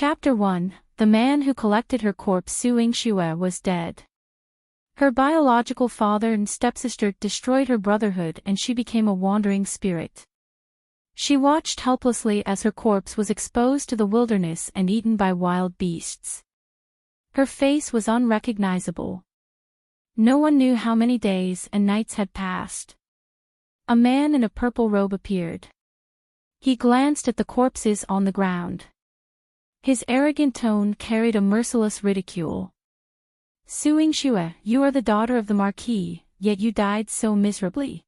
Chapter 1. The man who collected her corpse Su Yingxue was dead. Her biological father and stepsister destroyed her brotherhood and she became a wandering spirit. She watched helplessly as her corpse was exposed to the wilderness and eaten by wild beasts. Her face was unrecognizable. No one knew how many days and nights had passed. A man in a purple robe appeared. He glanced at the corpses on the ground. His arrogant tone carried a merciless ridicule. Su Yingxue, you are the daughter of the Marquis, yet you died so miserably.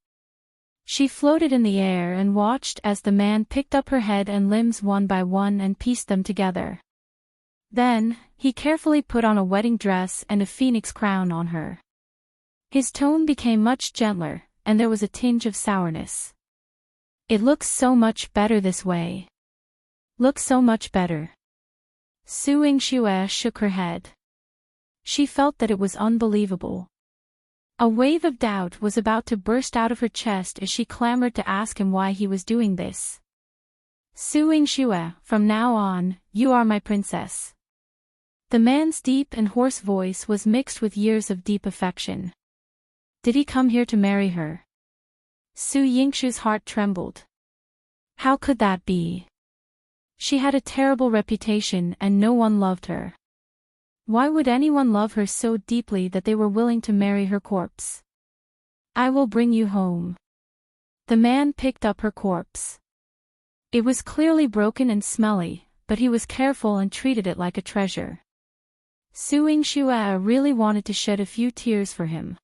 She floated in the air and watched as the man picked up her head and limbs one by one and pieced them together. Then, he carefully put on a wedding dress and a phoenix crown on her. His tone became much gentler, and there was a tinge of sourness. It looks so much better this way. Looks so much better. Su Yingxue shook her head. She felt that it was unbelievable. A wave of doubt was about to burst out of her chest as she clamored to ask him why he was doing this. Su Yingxue, from now on, you are my princess. The man's deep and hoarse voice was mixed with years of deep affection. Did he come here to marry her? Su Yingxue's heart trembled. How could that be? She had a terrible reputation and no one loved her. Why would anyone love her so deeply that they were willing to marry her corpse? I will bring you home. The man picked up her corpse. It was clearly broken and smelly, but he was careful and treated it like a treasure. Su Yingxue really wanted to shed a few tears for him.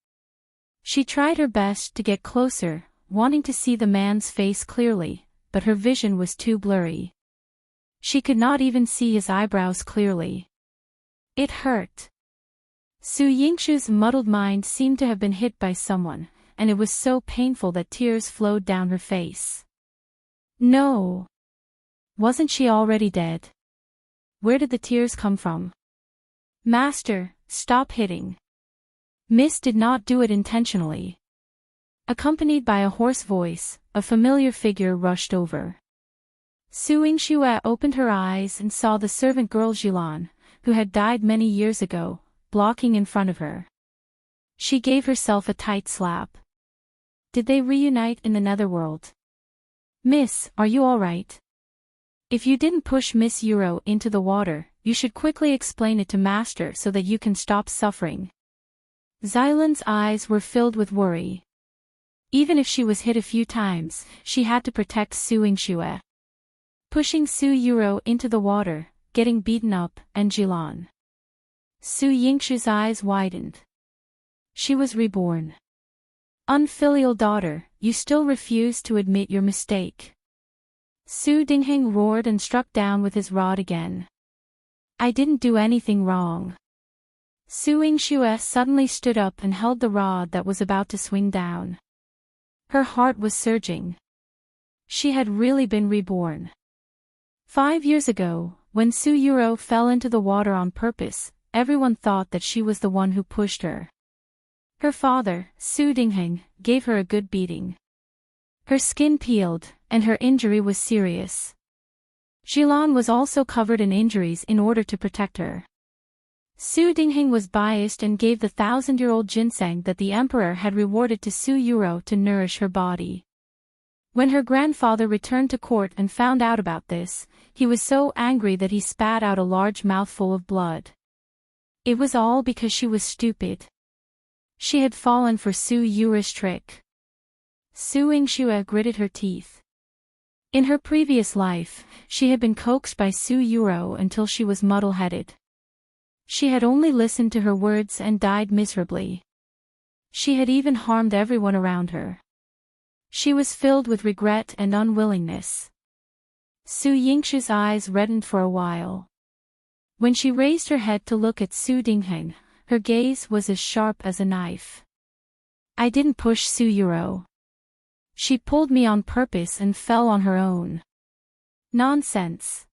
She tried her best to get closer, wanting to see the man's face clearly, but her vision was too blurry. She could not even see his eyebrows clearly. It hurt. Su Yingxue's muddled mind seemed to have been hit by someone, and it was so painful that tears flowed down her face. No. Wasn't she already dead? Where did the tears come from? Master, stop hitting. Miss did not do it intentionally. Accompanied by a hoarse voice, a familiar figure rushed over. Su Yingxue opened her eyes and saw the servant girl Jilan, who had died many years ago, blocking in front of her. She gave herself a tight slap. Did they reunite in the netherworld? Miss, are you all right? If you didn't push Miss Euro into the water, you should quickly explain it to Master so that you can stop suffering. Xilan's eyes were filled with worry. Even if she was hit a few times, she had to protect Su Yingxue. Pushing Su Euro into the water, getting beaten up, and Jilan. Su Yingxue's eyes widened. She was reborn. Unfilial daughter, you still refuse to admit your mistake. Su Dingheng roared and struck down with his rod again. I didn't do anything wrong. Su Yingxue suddenly stood up and held the rod that was about to swing down. Her heart was surging. She had really been reborn. 5 years ago, when Su Euro fell into the water on purpose, everyone thought that she was the one who pushed her. Her father, Su Dingheng, gave her a good beating. Her skin peeled, and her injury was serious. Jilan was also covered in injuries in order to protect her. Su Dingheng was biased and gave the 1,000-year-old ginseng that the emperor had rewarded to Su Euro to nourish her body. When her grandfather returned to court and found out about this, he was so angry that he spat out a large mouthful of blood. It was all because she was stupid. She had fallen for Su Euro's trick. Su Yingxue gritted her teeth. In her previous life, she had been coaxed by Su Euro until she was muddle-headed. She had only listened to her words and died miserably. She had even harmed everyone around her. She was filled with regret and unwillingness. Su Yingxue's eyes reddened for a while. When she raised her head to look at Su Dingheng, her gaze was as sharp as a knife. I didn't push Su Euro. She pulled me on purpose and fell on her own. Nonsense.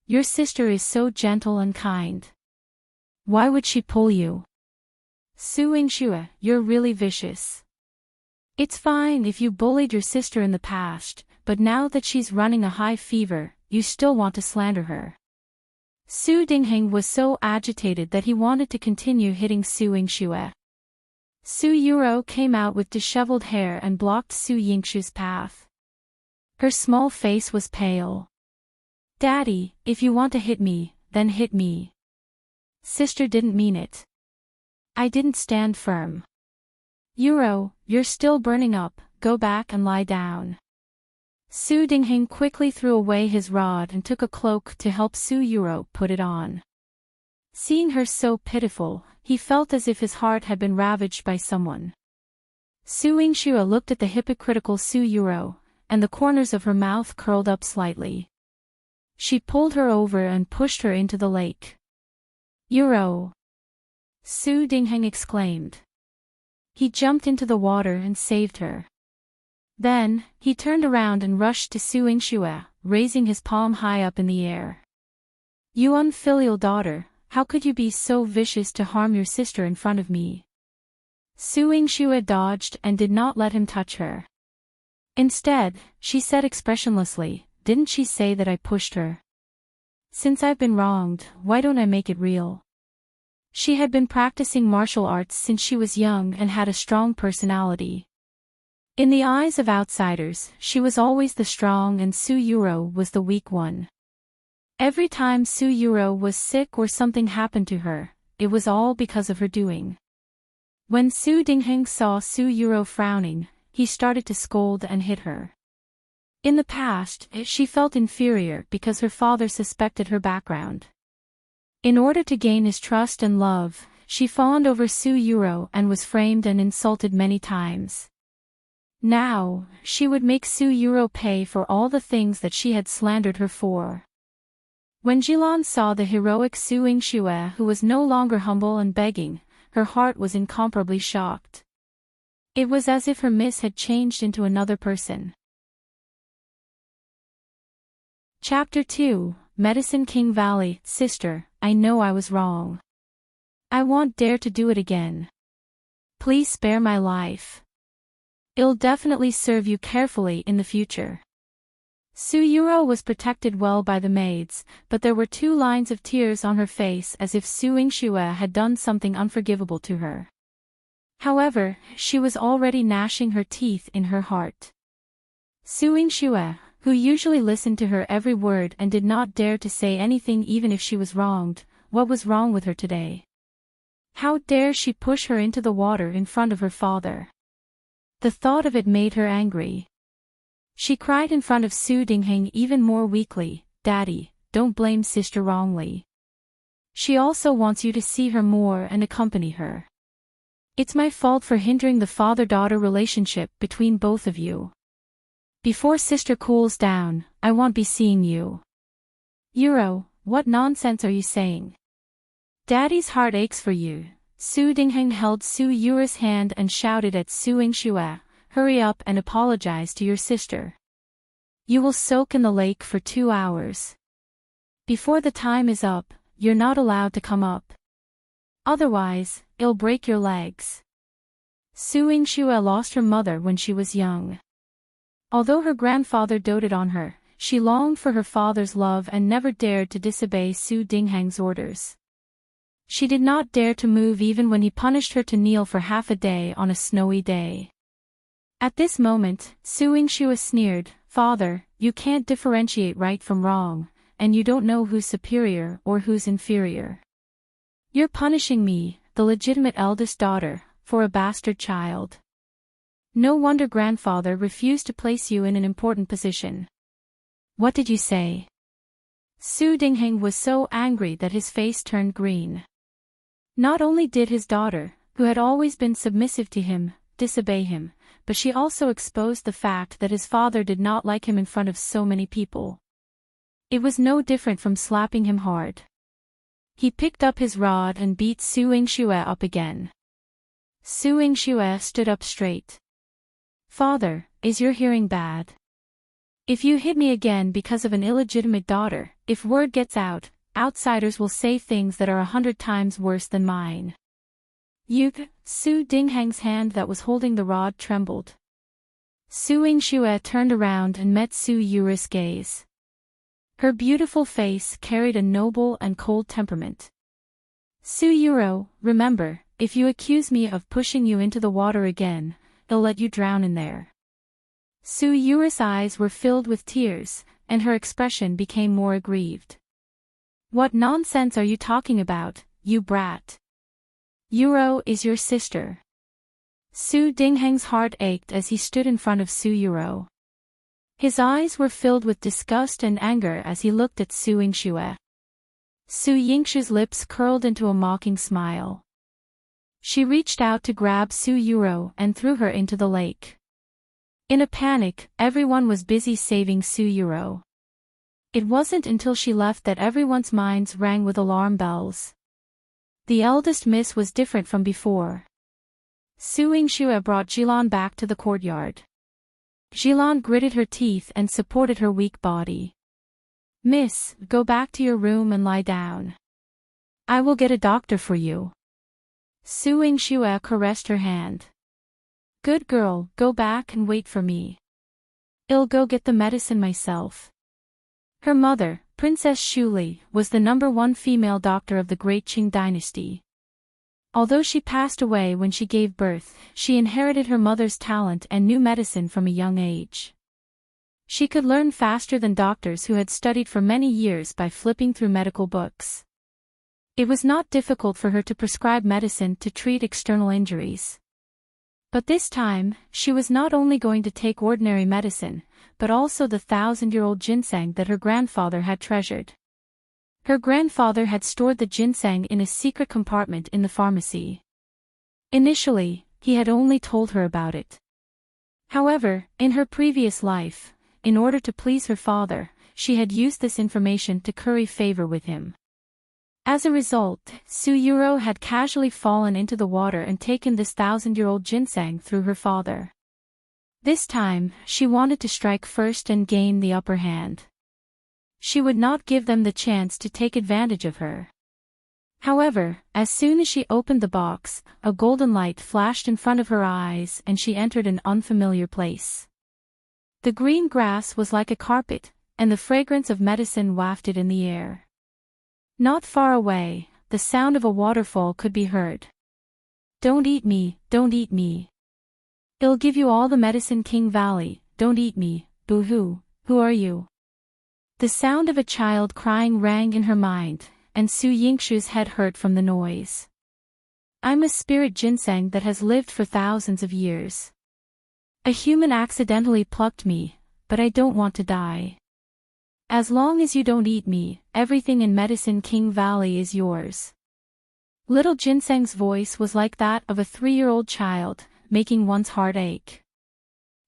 Your sister is so gentle and kind. Why would she pull you? Su Yingxue, you're really vicious. It's fine if you bullied your sister in the past, but now that she's running a high fever, you still want to slander her. Su Dingheng was so agitated that he wanted to continue hitting Su Yingxue. Su Yuro came out with disheveled hair and blocked Su Yingxue's path. Her small face was pale. "Daddy, if you want to hit me, then hit me." "Sister didn't mean it. I didn't stand firm." "Yuro, you're still burning up, go back and lie down." Su Dingheng quickly threw away his rod and took a cloak to help Su Yuro put it on. Seeing her so pitiful, he felt as if his heart had been ravaged by someone. Su Yingxue looked at the hypocritical Su Yuro, and the corners of her mouth curled up slightly. She pulled her over and pushed her into the lake. "Yuro!" Su Dingheng exclaimed. He jumped into the water and saved her. Then, he turned around and rushed to Su Yingxue, raising his palm high up in the air. "You unfilial daughter, how could you be so vicious to harm your sister in front of me?" Su Yingxue dodged and did not let him touch her. Instead, she said expressionlessly, "Didn't she say that I pushed her? Since I've been wronged, why don't I make it real?" She had been practicing martial arts since she was young and had a strong personality. In the eyes of outsiders, she was always the strong and Su Yuro was the weak one. Every time Su Yuro was sick or something happened to her, it was all because of her doing. When Su Dingheng saw Su Yuro frowning, he started to scold and hit her. In the past, she felt inferior because her father suspected her background. In order to gain his trust and love, she fawned over Su Yuro and was framed and insulted many times. Now, she would make Su Yuro pay for all the things that she had slandered her for. When Jilan saw the heroic Su Yingxue who was no longer humble and begging, her heart was incomparably shocked. It was as if her miss had changed into another person. Chapter 2, Medicine King Valley. Sister, I know I was wrong. I won't dare to do it again. Please spare my life. It'll definitely serve you carefully in the future. Su Yuro was protected well by the maids, but there were 2 lines of tears on her face as if Su Yingxue had done something unforgivable to her. However, she was already gnashing her teeth in her heart. Su Yingxue, who usually listened to her every word and did not dare to say anything even if she was wronged, what was wrong with her today? How dare she push her into the water in front of her father? The thought of it made her angry. She cried in front of Su Dingheng even more weakly, "Daddy, don't blame sister wrongly. She also wants you to see her more and accompany her. It's my fault for hindering the father-daughter relationship between both of you. Before sister cools down, I won't be seeing you." "Yuro, what nonsense are you saying? Daddy's heart aches for you." Su Dingheng held Su Yuro's hand and shouted at Su Yingxue, "Hurry up and apologize to your sister. You will soak in the lake for 2 hours. Before the time is up, you're not allowed to come up. Otherwise, it'll break your legs." Su Yingxue lost her mother when she was young. Although her grandfather doted on her, she longed for her father's love and never dared to disobey Su Dingheng's orders. She did not dare to move even when he punished her to kneel for half a day on a snowy day. At this moment, Su Yingxue sneered, "Father, you can't differentiate right from wrong, and you don't know who's superior or who's inferior. You're punishing me, the legitimate eldest daughter, for a bastard child. No wonder grandfather refused to place you in an important position." "What did you say?" Su Dingheng was so angry that his face turned green. Not only did his daughter, who had always been submissive to him, disobey him, but she also exposed the fact that his father did not like him in front of so many people. It was no different from slapping him hard. He picked up his rod and beat Su Yingxue up again. Su Yingxue stood up straight. "Father, is your hearing bad? If you hit me again because of an illegitimate daughter, if word gets out, outsiders will say things that are 100 times worse than mine." Su Dingheng's hand that was holding the rod trembled. Su Yingxue turned around and met Su Yuro's gaze. Her beautiful face carried a noble and cold temperament. Su-Yuro, remember, if you accuse me of pushing you into the water again, I'll let you drown in there. Su-Yuro's eyes were filled with tears, and her expression became more aggrieved. What nonsense are you talking about, you brat? Yuro is your sister. Su Dingheng's heart ached as he stood in front of Su-Yuro. His eyes were filled with disgust and anger as he looked at Su Yingxue. Su Yingshu's lips curled into a mocking smile. She reached out to grab Su-Yuro and threw her into the lake. In a panic, everyone was busy saving Su-Yuro. It wasn't until she left that everyone's minds rang with alarm bells. The eldest miss was different from before. Su Yingxue brought Jilan back to the courtyard. Jilan gritted her teeth and supported her weak body. Miss, go back to your room and lie down. I will get a doctor for you. Su Yingxue caressed her hand. Good girl, go back and wait for me. I'll go get the medicine myself. Her mother, Princess Shuli, was the #1 female doctor of the Great Qing dynasty. Although she passed away when she gave birth, she inherited her mother's talent and knew medicine from a young age. She could learn faster than doctors who had studied for many years by flipping through medical books. It was not difficult for her to prescribe medicine to treat external injuries. But this time, she was not only going to take ordinary medicine, but also the 1,000-year-old ginseng that her grandfather had treasured. Her grandfather had stored the ginseng in a secret compartment in the pharmacy. Initially, he had only told her about it. However, in her previous life, in order to please her father, she had used this information to curry favor with him. As a result, Su-Yuro had casually fallen into the water and taken this 1,000-year-old ginseng through her father. This time, she wanted to strike first and gain the upper hand. She would not give them the chance to take advantage of her. However, as soon as she opened the box, a golden light flashed in front of her eyes and she entered an unfamiliar place. The green grass was like a carpet, and the fragrance of medicine wafted in the air. Not far away, the sound of a waterfall could be heard. Don't eat me, don't eat me. I'll give you all the medicine King Valley, don't eat me, boo-hoo, who are you? The sound of a child crying rang in her mind, and Su Yingshu's head hurt from the noise. I'm a spirit ginseng that has lived for thousands of years. A human accidentally plucked me, but I don't want to die. As long as you don't eat me, everything in Medicine King Valley is yours. Little Ginseng's voice was like that of a 3-year-old child, making one's heart ache.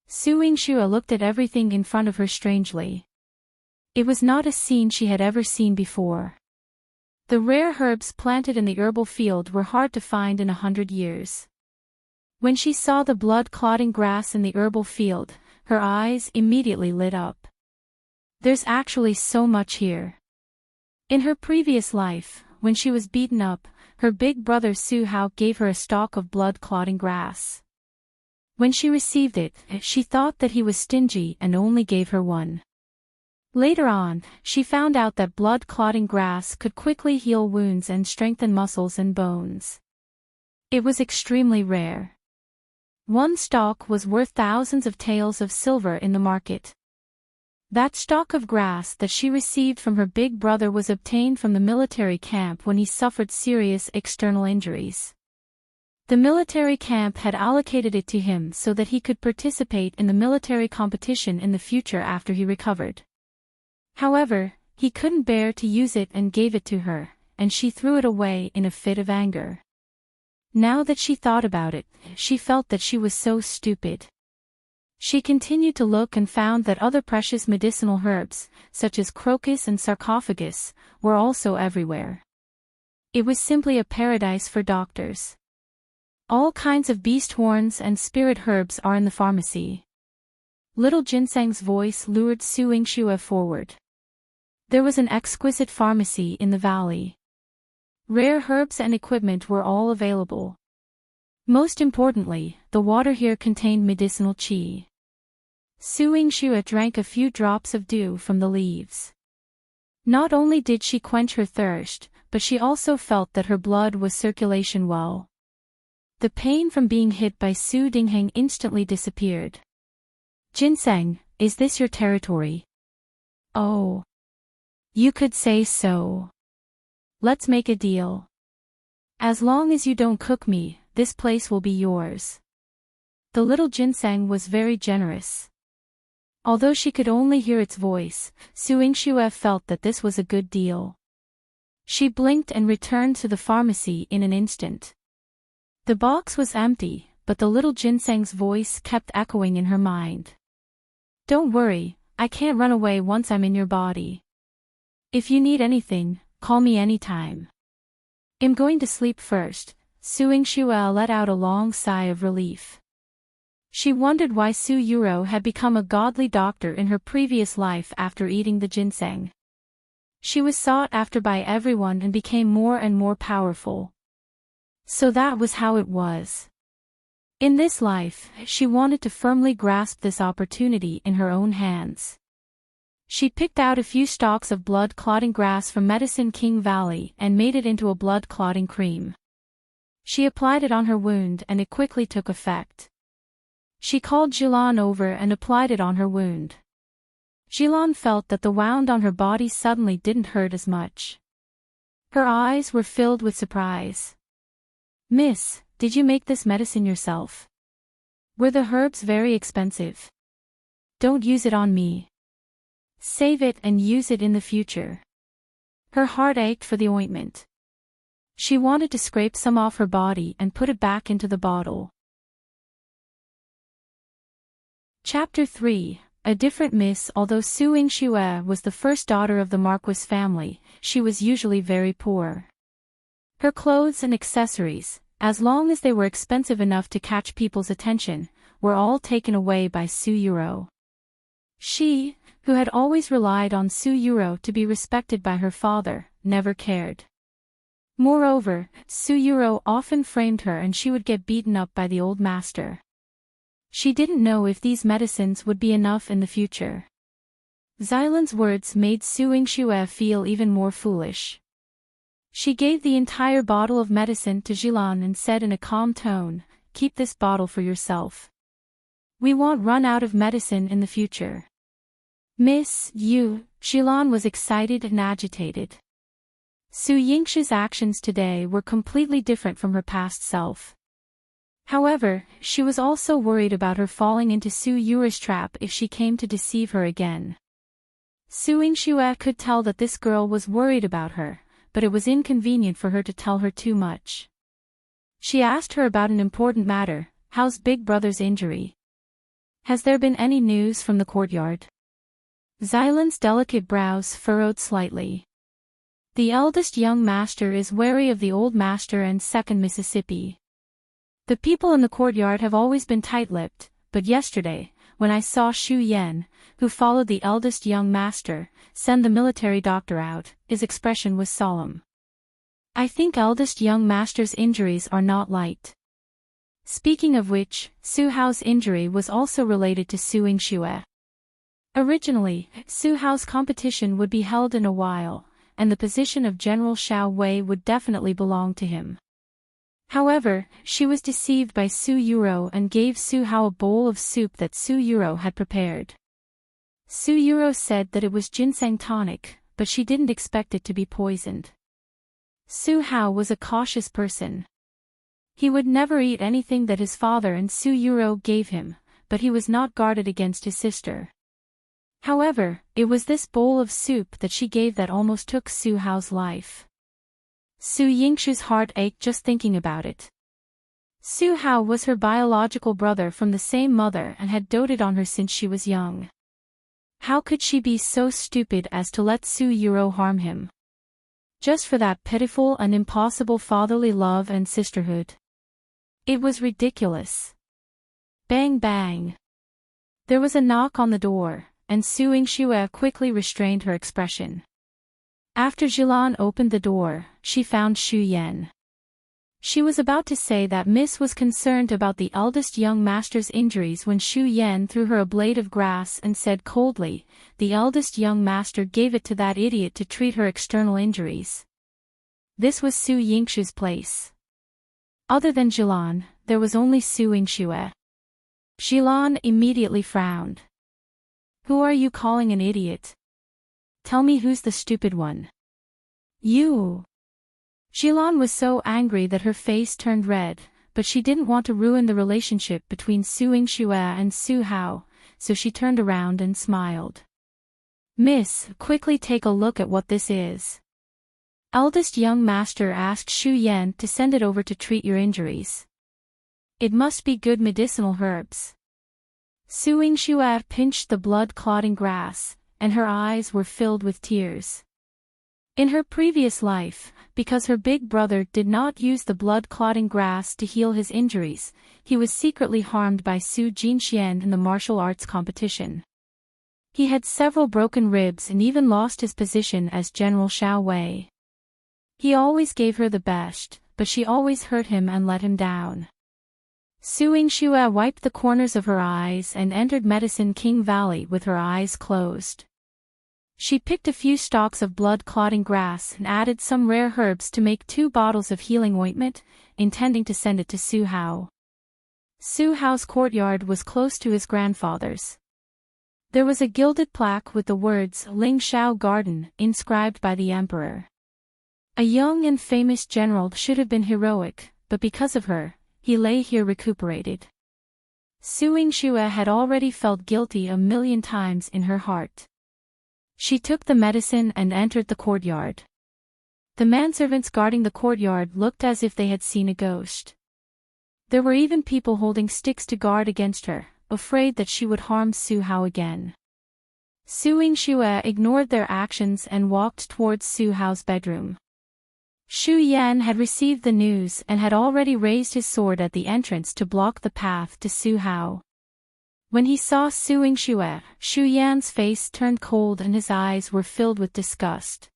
Su Yingxue looked at everything in front of her strangely. It was not a scene she had ever seen before. The rare herbs planted in the herbal field were hard to find in 100 years. When she saw the blood-clotting grass in the herbal field, her eyes immediately lit up. There's actually so much here. In her previous life, when she was beaten up, her big brother Su Hao gave her a stalk of blood-clotting grass. When she received it, she thought that he was stingy and only gave her one. Later on, she found out that blood-clotting grass could quickly heal wounds and strengthen muscles and bones. It was extremely rare. One stalk was worth thousands of taels of silver in the market. That stalk of grass that she received from her big brother was obtained from the military camp when he suffered serious external injuries. The military camp had allocated it to him so that he could participate in the military competition in the future after he recovered. However, he couldn't bear to use it and gave it to her, and she threw it away in a fit of anger. Now that she thought about it, she felt that she was so stupid. She continued to look and found that other precious medicinal herbs, such as crocus and sarcophagus, were also everywhere. It was simply a paradise for doctors. All kinds of beast horns and spirit herbs are in the pharmacy. Little Ginseng's voice lured Su Yingxue forward. There was an exquisite pharmacy in the valley. Rare herbs and equipment were all available. Most importantly, the water here contained medicinal qi. Su Yingxue drank a few drops of dew from the leaves. Not only did she quench her thirst, but she also felt that her blood was circulation well. The pain from being hit by Su Dingheng instantly disappeared. Ginseng, is this your territory? Oh. You could say so. Let's make a deal. As long as you don't cook me, this place will be yours. The little ginseng was very generous. Although she could only hear its voice, Su Yingxue felt that this was a good deal. She blinked and returned to the pharmacy in an instant. The box was empty, but the little ginseng's voice kept echoing in her mind. Don't worry, I can't run away once I'm in your body. If you need anything, call me anytime. I'm going to sleep first. Su Yingxue let out a long sigh of relief. She wondered why Su Yuro had become a godly doctor in her previous life after eating the ginseng. She was sought after by everyone and became more and more powerful. So that was how it was. In this life, she wanted to firmly grasp this opportunity in her own hands. She picked out a few stalks of blood-clotting grass from Medicine King Valley and made it into a blood-clotting cream. She applied it on her wound and it quickly took effect. She called Jilan over and applied it on her wound. Jilan felt that the wound on her body suddenly didn't hurt as much. Her eyes were filled with surprise. Miss, did you make this medicine yourself? Were the herbs very expensive? Don't use it on me. Save it and use it in the future. Her heart ached for the ointment. She wanted to scrape some off her body and put it back into the bottle. Chapter 3. A different miss. Although Su Yingxue was the first daughter of the Marquis family, she was usually very poor. Her clothes and accessories, as long as they were expensive enough to catch people's attention, were all taken away by Su Yuro. She, who had always relied on Su Yuro to be respected by her father, never cared. Moreover, Su Yuro often framed her and she would get beaten up by the old master. She didn't know if these medicines would be enough in the future. Xilan's words made Su Yingxue feel even more foolish. She gave the entire bottle of medicine to Jilan and said in a calm tone, "Keep this bottle for yourself. We won't run out of medicine in the future." Miss Yu, Jilan was excited and agitated. Su Yingxue's actions today were completely different from her past self. However, she was also worried about her falling into Su Yuro's trap if she came to deceive her again. Su Yingxue could tell that this girl was worried about her, but it was inconvenient for her to tell her too much. She asked her about an important matter: how's Big Brother's injury? Has there been any news from the courtyard? Xilan's delicate brows furrowed slightly. The eldest young master is wary of the old master and second Mississippi. The people in the courtyard have always been tight-lipped, but yesterday, when I saw Xu Yan, who followed the eldest young master, send the military doctor out, his expression was solemn. I think eldest young master's injuries are not light. Speaking of which, Su Hao's injury was also related to Su Yingxue. Originally, Su Hao's competition would be held in a while, and the position of General Xiao Wei would definitely belong to him. However, she was deceived by Su Yuro and gave Su Hao a bowl of soup that Su Yuro had prepared. Su Yuro said that it was ginseng tonic, but she didn't expect it to be poisoned. Su Hao was a cautious person. He would never eat anything that his father and Su Yuro gave him, but he was not guarded against his sister. However, it was this bowl of soup that she gave that almost took Su Hao's life. Su Yingxue's heart ached just thinking about it. Su Hao was her biological brother from the same mother and had doted on her since she was young. How could she be so stupid as to let Su Yuro harm him? Just for that pitiful and impossible fatherly love and sisterhood. It was ridiculous. Bang bang. There was a knock on the door, and Su Yingxue quickly restrained her expression. After Jilan opened the door, she found Xu Yan. She was about to say that Miss was concerned about the eldest young master's injuries when Xu Yan threw her a blade of grass and said coldly, "The eldest young master gave it to that idiot to treat her external injuries." This was Su Yingshu's place. Other than Jilan, there was only Su Yingxue. Jilan immediately frowned. "Who are you calling an idiot? Tell me who's the stupid one." "You." Jilan was so angry that her face turned red, but she didn't want to ruin the relationship between Su Yingxue and Su Hao, so she turned around and smiled. "Miss, quickly take a look at what this is." Eldest young master asked Xu Yan to send it over to treat your injuries. "It must be good medicinal herbs." Su Yingxue pinched the blood-clotting grass, and her eyes were filled with tears. In her previous life, because her big brother did not use the blood-clotting grass to heal his injuries, he was secretly harmed by Su Jinxian in the martial arts competition. He had several broken ribs and even lost his position as General Xiao Wei. He always gave her the best, but she always hurt him and let him down. Su Yingxue wiped the corners of her eyes and entered Medicine King Valley with her eyes closed. She picked a few stalks of blood-clotting grass and added some rare herbs to make 2 bottles of healing ointment, intending to send it to Su Hao. Su Hao's courtyard was close to his grandfather's. There was a gilded plaque with the words Ling Shao Garden inscribed by the emperor. A young and famous general should have been heroic, but because of her, he lay here recuperated. Su Yingxue had already felt guilty a million times in her heart. She took the medicine and entered the courtyard. The manservants guarding the courtyard looked as if they had seen a ghost. There were even people holding sticks to guard against her, afraid that she would harm Su Hao again. Su Yingxue ignored their actions and walked towards Su Hao's bedroom. Xu Yan had received the news and had already raised his sword at the entrance to block the path to Su Hao. When he saw Su Yingxue, Xu Yan's face turned cold and his eyes were filled with disgust.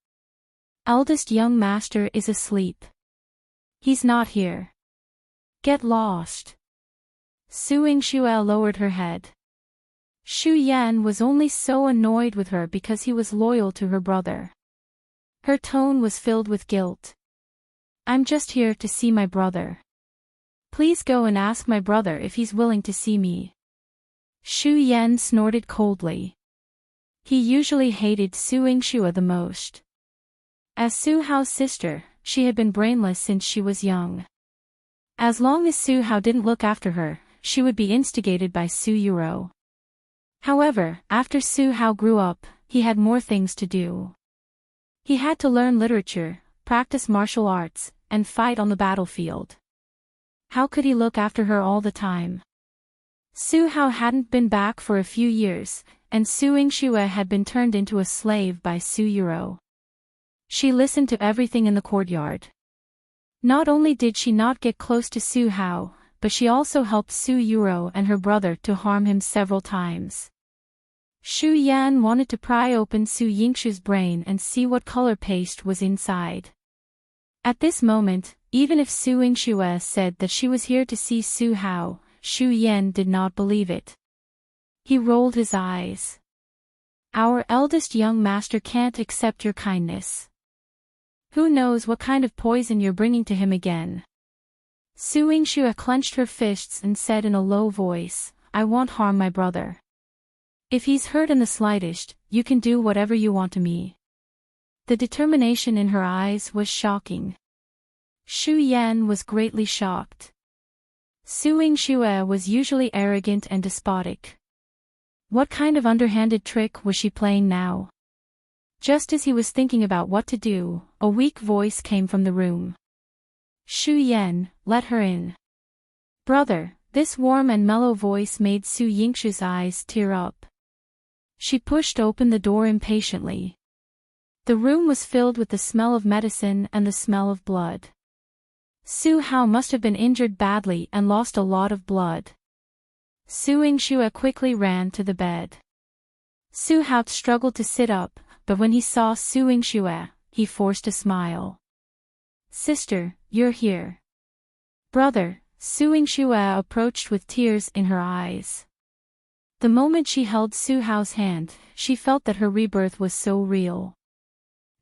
"Eldest young master is asleep. He's not here. Get lost." Su Yingxue lowered her head. Xu Yan was only so annoyed with her because he was loyal to her brother. Her tone was filled with guilt. "I'm just here to see my brother. Please go and ask my brother if he's willing to see me." Xu Yan snorted coldly. He usually hated Su Yingxue the most. As Su Hao's sister, she had been brainless since she was young. As long as Su Hao didn't look after her, she would be instigated by Su Yuro. However, after Su Hao grew up, he had more things to do. He had to learn literature, practice martial arts, and fight on the battlefield. How could he look after her all the time? Su Hao hadn't been back for a few years, and Su Yingxue had been turned into a slave by Su Yuro. She listened to everything in the courtyard. Not only did she not get close to Su Hao, but she also helped Su Yuro and her brother to harm him several times. Xu Yan wanted to pry open Su Yingxue's brain and see what color paste was inside. At this moment, even if Su Yingxue said that she was here to see Su Hao, Xu Yan did not believe it. He rolled his eyes. "Our eldest young master can't accept your kindness. Who knows what kind of poison you're bringing to him again?" Su Yingxue clenched her fists and said in a low voice, "I won't harm my brother. If he's hurt in the slightest, you can do whatever you want to me." The determination in her eyes was shocking. Xu Yan was greatly shocked. Su Yingxue was usually arrogant and despotic. What kind of underhanded trick was she playing now? Just as he was thinking about what to do, a weak voice came from the room. "Xu Yan, let her in." "Brother," this warm and mellow voice made Su Yingxue's eyes tear up. She pushed open the door impatiently. The room was filled with the smell of medicine and the smell of blood. Su Hao must have been injured badly and lost a lot of blood. Su Yingxue quickly ran to the bed. Su Hao struggled to sit up, but when he saw Su Yingxue, he forced a smile. "Sister, you're here. Brother, Su Yingxue approached with tears in her eyes. The moment she held Su Hao's hand, she felt that her rebirth was so real.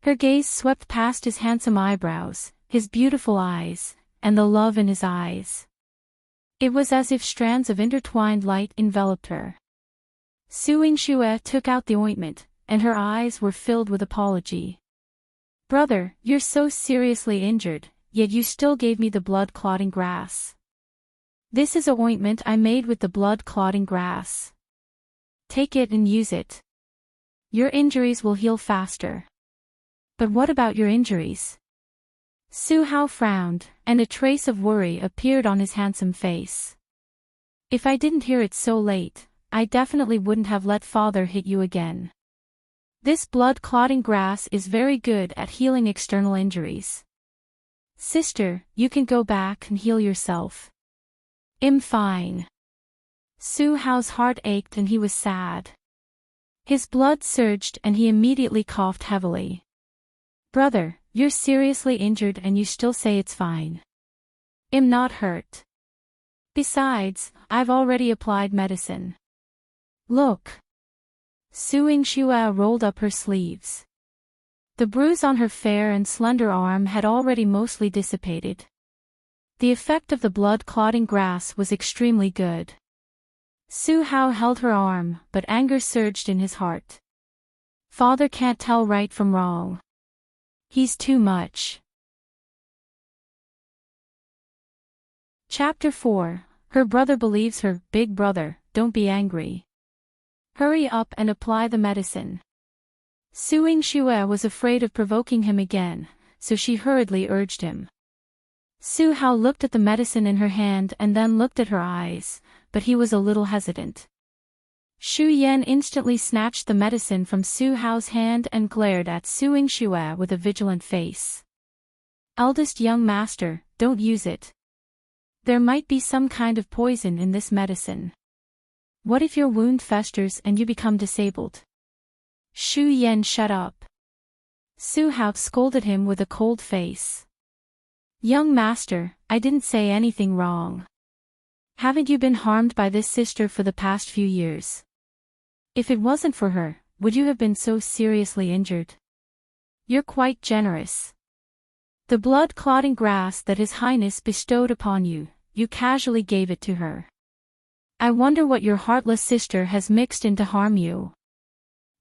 Her gaze swept past his handsome eyebrows, his beautiful eyes, and the love in his eyes. It was as if strands of intertwined light enveloped her. Su Yingxue took out the ointment, and her eyes were filled with apology. Brother, you're so seriously injured, yet you still gave me the blood-clotting grass. This is a ointment I made with the blood-clotting grass. Take it and use it. Your injuries will heal faster. But what about your injuries? Su Hao frowned, and a trace of worry appeared on his handsome face. If I didn't hear it so late, I definitely wouldn't have let father hit you again. This blood-clotting grass is very good at healing external injuries. Sister, you can go back and heal yourself. I'm fine. Su Hao's heart ached and he was sad. His blood surged and he immediately coughed heavily. Brother, you're seriously injured and you still say it's fine. I'm not hurt. Besides, I've already applied medicine. Look. Su Yingxue rolled up her sleeves. The bruise on her fair and slender arm had already mostly dissipated. The effect of the blood-clotting grass was extremely good. Su Hao held her arm, but anger surged in his heart. Father can't tell right from wrong. He's too much. Chapter 4. Her brother believes her. Big brother, don't be angry. Hurry up and apply the medicine. Su Yingxue was afraid of provoking him again, so she hurriedly urged him. Su Hao looked at the medicine in her hand and then looked at her eyes, but he was a little hesitant. Shu Yan instantly snatched the medicine from Su Hao's hand and glared at Su Yingxue with a vigilant face. Eldest young master, don't use it. There might be some kind of poison in this medicine. What if your wound festers and you become disabled? Shu Yan, shut up. Su Hao scolded him with a cold face. Young master, I didn't say anything wrong. Haven't you been harmed by this sister for the past few years? If it wasn't for her, would you have been so seriously injured? You're quite generous. The blood-clotting grass that His Highness bestowed upon you, you casually gave it to her. I wonder what your heartless sister has mixed in to harm you.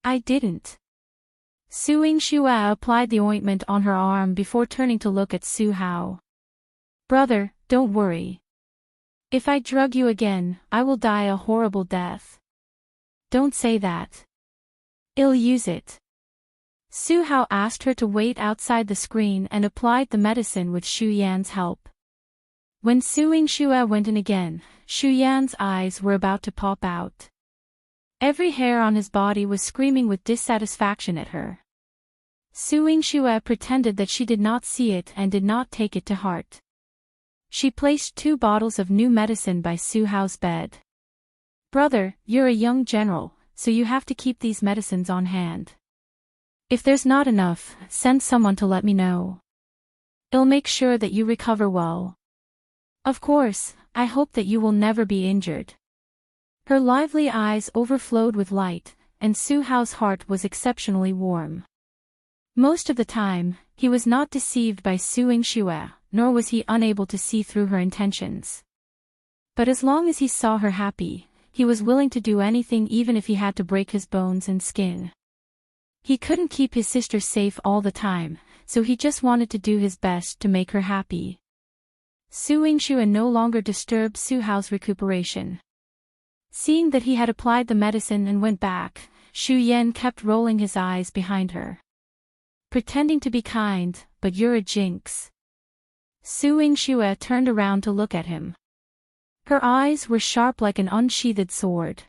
I didn't. Su Yingxue applied the ointment on her arm before turning to look at Su Hao. Brother, don't worry. If I drug you again, I will die a horrible death. Don't say that. I'll use it. Su Hao asked her to wait outside the screen and applied the medicine with Shu Yan's help. When Su Yingxue went in again, Shu Yan's eyes were about to pop out. Every hair on his body was screaming with dissatisfaction at her. Su Yingxue pretended that she did not see it and did not take it to heart. She placed 2 bottles of new medicine by Su Hao's bed. Brother, you're a young general, so you have to keep these medicines on hand. If there's not enough, send someone to let me know. I'll make sure that you recover well. Of course, I hope that you will never be injured. Her lively eyes overflowed with light, and Su Hao's heart was exceptionally warm. Most of the time, he was not deceived by Su Yingxue, nor was he unable to see through her intentions. But as long as he saw her happy, he was willing to do anything even if he had to break his bones and skin. He couldn't keep his sister safe all the time, so he just wanted to do his best to make her happy. Su Yingxue no longer disturbed Su Hao's recuperation. Seeing that he had applied the medicine and went back, Shu Yan kept rolling his eyes behind her. Pretending to be kind, but you're a jinx. Su Yingxue turned around to look at him. Her eyes were sharp like an unsheathed sword.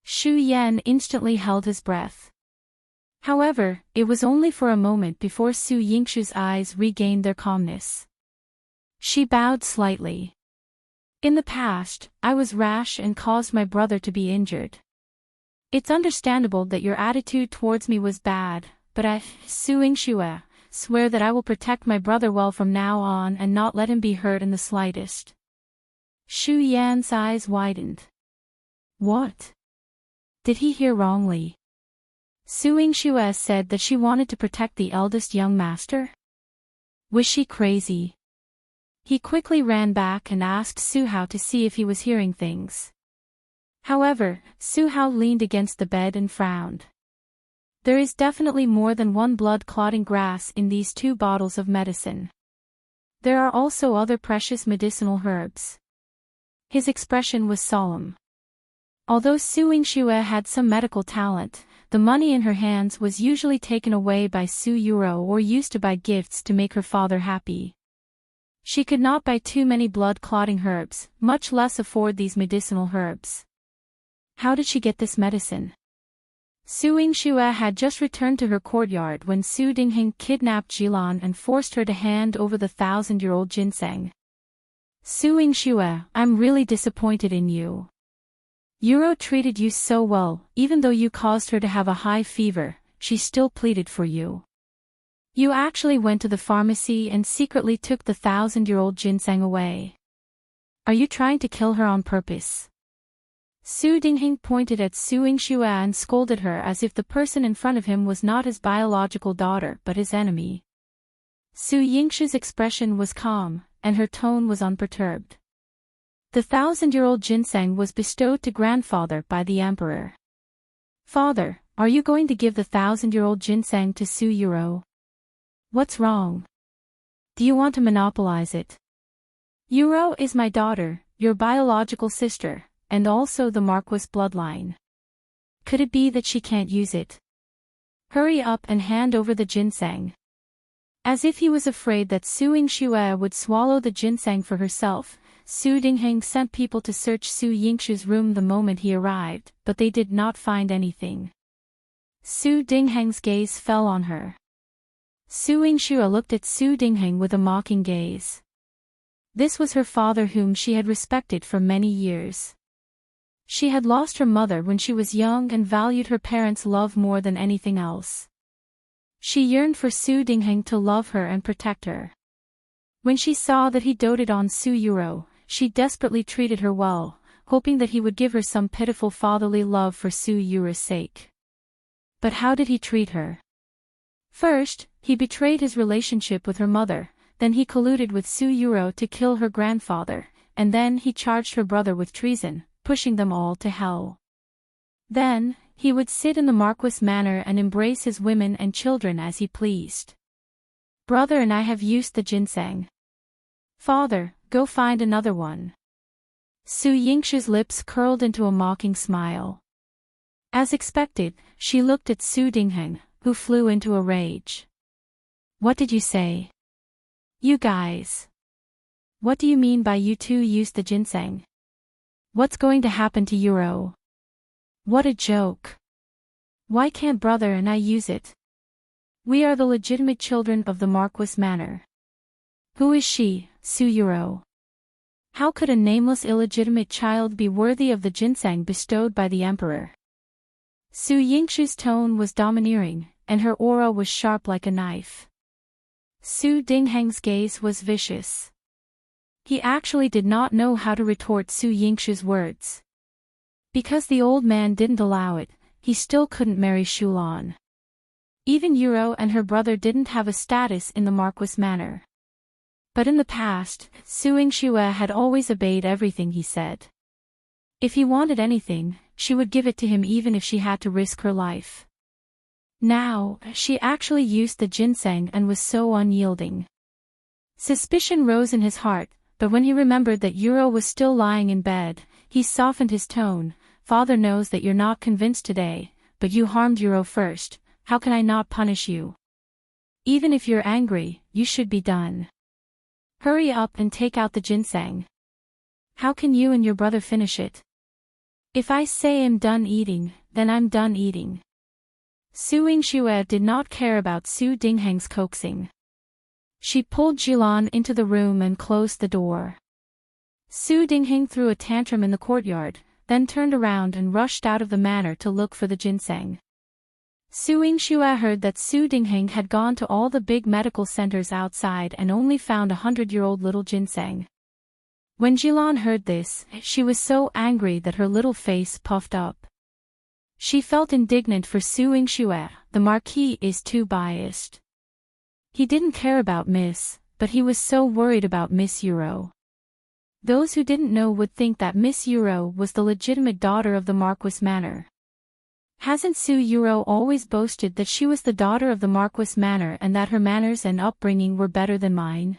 Shu Yan instantly held his breath. However, it was only for a moment before Su Yingxue's eyes regained their calmness. She bowed slightly. In the past, I was rash and caused my brother to be injured. It's understandable that your attitude towards me was bad, but Su Yingxue, swear that I will protect my brother well from now on and not let him be hurt in the slightest. Shu Yan's eyes widened. What? Did he hear wrongly? Su Yingxue said that she wanted to protect the eldest young master? Was she crazy? He quickly ran back and asked Su Hao to see if he was hearing things. However, Su Hao leaned against the bed and frowned. There is definitely more than one blood-clotting grass in these 2 bottles of medicine. There are also other precious medicinal herbs. His expression was solemn. Although Su Yingxue had some medical talent, the money in her hands was usually taken away by Su Yuro or used to buy gifts to make her father happy. She could not buy too many blood-clotting herbs, much less afford these medicinal herbs. How did she get this medicine? Su Yingxue had just returned to her courtyard when Su Dingheng kidnapped Jilan and forced her to hand over the 1,000-year-old ginseng. Su Yingxue, I'm really disappointed in you. Yuro treated you so well, even though you caused her to have a high fever, she still pleaded for you. You actually went to the pharmacy and secretly took the 1,000-year-old ginseng away. Are you trying to kill her on purpose? Su Dingheng pointed at Su Yingxue and scolded her as if the person in front of him was not his biological daughter but his enemy. Su Yingxue's expression was calm, and her tone was unperturbed. The 1,000-year-old ginseng was bestowed to grandfather by the emperor. Father, are you going to give the 1,000-year-old ginseng to Su Yuro? What's wrong? Do you want to monopolize it? Yuro is my daughter, your biological sister, and also the Marquis bloodline. Could it be that she can't use it? Hurry up and hand over the ginseng. As if he was afraid that Su Yingxue would swallow the ginseng for herself, Su Dingheng sent people to search Su Yingxue's room the moment he arrived, but they did not find anything. Su Dingheng's gaze fell on her. Su Yingxue looked at Su Dingheng with a mocking gaze. This was her father whom she had respected for many years. She had lost her mother when she was young and valued her parents' love more than anything else. She yearned for Su Dingheng to love her and protect her. When she saw that he doted on Su Yuro, she desperately treated her well, hoping that he would give her some pitiful fatherly love for Su Yuro's sake. But how did he treat her? First, he betrayed his relationship with her mother, then he colluded with Su Yuro to kill her grandfather, and then he charged her brother with treason, pushing them all to hell. Then, he would sit in the Marquis manor and embrace his women and children as he pleased. Brother and I have used the ginseng. Father, go find another one. Su Yingxue's lips curled into a mocking smile. As expected, she looked at Su Dingheng, who flew into a rage. What did you say? You guys. What do you mean by you two used the ginseng? What's going to happen to Yuro? What a joke. Why can't brother and I use it? We are the legitimate children of the Marquis manor. Who is she, Su Yuro? How could a nameless illegitimate child be worthy of the ginseng bestowed by the emperor? Su Yingxue's tone was domineering, and her aura was sharp like a knife. Su Dingheng's gaze was vicious. He actually did not know how to retort Su Yingxue's words. Because the old man didn't allow it, he still couldn't marry Shulan. Even Yuro and her brother didn't have a status in the Marquis manor. But in the past, Su Yingxue had always obeyed everything he said. If he wanted anything, she would give it to him even if she had to risk her life. Now, she actually used the ginseng and was so unyielding. Suspicion rose in his heart, but when he remembered that Yuro was still lying in bed, he softened his tone. Father knows that you're not convinced today, but you harmed Yuro first, how can I not punish you? Even if you're angry, you should be done. Hurry up and take out the ginseng. How can you and your brother finish it? If I say I'm done eating, then I'm done eating. Su Yingxue did not care about Su Dingheng's coaxing. She pulled Jilan into the room and closed the door. Su Dingheng threw a tantrum in the courtyard, then turned around and rushed out of the manor to look for the ginseng. Su Yingxue heard that Su Dingheng had gone to all the big medical centers outside and only found 100-year-old little ginseng. When Jilan heard this, she was so angry that her little face puffed up. She felt indignant for Su Yingxue. The Marquis is too biased. He didn't care about Miss, but he was so worried about Miss Euro. Those who didn't know would think that Miss Euro was the legitimate daughter of the Marquis Manor. Hasn't Su Euro always boasted that she was the daughter of the Marquis Manor and that her manners and upbringing were better than mine?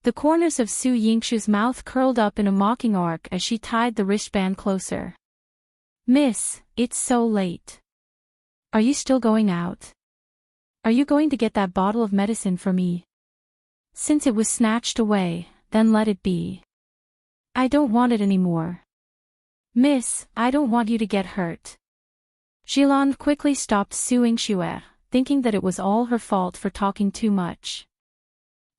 The corners of Su Yingxue's mouth curled up in a mocking arc as she tied the wristband closer. Miss, it's so late. Are you still going out? Are you going to get that bottle of medicine for me? Since it was snatched away, then let it be. I don't want it anymore. Miss, I don't want you to get hurt. Jilan quickly stopped Su Yingxue, thinking that it was all her fault for talking too much.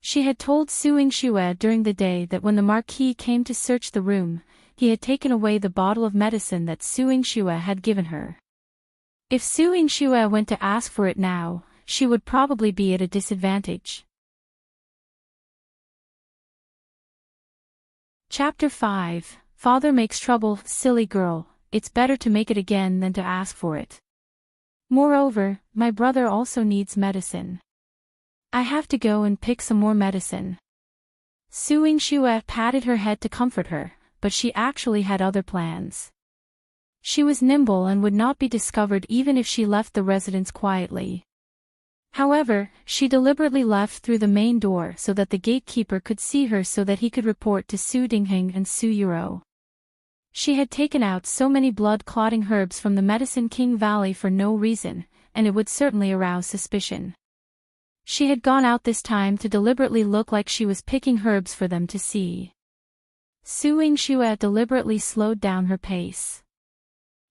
She had told Su Yingxue during the day that when the Marquis came to search the room, he had taken away the bottle of medicine that Su Yingxue had given her. If Su Yingxue went to ask for it now, she would probably be at a disadvantage. Chapter 5. Father makes trouble. Silly girl, it's better to make it again than to ask for it. Moreover, my brother also needs medicine. I have to go and pick some more medicine. Su Yingxue patted her head to comfort her, but she actually had other plans. She was nimble and would not be discovered even if she left the residence quietly. However, she deliberately left through the main door so that the gatekeeper could see her so that he could report to Su Dingheng and Su Euro. She had taken out so many blood-clotting herbs from the Medicine King Valley for no reason, and it would certainly arouse suspicion. She had gone out this time to deliberately look like she was picking herbs for them to see. Su Yingxue deliberately slowed down her pace.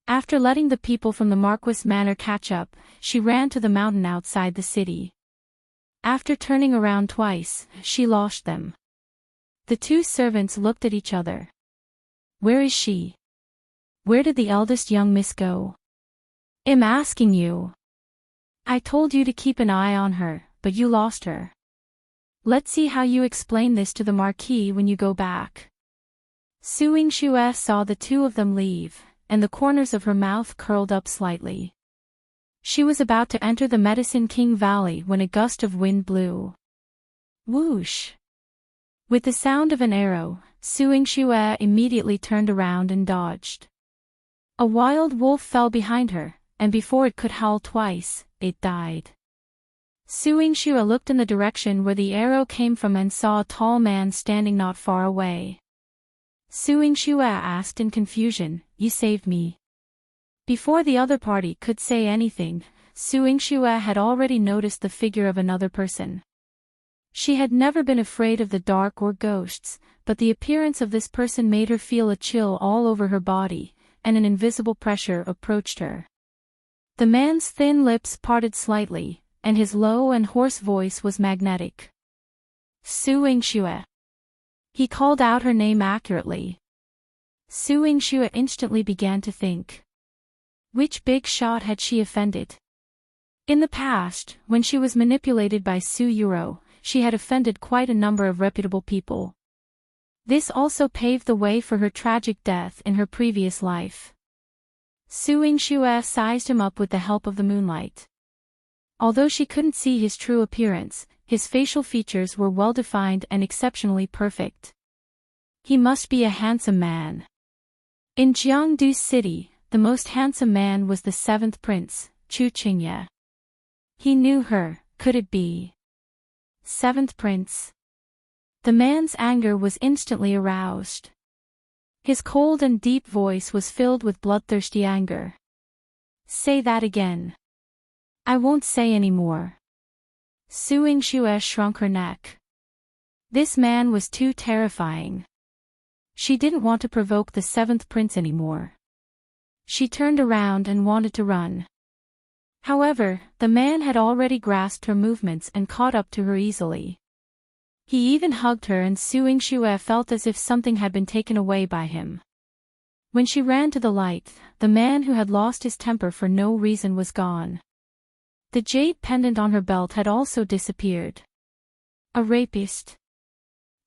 After letting the people from the Marquis Manor catch up, she ran to the mountain outside the city. After turning around twice, she lost them. The two servants looked at each other. Where is she? Where did the eldest young miss go? I'm asking you. I told you to keep an eye on her, but you lost her. Let's see how you explain this to the Marquis when you go back. Su Yingxue saw the two of them leave, and the corners of her mouth curled up slightly. She was about to enter the Medicine King Valley when a gust of wind blew. Whoosh! With the sound of an arrow, Su Yingxue immediately turned around and dodged. A wild wolf fell behind her, and before it could howl twice, it died. Su Yingxue looked in the direction where the arrow came from and saw a tall man standing not far away. Su Yingxue asked in confusion, "You saved me." Before the other party could say anything, Su Yingxue had already noticed the figure of another person. She had never been afraid of the dark or ghosts, but the appearance of this person made her feel a chill all over her body, and an invisible pressure approached her. The man's thin lips parted slightly, and his low and hoarse voice was magnetic. Su Yingxue. He called out her name accurately. Su Yingxue instantly began to think. Which big shot had she offended? In the past, when she was manipulated by Su Euro, she had offended quite a number of reputable people. This also paved the way for her tragic death in her previous life. Su Yingxue sized him up with the help of the moonlight. Although she couldn't see his true appearance, his facial features were well-defined and exceptionally perfect. He must be a handsome man. In Jiangdu City, the most handsome man was the seventh prince, Chu Qingye. He knew her. Could it be? Seventh prince. The man's anger was instantly aroused. His cold and deep voice was filled with bloodthirsty anger. Say that again. I won't say any more. Su Yingxue shrunk her neck. This man was too terrifying. She didn't want to provoke the seventh prince anymore. She turned around and wanted to run. However, the man had already grasped her movements and caught up to her easily. He even hugged her, and Su Yingxue felt as if something had been taken away by him. When she ran to the light, the man who had lost his temper for no reason was gone. The jade pendant on her belt had also disappeared. A rapist.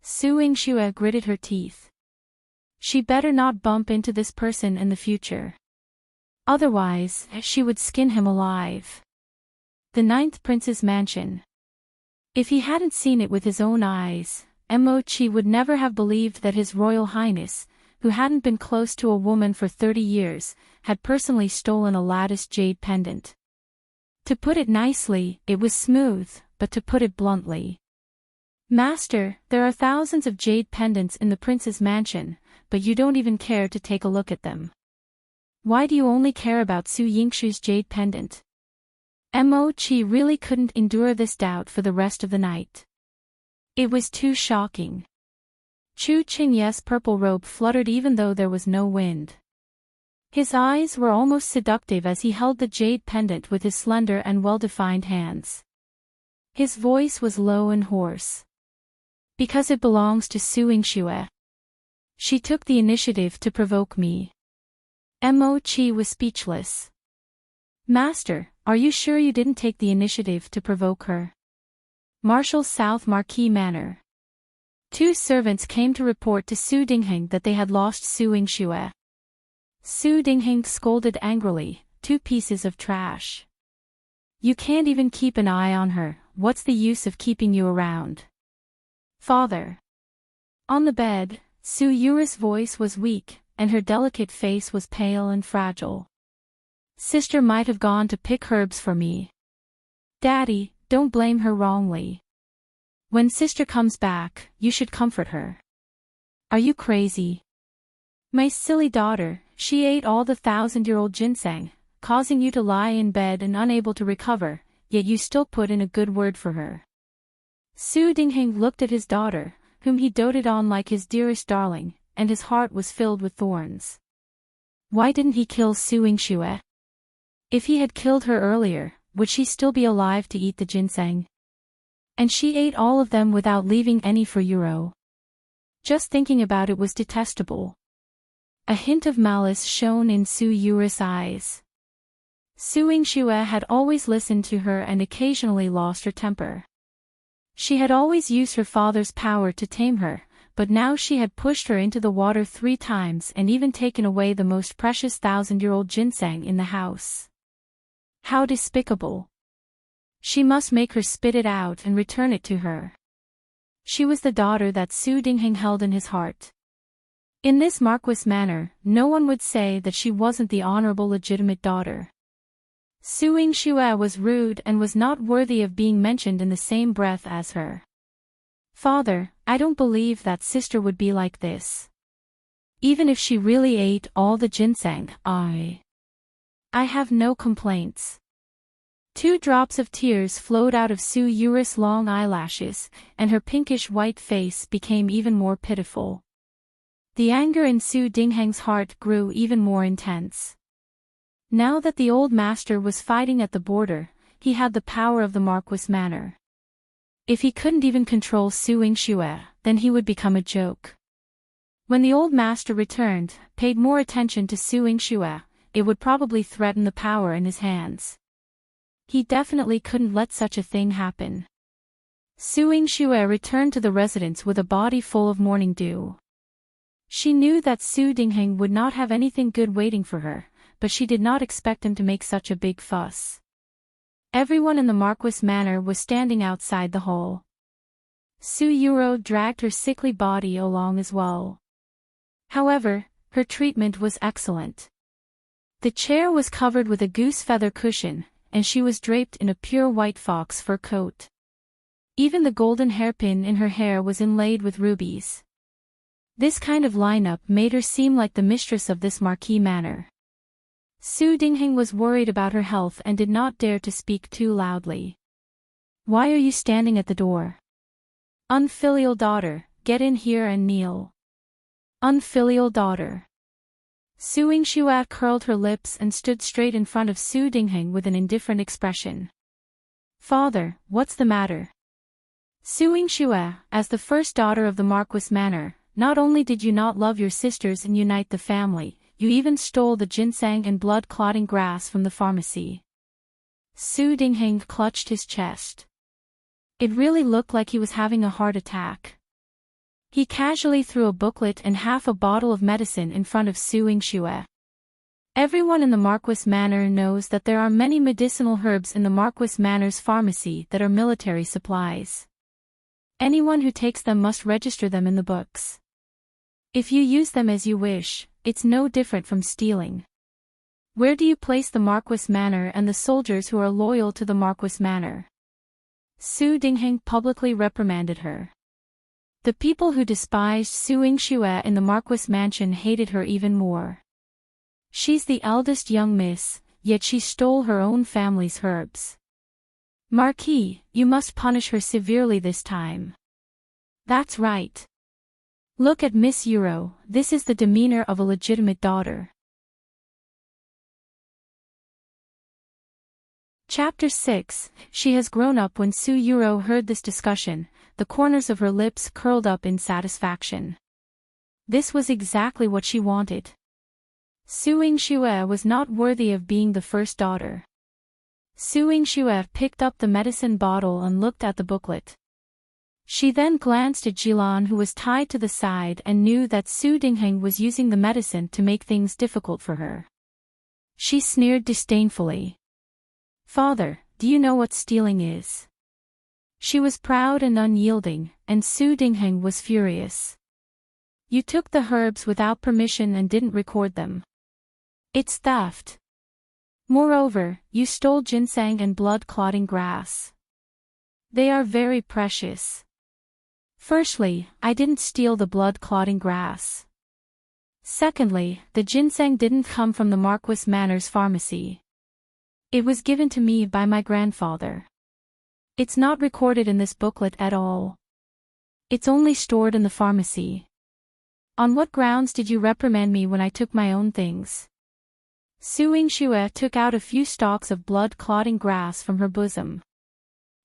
Su Yingxue gritted her teeth. She better not bump into this person in the future. Otherwise, she would skin him alive. The 9th Prince's mansion. If he hadn't seen it with his own eyes, Mochi would never have believed that His Royal Highness, who hadn't been close to a woman for 30 years, had personally stolen a latticed jade pendant. To put it nicely, it was smooth, but to put it bluntly. Master, there are thousands of jade pendants in the prince's mansion, but you don't even care to take a look at them. Why do you only care about Su Yingxue's jade pendant? Mochi really couldn't endure this doubt for the rest of the night. It was too shocking. Chu Qingye's purple robe fluttered even though there was no wind. His eyes were almost seductive as he held the jade pendant with his slender and well-defined hands. His voice was low and hoarse. Because it belongs to Su Yingxue. She took the initiative to provoke me. Mochi was speechless. Master, are you sure you didn't take the initiative to provoke her? Marshal South Marquis Manor. 2 servants came to report to Su Dingheng that they had lost Su Yingxue. Su Dingheng scolded angrily, 2 pieces of trash. You can't even keep an eye on her, what's the use of keeping you around? Father. On the bed, Su Yura's voice was weak, and her delicate face was pale and fragile. Sister might have gone to pick herbs for me. Daddy, don't blame her wrongly. When sister comes back, you should comfort her. Are you crazy? My silly daughter, she ate all the 1,000-year-old ginseng, causing you to lie in bed and unable to recover, yet you still put in a good word for her. Su Dingheng looked at his daughter, whom he doted on like his dearest darling, and his heart was filled with thorns. Why didn't he kill Su Yingxue? If he had killed her earlier, would she still be alive to eat the ginseng? And she ate all of them without leaving any for Yuro. Just thinking about it was detestable. A hint of malice shone in Su Yura's eyes. Su Yingxue had always listened to her and occasionally lost her temper. She had always used her father's power to tame her, but now she had pushed her into the water 3 times and even taken away the most precious 1,000-year-old ginseng in the house. How despicable. She must make her spit it out and return it to her. She was the daughter that Su Dingheng held in his heart. In this Marquis manner, no one would say that she wasn't the honorable legitimate daughter. Su Yingxue was rude and was not worthy of being mentioned in the same breath as her. Father, I don't believe that sister would be like this. Even if she really ate all the ginseng, I have no complaints. 2 drops of tears flowed out of Su Yura's long eyelashes, and her pinkish-white face became even more pitiful. The anger in Su Dingheng's heart grew even more intense. Now that the old master was fighting at the border, he had the power of the Marquis manor. If he couldn't even control Su Yingxue, then he would become a joke. When the old master returned, paid more attention to Su Yingxue, it would probably threaten the power in his hands. He definitely couldn't let such a thing happen. Su Yingxue returned to the residence with a body full of morning dew. She knew that Su Dingheng would not have anything good waiting for her, but she did not expect him to make such a big fuss. Everyone in the Marquis manor was standing outside the hall. Su Yuro dragged her sickly body along as well. However, her treatment was excellent. The chair was covered with a goose feather cushion, and she was draped in a pure white fox fur coat. Even the golden hairpin in her hair was inlaid with rubies. This kind of lineup made her seem like the mistress of this marquis manor. Su Dingheng was worried about her health and did not dare to speak too loudly. Why are you standing at the door? Unfilial daughter, get in here and kneel. Unfilial daughter. Su Yingxue curled her lips and stood straight in front of Su Dingheng with an indifferent expression. Father, what's the matter? Su Yingxue, as the first daughter of the Marquis manor, not only did you not love your sisters and unite the family, you even stole the ginseng and blood-clotting grass from the pharmacy. Su Dingheng clutched his chest. It really looked like he was having a heart attack. He casually threw a booklet and half a bottle of medicine in front of Su Yingxue. Everyone in the Marquis Manor knows that there are many medicinal herbs in the Marquis Manor's pharmacy that are military supplies. Anyone who takes them must register them in the books. If you use them as you wish, it's no different from stealing. Where do you place the Marquis Manor and the soldiers who are loyal to the Marquis Manor? Su Dingheng publicly reprimanded her. The people who despised Su Yingxue in the Marquis Mansion hated her even more. She's the eldest young miss, yet she stole her own family's herbs. Marquis, you must punish her severely this time. That's right. Look at Miss Euro, this is the demeanor of a legitimate daughter. Chapter 6. She has grown up. When Su Euro heard this discussion, the corners of her lips curled up in satisfaction. This was exactly what she wanted. Su Yingxue was not worthy of being the first daughter. Su Yingxue picked up the medicine bottle and looked at the booklet. She then glanced at Jilan, who was tied to the side, and knew that Su Dingheng was using the medicine to make things difficult for her. She sneered disdainfully. Father, do you know what stealing is? She was proud and unyielding, and Su Dingheng was furious. You took the herbs without permission and didn't record them. It's theft. Moreover, you stole ginseng and blood-clotting grass. They are very precious. Firstly, I didn't steal the blood-clotting grass. Secondly, the ginseng didn't come from the Marquis Manor's pharmacy. It was given to me by my grandfather. It's not recorded in this booklet at all. It's only stored in the pharmacy. On what grounds did you reprimand me when I took my own things? Su Yingxue took out a few stalks of blood-clotting grass from her bosom.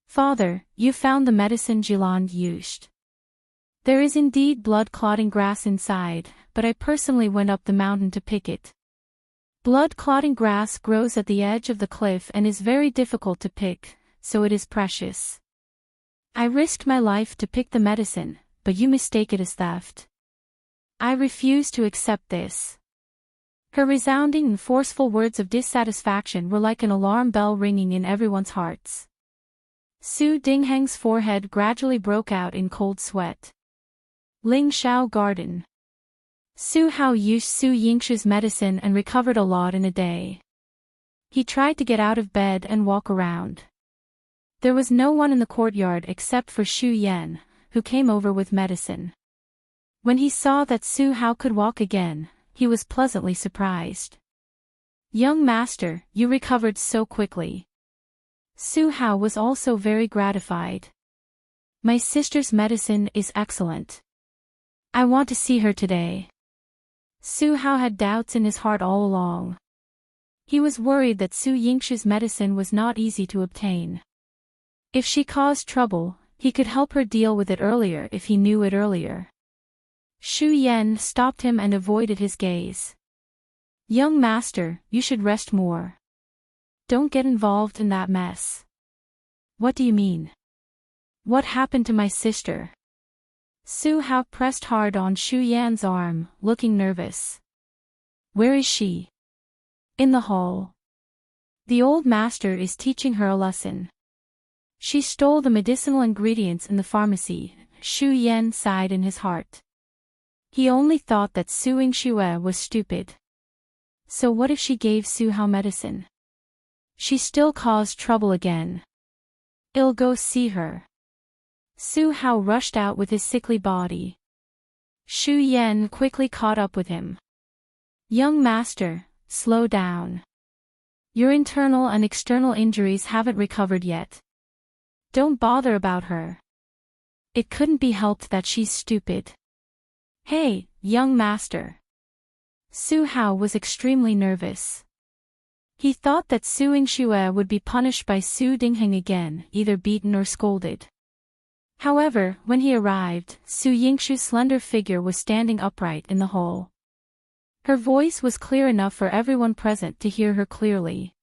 Father, you found the medicine Jilan used. There is indeed blood-clotting grass inside, but I personally went up the mountain to pick it. Blood-clotting grass grows at the edge of the cliff and is very difficult to pick, so it is precious. I risked my life to pick the medicine, but you mistake it as theft. I refuse to accept this. Her resounding and forceful words of dissatisfaction were like an alarm bell ringing in everyone's hearts. Su Dingheng's forehead gradually broke out in cold sweat. Ling Shao Garden. Su Hao used Su Yingxue's medicine and recovered a lot in a day. He tried to get out of bed and walk around. There was no one in the courtyard except for Xu Yan, who came over with medicine. When he saw that Su Hao could walk again, he was pleasantly surprised. Young master, you recovered so quickly. Su Hao was also very gratified. My sister's medicine is excellent. I want to see her today. Su Hao had doubts in his heart all along. He was worried that Su Yingxue's medicine was not easy to obtain. If she caused trouble, he could help her deal with it earlier if he knew it earlier. Xu Yan stopped him and avoided his gaze. Young master, you should rest more. Don't get involved in that mess. What do you mean? What happened to my sister? Su Hao pressed hard on Xu Yan's arm, looking nervous. Where is she? In the hall. The old master is teaching her a lesson. She stole the medicinal ingredients in the pharmacy. Xu Yan sighed in his heart. He only thought that Su Yingxue was stupid. So what if she gave Su Hao medicine? She still caused trouble again. I'll go see her. Su Hao rushed out with his sickly body. Xu Yan quickly caught up with him. Young master, slow down. Your internal and external injuries haven't recovered yet. Don't bother about her. It couldn't be helped that she's stupid. Hey, young master. Su Hao was extremely nervous. He thought that Su Yingxue would be punished by Su Dingheng again, either beaten or scolded. However, when he arrived, Su Yingxue's slender figure was standing upright in the hall. Her voice was clear enough for everyone present to hear her clearly.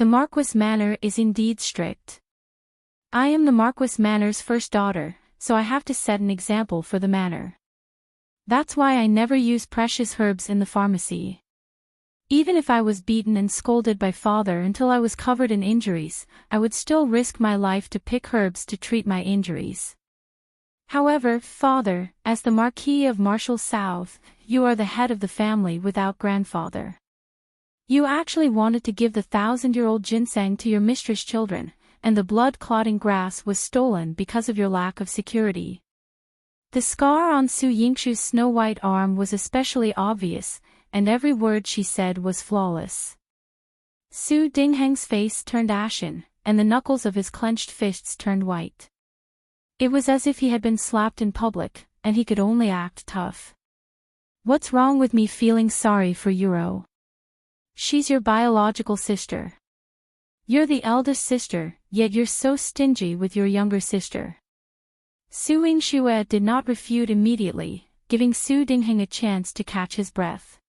The Marquis Manor is indeed strict. I am the Marquis Manor's first daughter, so I have to set an example for the manor. That's why I never use precious herbs in the pharmacy. Even if I was beaten and scolded by father until I was covered in injuries, I would still risk my life to pick herbs to treat my injuries. However, father, as the Marquis of Marshall South, you are the head of the family without grandfather. You actually wanted to give the 1,000-year-old ginseng to your mistress' children, and the blood-clotting grass was stolen because of your lack of security. The scar on Su Yingshu's snow-white arm was especially obvious, and every word she said was flawless. Su Dingheng's face turned ashen, and the knuckles of his clenched fists turned white. It was as if he had been slapped in public, and he could only act tough. What's wrong with me feeling sorry for Yuro? She's your biological sister. You're the eldest sister, yet you're so stingy with your younger sister. Su Yingxue did not refute immediately, giving Su Dingheng a chance to catch his breath.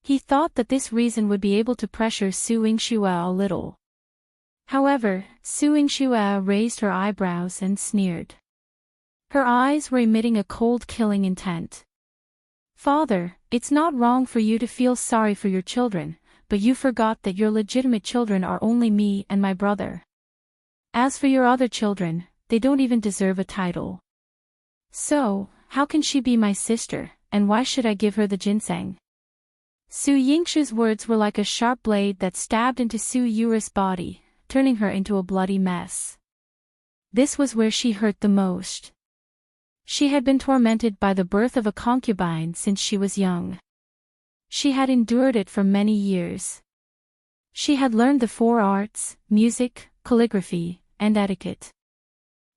He thought that this reason would be able to pressure Su Yingxue a little. However, Su Yingxue raised her eyebrows and sneered. Her eyes were emitting a cold killing intent. Father, it's not wrong for you to feel sorry for your children, but you forgot that your legitimate children are only me and my brother. As for your other children, they don't even deserve a title. So, how can she be my sister, and why should I give her the ginseng? Su Yingshu's words were like a sharp blade that stabbed into Su Yuris' body, turning her into a bloody mess. This was where she hurt the most. She had been tormented by the birth of a concubine since she was young. She had endured it for many years. She had learned the 4 arts, music, calligraphy, and etiquette.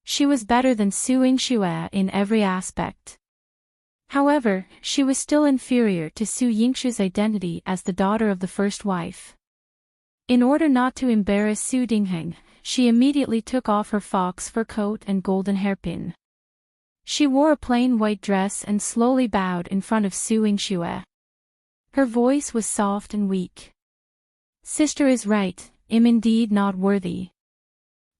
She was better than Su Yingxue in every aspect. However, she was still inferior to Su Yingshu's identity as the daughter of the first wife. In order not to embarrass Su Dingheng, she immediately took off her fox fur coat and golden hairpin. She wore a plain white dress and slowly bowed in front of Su Yingxue. Her voice was soft and weak. Sister is right, am indeed not worthy.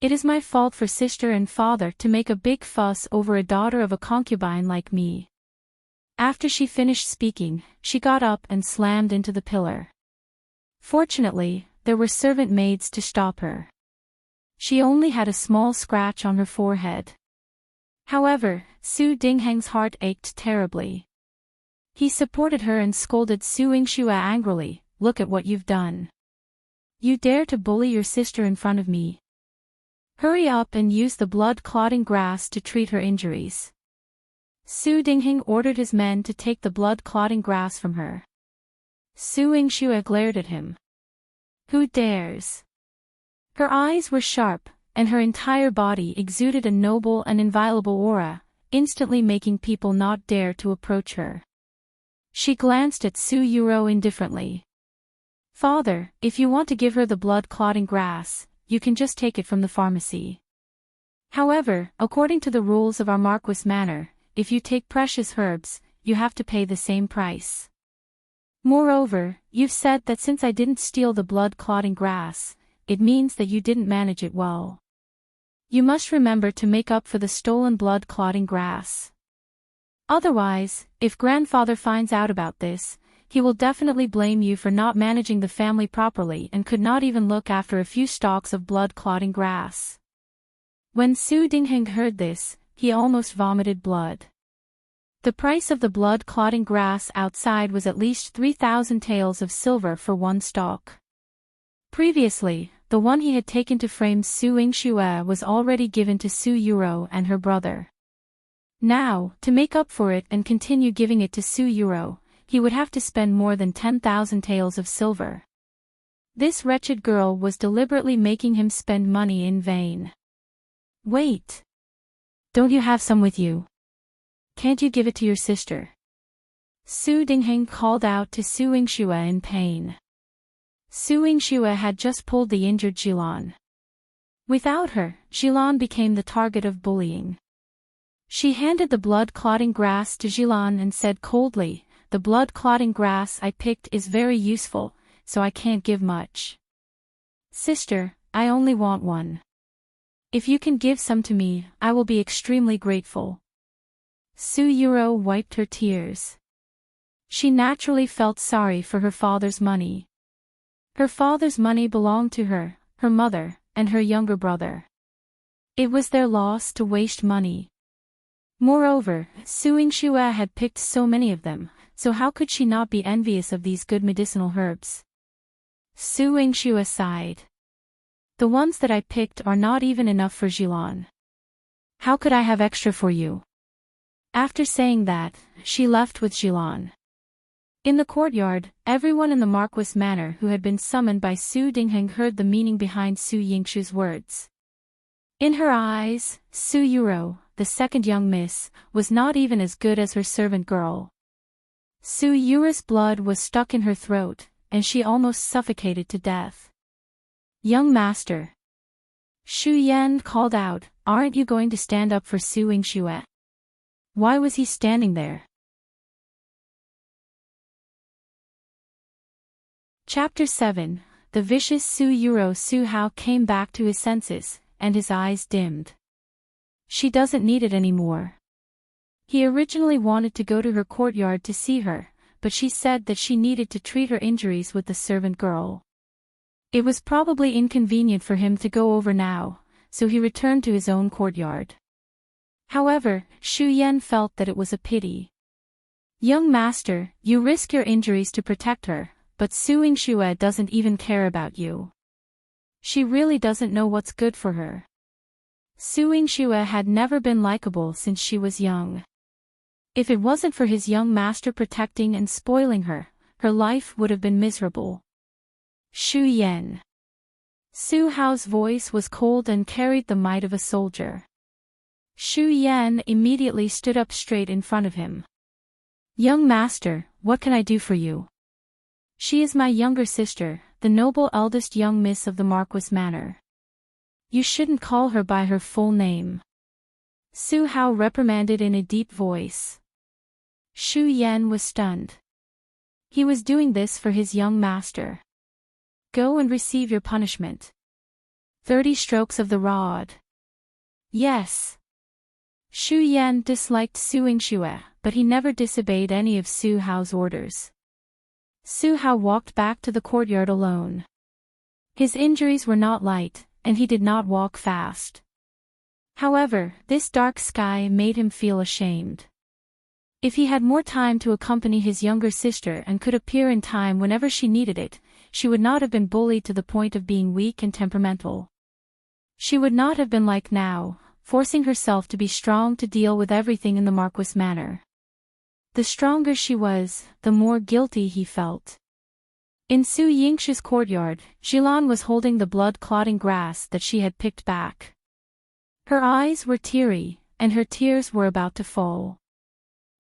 It is my fault for sister and father to make a big fuss over a daughter of a concubine like me. After she finished speaking, she got up and slammed into the pillar. Fortunately, there were servant maids to stop her. She only had a small scratch on her forehead. However, Su Dingheng's heart ached terribly. He supported her and scolded Su Yingxue angrily, "Look at what you've done. You dare to bully your sister in front of me. Hurry up and use the blood-clotting grass to treat her injuries." Su Dingheng ordered his men to take the blood-clotting grass from her. Su Yingxue glared at him. Who dares? Her eyes were sharp, and her entire body exuded a noble and inviolable aura, instantly making people not dare to approach her. She glanced at Su Yuro indifferently. Father, if you want to give her the blood-clotting grass, you can just take it from the pharmacy. However, according to the rules of our Marquis Manor, if you take precious herbs, you have to pay the same price. Moreover, you've said that since I didn't steal the blood-clotting grass, it means that you didn't manage it well. You must remember to make up for the stolen blood-clotting grass. Otherwise, if grandfather finds out about this, he will definitely blame you for not managing the family properly and could not even look after a few stalks of blood-clotting grass. When Su Dingheng heard this, he almost vomited blood. The price of the blood-clotting grass outside was at least 3,000 taels of silver for 1 stalk. Previously, the one he had taken to frame Su Yingxue was already given to Su Yuro and her brother. Now, to make up for it and continue giving it to Su Yuro, he would have to spend more than 10,000 taels of silver. This wretched girl was deliberately making him spend money in vain. Wait! Don't you have some with you? Can't you give it to your sister? Su Dingheng called out to Su Yingxue in pain. Su Yingxue had just pulled the injured Jilan. Without her, Jilan became the target of bullying. She handed the blood-clotting grass to Jilan and said coldly, "The blood-clotting grass I picked is very useful, so I can't give much." Sister, I only want one. If you can give some to me, I will be extremely grateful. Suyuro wiped her tears. She naturally felt sorry for her father's money. Her father's money belonged to her, her mother, and her younger brother. It was their loss to waste money. Moreover, Suingshue had picked so many of them, so how could she not be envious of these good medicinal herbs? Suingshue sighed. The ones that I picked are not even enough for Jilan. How could I have extra for you? After saying that, she left with Jilan. In the courtyard, everyone in the Marquis Manor who had been summoned by Su Dingheng heard the meaning behind Su Yingshu's words. In her eyes, Suyuro, the second young miss, was not even as good as her servant girl. Suyuro's blood was stuck in her throat, and she almost suffocated to death. Young master. Shu Yan called out, aren't you going to stand up for Suingshue? Why was he standing there? Chapter 7. The vicious Suyuro Su Hao came back to his senses, and his eyes dimmed. She doesn't need it anymore. He originally wanted to go to her courtyard to see her, but she said that she needed to treat her injuries with the servant girl. It was probably inconvenient for him to go over now, so he returned to his own courtyard. However, Shu Yan felt that it was a pity. Young master, you risk your injuries to protect her, but Suingshue doesn't even care about you. She really doesn't know what's good for her. Suingshue had never been likable since she was young. If it wasn't for his young master protecting and spoiling her, her life would have been miserable. Shu Yan. Su Hao's voice was cold and carried the might of a soldier. Shu Yan immediately stood up straight in front of him. Young master, what can I do for you? She is my younger sister, the noble eldest young miss of the Marquis Manor. You shouldn't call her by her full name. Su Hao reprimanded in a deep voice. Shu Yan was stunned. He was doing this for his young master. Go and receive your punishment. 30 strokes of the rod. Yes. Shu Yan disliked Suingshue, but he never disobeyed any of Su Hao's orders. Su Hao walked back to the courtyard alone. His injuries were not light, and he did not walk fast. However, this dark sky made him feel ashamed. If he had more time to accompany his younger sister and could appear in time whenever she needed it, she would not have been bullied to the point of being weak and temperamental. She would not have been like now, forcing herself to be strong to deal with everything in the Marquis Manor. The stronger she was, the more guilty he felt. In Su Yingshu's courtyard, Jilan was holding the blood-clotting grass that she had picked back. Her eyes were teary, and her tears were about to fall.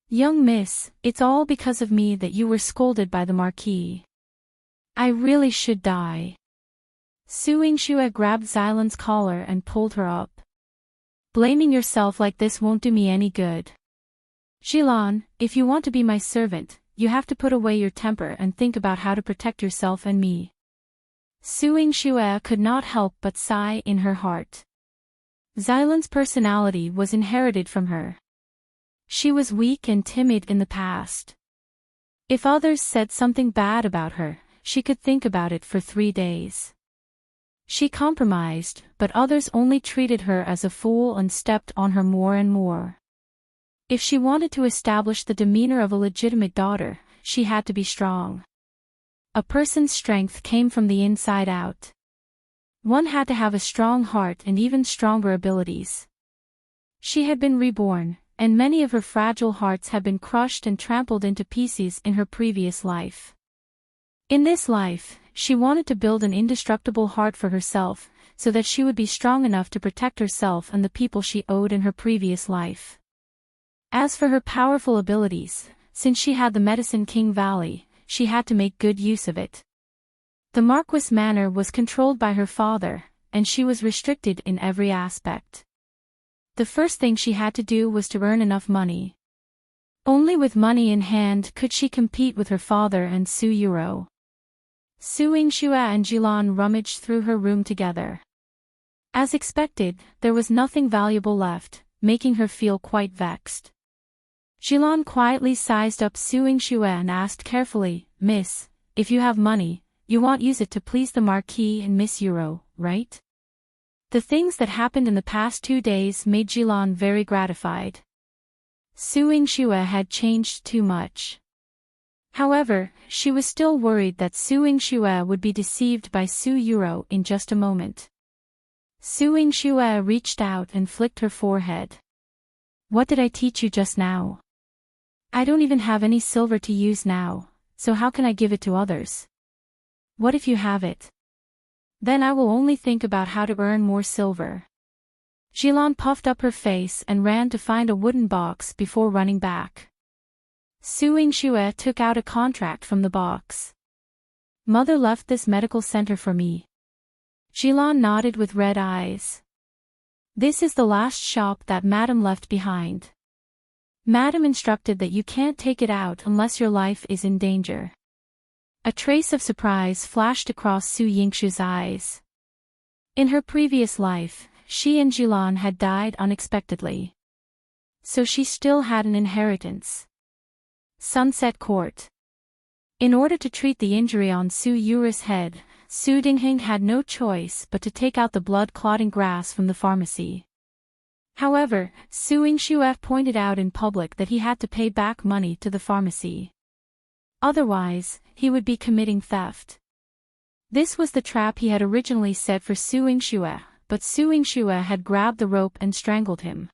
Young miss, it's all because of me that you were scolded by the Marquis. I really should die. Suingshue grabbed Xilan's collar and pulled her up. Blaming yourself like this won't do me any good. Jilan, if you want to be my servant, you have to put away your temper and think about how to protect yourself and me. Suingshue could not help but sigh in her heart. Xilan's personality was inherited from her. She was weak and timid in the past. If others said something bad about her, she could think about it for 3 days. She compromised, but others only treated her as a fool and stepped on her more and more. If she wanted to establish the demeanor of a legitimate daughter, she had to be strong. A person's strength came from the inside out. One had to have a strong heart and even stronger abilities. She had been reborn, and many of her fragile hearts had been crushed and trampled into pieces in her previous life. In this life, she wanted to build an indestructible heart for herself, so that she would be strong enough to protect herself and the people she owed in her previous life. As for her powerful abilities, since she had the Medicine King Valley, she had to make good use of it. The Marquis Manor was controlled by her father, and she was restricted in every aspect. The first thing she had to do was to earn enough money. Only with money in hand could she compete with her father and Suyuro. Su Yingxue and Jilan rummaged through her room together. As expected, there was nothing valuable left, making her feel quite vexed. Jilan quietly sized up Su Yingxue and asked carefully, "Miss, if you have money, you won't use it to please the Marquis and Miss Euro, right?" The things that happened in the past 2 days made Jilan very gratified. Su Yingxue had changed too much. However, she was still worried that Su Yingxue would be deceived by Su Euro in just a moment. Su Yingxue reached out and flicked her forehead. "What did I teach you just now? I don't even have any silver to use now, so how can I give it to others? What if you have it? Then I will only think about how to earn more silver." Jilan puffed up her face and ran to find a wooden box before running back. Su Yingxue took out a contract from the box. "Mother left this medical center for me." Jilan nodded with red eyes. "This is the last shop that Madam left behind. Madam instructed that you can't take it out unless your life is in danger." A trace of surprise flashed across Su Yingxue's eyes. In her previous life, she and Jilan had died unexpectedly. So she still had an inheritance. Sunset Court. In order to treat the injury on Su Yura's head, Su Dingheng had no choice but to take out the blood-clotting grass from the pharmacy. However, Su Yingxue pointed out in public that he had to pay back money to the pharmacy. Otherwise, he would be committing theft. This was the trap he had originally set for Su Yingxue, but Su Yingxue had grabbed the rope and strangled him.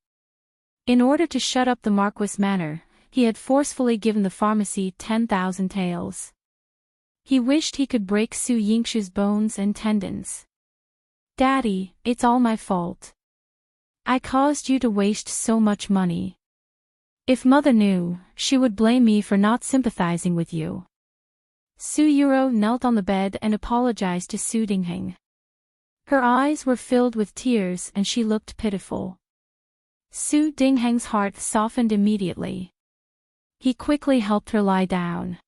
In order to shut up the Marquis Manor, he had forcefully given the pharmacy 10,000 taels. He wished he could break Su Yingxue's bones and tendons. "Daddy, it's all my fault. I caused you to waste so much money. If Mother knew, she would blame me for not sympathizing with you." Su Yuro knelt on the bed and apologized to Su Dingheng. Her eyes were filled with tears and she looked pitiful. Su Dingheng's heart softened immediately. He quickly helped her lie down.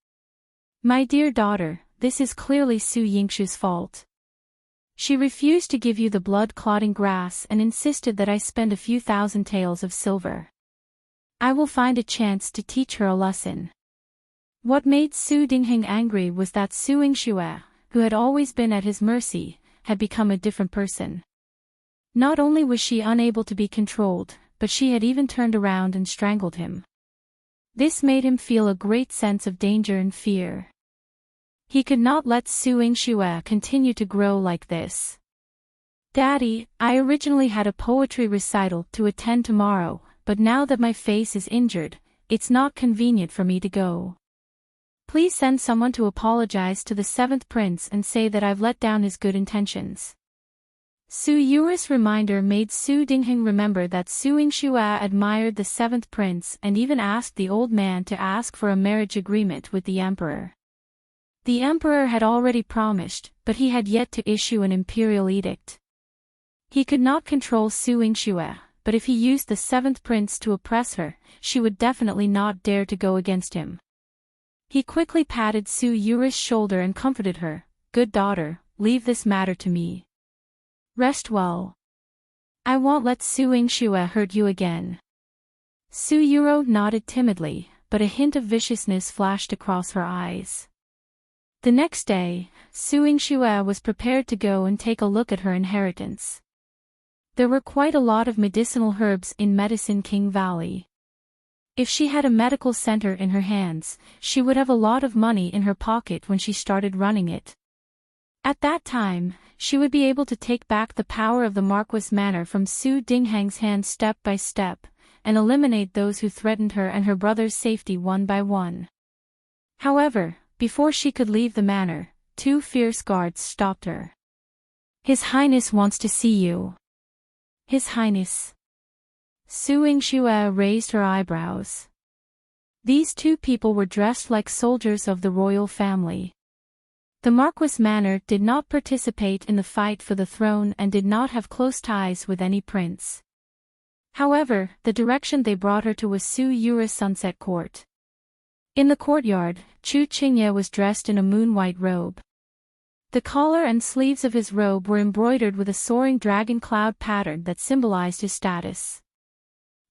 "My dear daughter, this is clearly Su Yingxue's fault. She refused to give you the blood-clotting grass and insisted that I spend a few thousand taels of silver. I will find a chance to teach her a lesson." What made Su Dingheng angry was that Su Yingxue, who had always been at his mercy, had become a different person. Not only was she unable to be controlled, but she had even turned around and strangled him. This made him feel a great sense of danger and fear. He could not let Su Yingxue continue to grow like this. "Daddy, I originally had a poetry recital to attend tomorrow, but now that my face is injured, it's not convenient for me to go. Please send someone to apologize to the 7th prince and say that I've let down his good intentions." Su Yura's reminder made Su Dingheng remember that Su Yingxue admired the 7th prince and even asked the old man to ask for a marriage agreement with the emperor. The emperor had already promised, but he had yet to issue an imperial edict. He could not control Su Yingxue, but if he used the 7th prince to oppress her, she would definitely not dare to go against him. He quickly patted Su Yura's shoulder and comforted her. "Good daughter, leave this matter to me. Rest well. I won't let Su Yingxue hurt you again." Su Yuro nodded timidly, but a hint of viciousness flashed across her eyes. The next day, Su Yingxue was prepared to go and take a look at her inheritance. There were quite a lot of medicinal herbs in Medicine King Valley. If she had a medical center in her hands, she would have a lot of money in her pocket when she started running it. At that time, she would be able to take back the power of the Marquis Manor from Su Dingheng's hands step by step, and eliminate those who threatened her and her brother's safety one by one. However, before she could leave the manor, 2 fierce guards stopped her. "His Highness wants to see you." "His Highness?" Su Yingxue raised her eyebrows. These 2 people were dressed like soldiers of the royal family. The Marquis Manor did not participate in the fight for the throne and did not have close ties with any prince. However, the direction they brought her to was Su Yura's Sunset Court. In the courtyard, Chu Qingye was dressed in a moon-white robe. The collar and sleeves of his robe were embroidered with a soaring dragon cloud pattern that symbolized his status.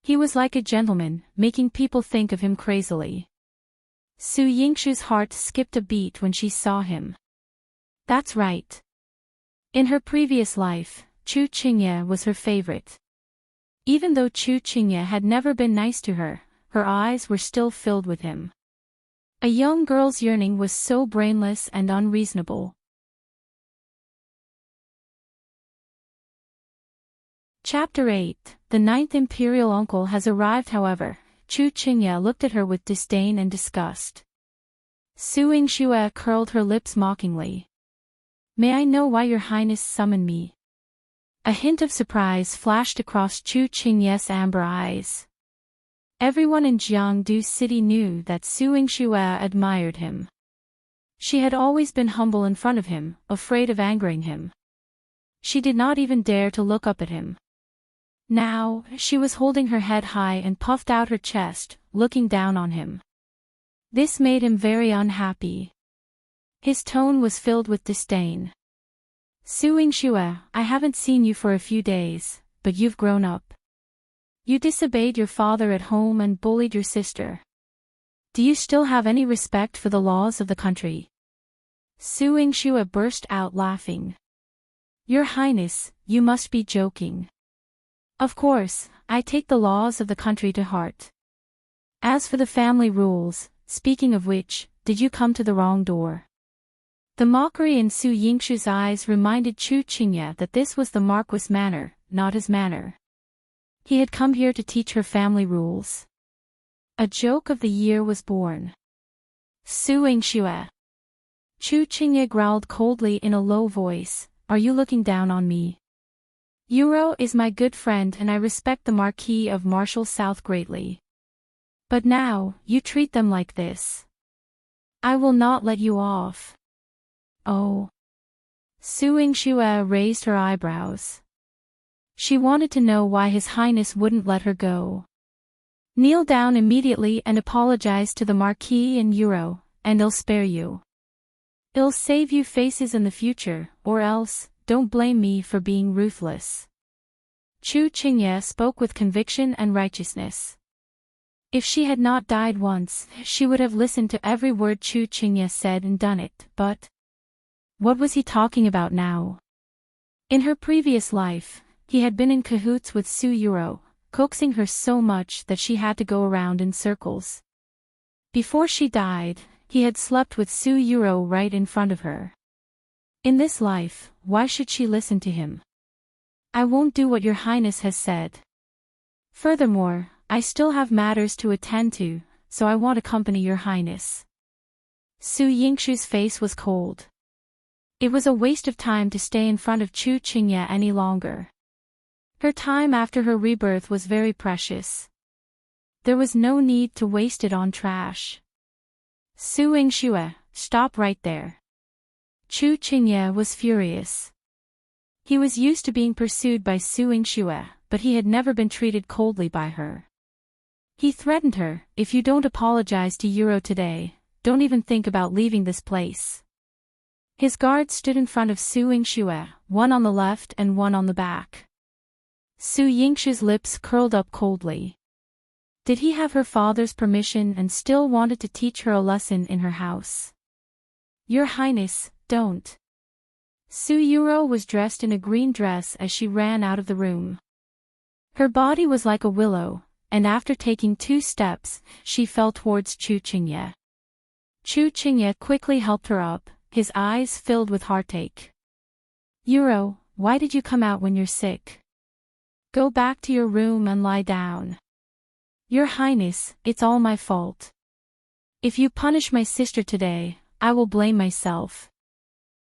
He was like a gentleman, making people think of him crazily. Su Yingshu's heart skipped a beat when she saw him. That's right. In her previous life, Chu Qingye was her favorite. Even though Chu Qingye had never been nice to her, her eyes were still filled with him. A young girl's yearning was so brainless and unreasonable. Chapter 8. The ninth imperial uncle has arrived. However, Chu Qingye looked at her with disdain and disgust. Su Yingxue curled her lips mockingly. May I know why your highness summoned me? A hint of surprise flashed across Chu Qingye's amber eyes. Everyone in Jiangdu City knew that Su Yingxue admired him. She had always been humble in front of him, afraid of angering him. She did not even dare to look up at him. Now, she was holding her head high and puffed out her chest, looking down on him. This made him very unhappy. His tone was filled with disdain. Su Yingxue, I haven't seen you for a few days, but you've grown up. You disobeyed your father at home and bullied your sister. Do you still have any respect for the laws of the country? Su Yingxue burst out laughing. Your Highness, you must be joking. Of course, I take the laws of the country to heart. As for the family rules, speaking of which, did you come to the wrong door? The mockery in Su Yingshu's eyes reminded Chu Qingye that this was the Marquis' manner, not his manner. He had come here to teach her family rules. A joke of the year was born. Su Yingxue. Chu Qingye growled coldly in a low voice, are you looking down on me? Yuro is my good friend and I respect the Marquis of Marshall South greatly. But now, you treat them like this. I will not let you off. Oh. Su Yingxue raised her eyebrows. She wanted to know why His Highness wouldn't let her go. Kneel down immediately and apologize to the Marquis and Yuro, and I'll spare you. I'll save you faces in the future, or else, don't blame me for being ruthless. Chu Qingye spoke with conviction and righteousness. If she had not died once, she would have listened to every word Chu Qingye said and done it, but what was he talking about now? In her previous life, he had been in cahoots with Su Yuro, coaxing her so much that she had to go around in circles. Before she died, he had slept with Su Yuro right in front of her. In this life, why should she listen to him? I won't do what your Highness has said. Furthermore, I still have matters to attend to, so I won't accompany your Highness. Su Yingshu's face was cold. It was a waste of time to stay in front of Chu Qingye any longer. Her time after her rebirth was very precious. There was no need to waste it on trash. Su Yingxue, stop right there. Chu Qingye was furious. He was used to being pursued by Su Yingxue, but he had never been treated coldly by her. He threatened her, if you don't apologize to Yuro today, don't even think about leaving this place. His guards stood in front of Su Yingxue, one on the left and one on the back. Su Yingshu's lips curled up coldly. Did he have her father's permission and still wanted to teach her a lesson in her house? Your Highness, don't. Su Yuro was dressed in a green dress as she ran out of the room. Her body was like a willow, and after taking 2 steps, she fell towards Chu Qingye. Chu Qingye quickly helped her up, his eyes filled with heartache. Yuro, why did you come out when you're sick? Go back to your room and lie down. Your Highness, it's all my fault. If you punish my sister today, I will blame myself.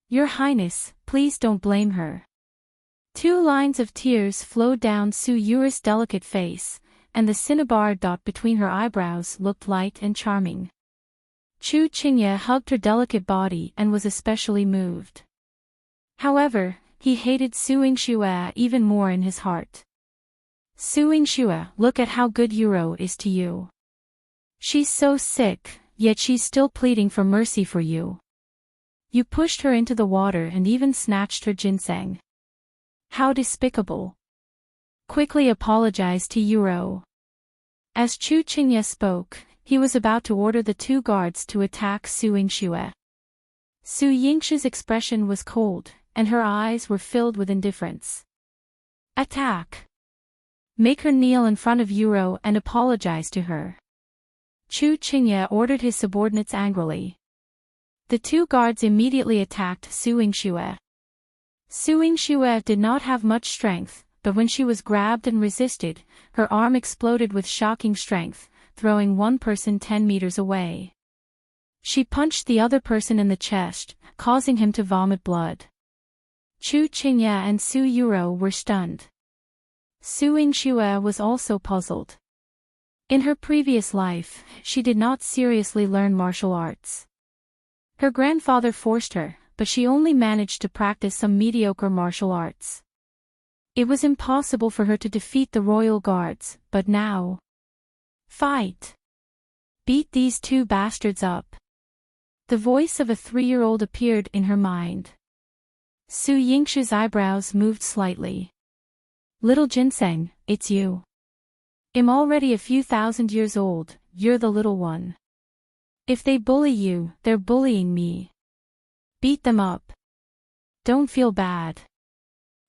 Your Highness, please don't blame her. 2 lines of tears flowed down Su Yuro's delicate face, and the cinnabar dot between her eyebrows looked light and charming. Chu Qingye hugged her delicate body and was especially moved. However, he hated Su Yingxue even more in his heart. Su Yingxue, look at how good Yuro is to you. She's so sick, yet she's still pleading for mercy for you. You pushed her into the water and even snatched her ginseng. How despicable. Quickly apologize to Yuro. As Chu Qingye spoke, he was about to order the two guards to attack Su Yingxue. Su Yingshue's expression was cold, and her eyes were filled with indifference. Attack! Make her kneel in front of Yuro and apologize to her. Chu Qingye ordered his subordinates angrily. The two guards immediately attacked Su Yingxue. Su Yingxue did not have much strength, but when she was grabbed and resisted, her arm exploded with shocking strength, throwing one person 10 meters away. She punched the other person in the chest, causing him to vomit blood. Chu Qingye and Su Yuro were stunned. Su Yingxue was also puzzled. In her previous life, she did not seriously learn martial arts. Her grandfather forced her, but she only managed to practice some mediocre martial arts. It was impossible for her to defeat the royal guards, but now... Fight! Beat these two bastards up! The voice of a 3-year-old appeared in her mind. Su Yingshue's eyebrows moved slightly. Little Ginseng, it's you. I'm already a few thousand years old, you're the little one. If they bully you, they're bullying me. Beat them up. Don't feel bad.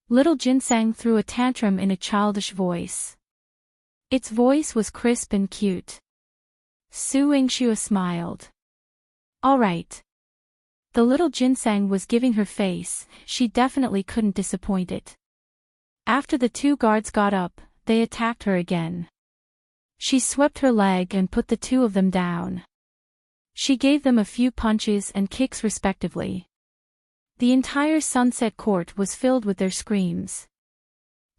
Little Ginseng threw a tantrum in a childish voice. Its voice was crisp and cute. Su Yingxue smiled. All right. The little Ginseng was giving her face, she definitely couldn't disappoint it. After the two guards got up, they attacked her again. She swept her leg and put the two of them down. She gave them a few punches and kicks respectively. The entire Sunset Court was filled with their screams.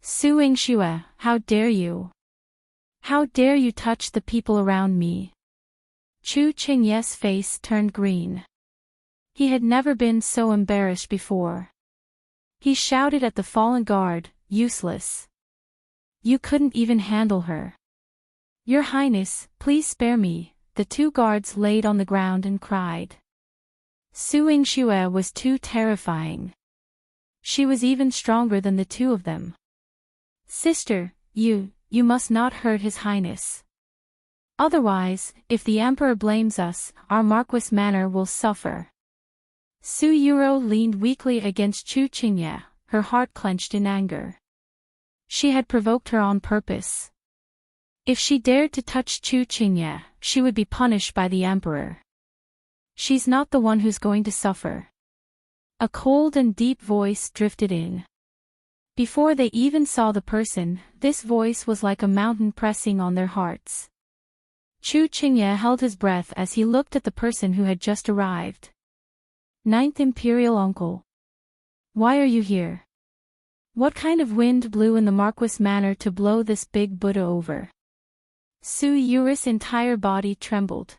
Su Yingxue, how dare you? How dare you touch the people around me? Chu Qingye's face turned green. He had never been so embarrassed before. He shouted at the fallen guard, useless. You couldn't even handle her. Your Highness, please spare me. The two guards laid on the ground and cried. Su Yingxue was too terrifying. She was even stronger than the two of them. Sister, you must not hurt His Highness. Otherwise, if the Emperor blames us, our Marquis Manor will suffer. Su Yuro leaned weakly against Chu Qingye, her heart clenched in anger. She had provoked her on purpose. If she dared to touch Chu Qingye, she would be punished by the Emperor. She's not the one who's going to suffer. A cold and deep voice drifted in. Before they even saw the person, this voice was like a mountain pressing on their hearts. Chu Qingye held his breath as he looked at the person who had just arrived. Ninth Imperial Uncle. Why are you here? What kind of wind blew in the Marquis Manor to blow this big Buddha over? Su Yuris' entire body trembled.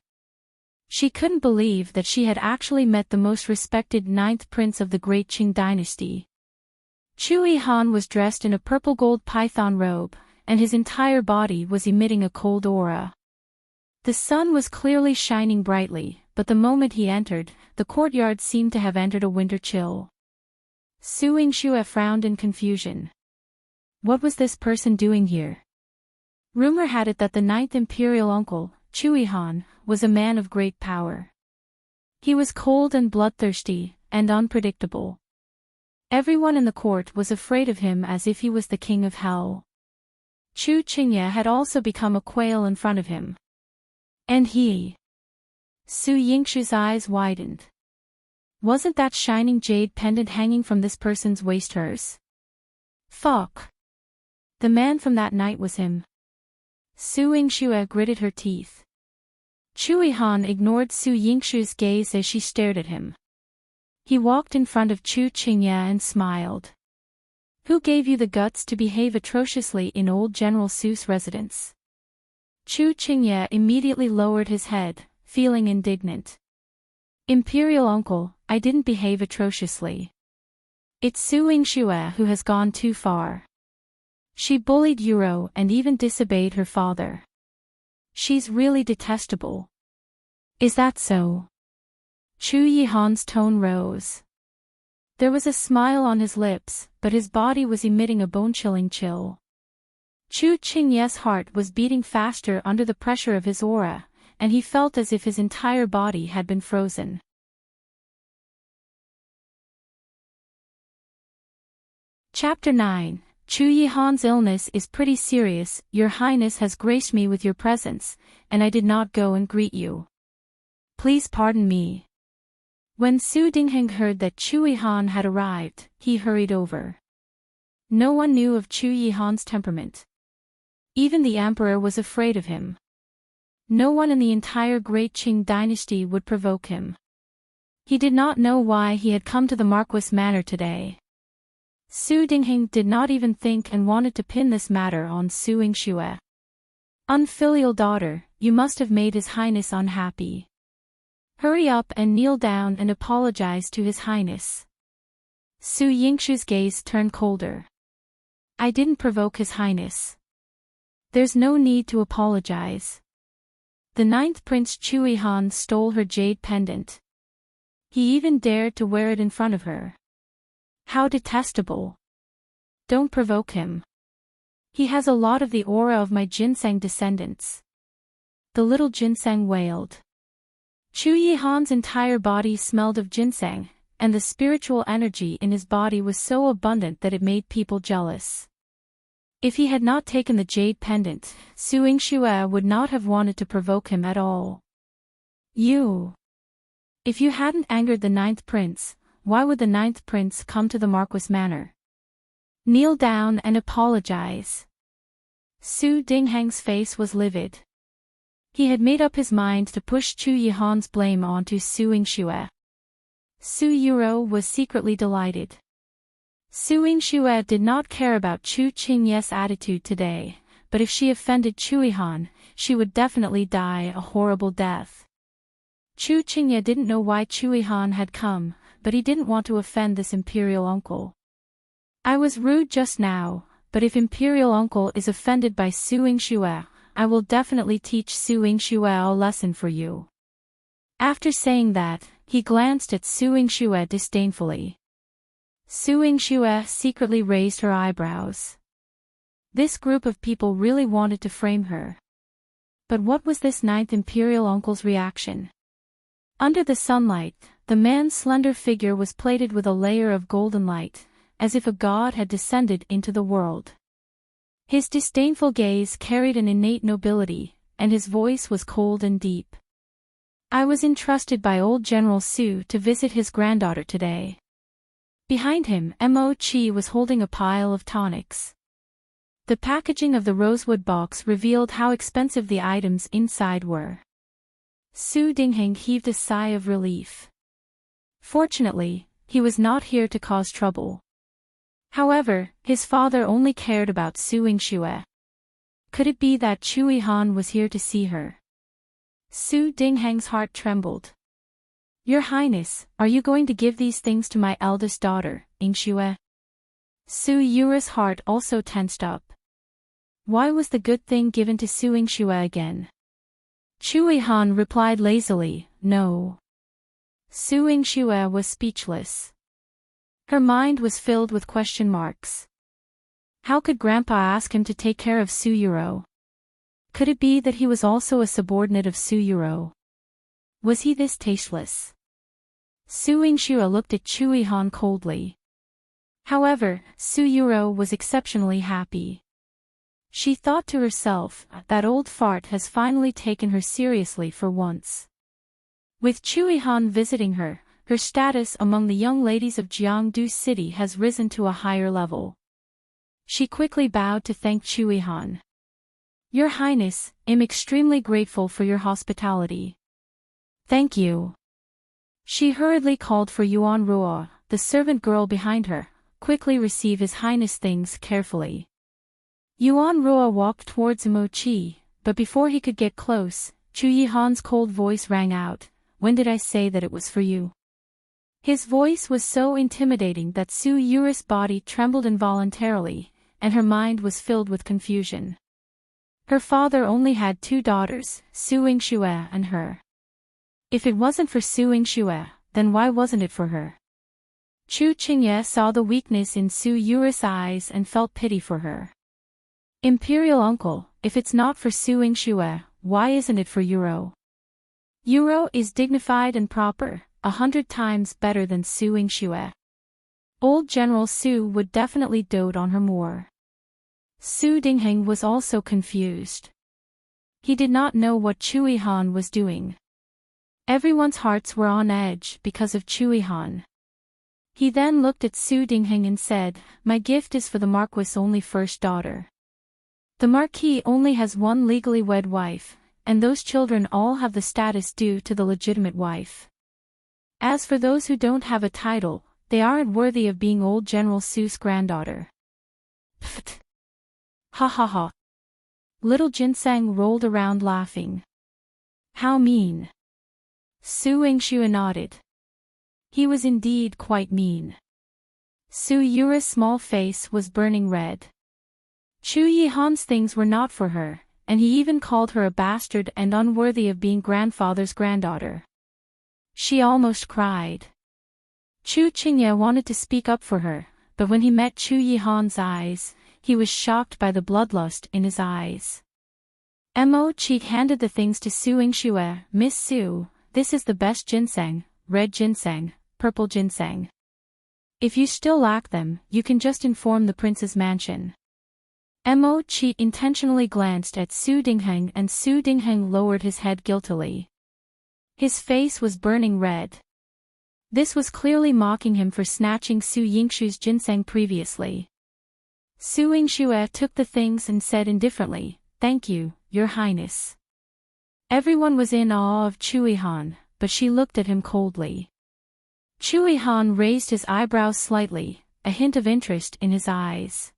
She couldn't believe that she had actually met the most respected ninth prince of the great Qing dynasty. Chui Han was dressed in a purple-gold python robe, and his entire body was emitting a cold aura. The sun was clearly shining brightly, but the moment he entered, the courtyard seemed to have entered a winter chill. Su Yingxue frowned in confusion. What was this person doing here? Rumor had it that the ninth imperial uncle, Chui Han, was a man of great power. He was cold and bloodthirsty, and unpredictable. Everyone in the court was afraid of him as if he was the king of hell. Chu Qingye had also become a quail in front of him. And he... Su Yingshu's eyes widened. Wasn't that shining jade pendant hanging from this person's waist hers? Fuck. The man from that night was him. Su Yingxue gritted her teeth. Chui Han ignored Su Yingshu's gaze as she stared at him. He walked in front of Chu Qingye and smiled. Who gave you the guts to behave atrociously in old General Su's residence? Chu Qingye immediately lowered his head, feeling indignant. Imperial uncle, I didn't behave atrociously. It's Su Yingxue who has gone too far. She bullied Yuro and even disobeyed her father. She's really detestable. Is that so? Chu Yihan's tone rose. There was a smile on his lips, but his body was emitting a bone-chilling chill. Chu Qingye's heart was beating faster under the pressure of his aura, and he felt as if his entire body had been frozen. Chapter 9. Chu Yihan's illness is pretty serious. Your Highness has graced me with your presence, and I did not go and greet you. Please pardon me. When Su Dingheng heard that Chu Yihan had arrived, he hurried over. No one knew of Chu Yihan's temperament. Even the emperor was afraid of him. No one in the entire great Qing dynasty would provoke him. He did not know why he had come to the Marquis Manor today. Su Dingheng did not even think and wanted to pin this matter on Su Yingxue. Unfilial daughter, you must have made His Highness unhappy. Hurry up and kneel down and apologize to His Highness. Su Yingxue's gaze turned colder. I didn't provoke His Highness. There's no need to apologize. The 9th Prince Chu Yihan stole her jade pendant. He even dared to wear it in front of her. How detestable. Don't provoke him. He has a lot of the aura of my ginseng descendants. The little ginseng wailed. Chu Yihan's entire body smelled of ginseng, and the spiritual energy in his body was so abundant that it made people jealous. If he had not taken the jade pendant, Su Yingxue would not have wanted to provoke him at all. If you hadn't angered the 9th prince, why would the 9th prince come to the Marquis Manor? Kneel down and apologize. Su Dingheng's face was livid. He had made up his mind to push Chu Yihan's blame onto Su Yingxue. Su Yuro was secretly delighted. Su Yingxue did not care about Chu Qingye's attitude today, but if she offended Chu Yihan, she would definitely die a horrible death. Chu Qingye didn't know why Chu Yihan had come, but he didn't want to offend this imperial uncle. I was rude just now, but if imperial uncle is offended by Su Yingxue, I will definitely teach Su Yingxue a lesson for you. After saying that, he glanced at Su Yingxue disdainfully. Su Yingxue secretly raised her eyebrows. This group of people really wanted to frame her. But what was this 9th imperial uncle's reaction? Under the sunlight, the man's slender figure was plated with a layer of golden light, as if a god had descended into the world. His disdainful gaze carried an innate nobility, and his voice was cold and deep. I was entrusted by old General Su to visit his granddaughter today. Behind him, Mo Chi was holding a pile of tonics. The packaging of the rosewood box revealed how expensive the items inside were. Su Dingheng heaved a sigh of relief. Fortunately, he was not here to cause trouble. However, his father only cared about Su Yingxue. Could it be that Chu Yihan was here to see her? Su Dingheng's heart trembled. Your Highness, are you going to give these things to my eldest daughter, Yingxue? Su Yure's heart also tensed up. Why was the good thing given to Su Yingxue again? Chu Yihan replied lazily, no. Su Yingxue was speechless. Her mind was filled with question marks. How could Grandpa ask him to take care of Su Yuro? Could it be that he was also a subordinate of Su Yuro? Was he this tasteless? Su Yingxue looked at Chu Yihan coldly. However, Su Yuro was exceptionally happy. She thought to herself, that old fart has finally taken her seriously for once. With Chu Yihan visiting her, her status among the young ladies of Jiangdu City has risen to a higher level. She quickly bowed to thank Chu Yihan. Your Highness, I'm extremely grateful for your hospitality. Thank you. She hurriedly called for Yuan Ruo, the servant girl behind her, quickly receive His Highness things carefully. Yuan Ruo walked towards Mo Chi, but before he could get close, Chu Yihan's cold voice rang out, when did I say that it was for you? His voice was so intimidating that Su Yure's body trembled involuntarily, and her mind was filled with confusion. Her father only had 2 daughters, Su Yingxue and her. If it wasn't for Su Yingxue, then why wasn't it for her? Chu Qingye saw the weakness in Su Yura's eyes and felt pity for her. Imperial uncle, if it's not for Su Yingxue, why isn't it for Yuro? Yuro is dignified and proper, 100 times better than Su Yingxue. Old General Su would definitely dote on her more. Su Dingheng was also confused. He did not know what Chui Han was doing. Everyone's hearts were on edge because of Chui Han. He then looked at Su Dingheng and said, "My gift is for the Marquis' only first daughter. The Marquis only has one legally wed wife, and those children all have the status due to the legitimate wife. As for those who don't have a title, they aren't worthy of being old General Su's granddaughter." Pfft. Ha ha ha. Little Ginseng rolled around laughing. How mean. Su Yingxue nodded. He was indeed quite mean. Su Yura's small face was burning red. Chu Yihan's things were not for her, and he even called her a bastard and unworthy of being grandfather's granddaughter. She almost cried. Chu Qingye wanted to speak up for her, but when he met Chu Yihan's eyes, he was shocked by the bloodlust in his eyes. Mo Cheek handed the things to Su Yingxue. "Miss Su, this is the best ginseng, red ginseng, purple ginseng. If you still lack them, you can just inform the prince's mansion." Mo Cheek intentionally glanced at Su Dingheng and Su Dingheng lowered his head guiltily. His face was burning red. This was clearly mocking him for snatching Su Yingxue's ginseng previously. Su Yingxue took the things and said indifferently, "Thank you, Your Highness." Everyone was in awe of Chui Han, but she looked at him coldly. Chui Han raised his eyebrows slightly, a hint of interest in his eyes.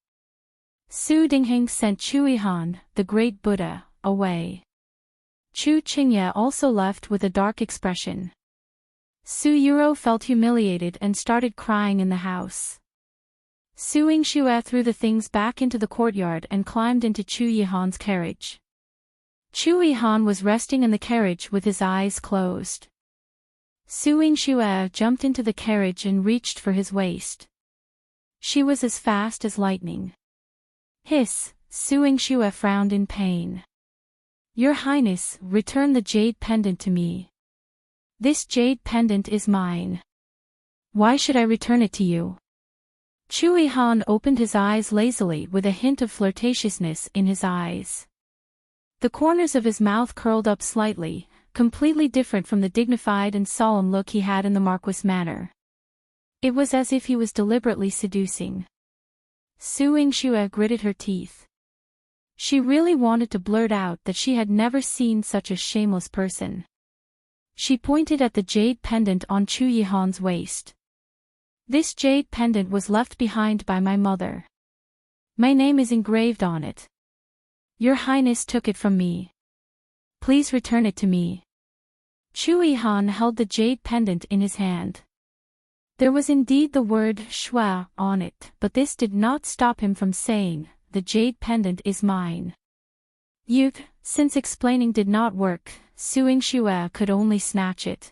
Su Dingheng sent Chui Han, the great Buddha, away. Chu Qingye also left with a dark expression. Su Yuro felt humiliated and started crying in the house. Su Yingxue threw the things back into the courtyard and climbed into Chu Yihan's carriage. Chu Yihan was resting in the carriage with his eyes closed. Su Yingxue jumped into the carriage and reached for his waist. She was as fast as lightning. Hiss, Su Yingxue frowned in pain. "Your Highness, return the jade pendant to me. This jade pendant is mine. Why should I return it to you?" Chui Han opened his eyes lazily with a hint of flirtatiousness in his eyes. The corners of his mouth curled up slightly, completely different from the dignified and solemn look he had in the Marquis manner. It was as if he was deliberately seducing. Su Yingxue gritted her teeth. She really wanted to blurt out that she had never seen such a shameless person. She pointed at the jade pendant on Chu Yihan's waist. "This jade pendant was left behind by my mother. My name is engraved on it. Your Highness took it from me. Please return it to me." Chu Yihan held the jade pendant in his hand. There was indeed the word "Shua" on it, but this did not stop him from saying, "The jade pendant is mine." Since explaining did not work, Su Yingxue could only snatch it.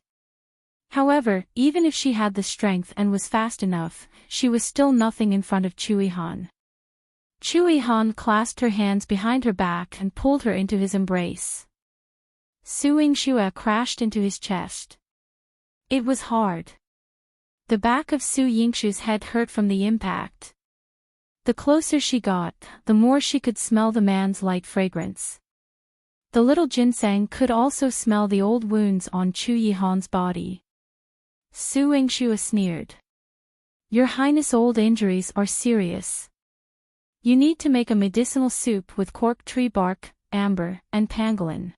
However, even if she had the strength and was fast enough, she was still nothing in front of Chui Han. Chui Han clasped her hands behind her back and pulled her into his embrace. Su Yingxue crashed into his chest. It was hard. The back of Su Yingxue's head hurt from the impact. The closer she got, the more she could smell the man's light fragrance. The little ginseng could also smell the old wounds on Chu Yihan's body. Su Yingxue sneered. "Your Highness, old injuries are serious. You need to make a medicinal soup with cork tree bark, amber, and pangolin."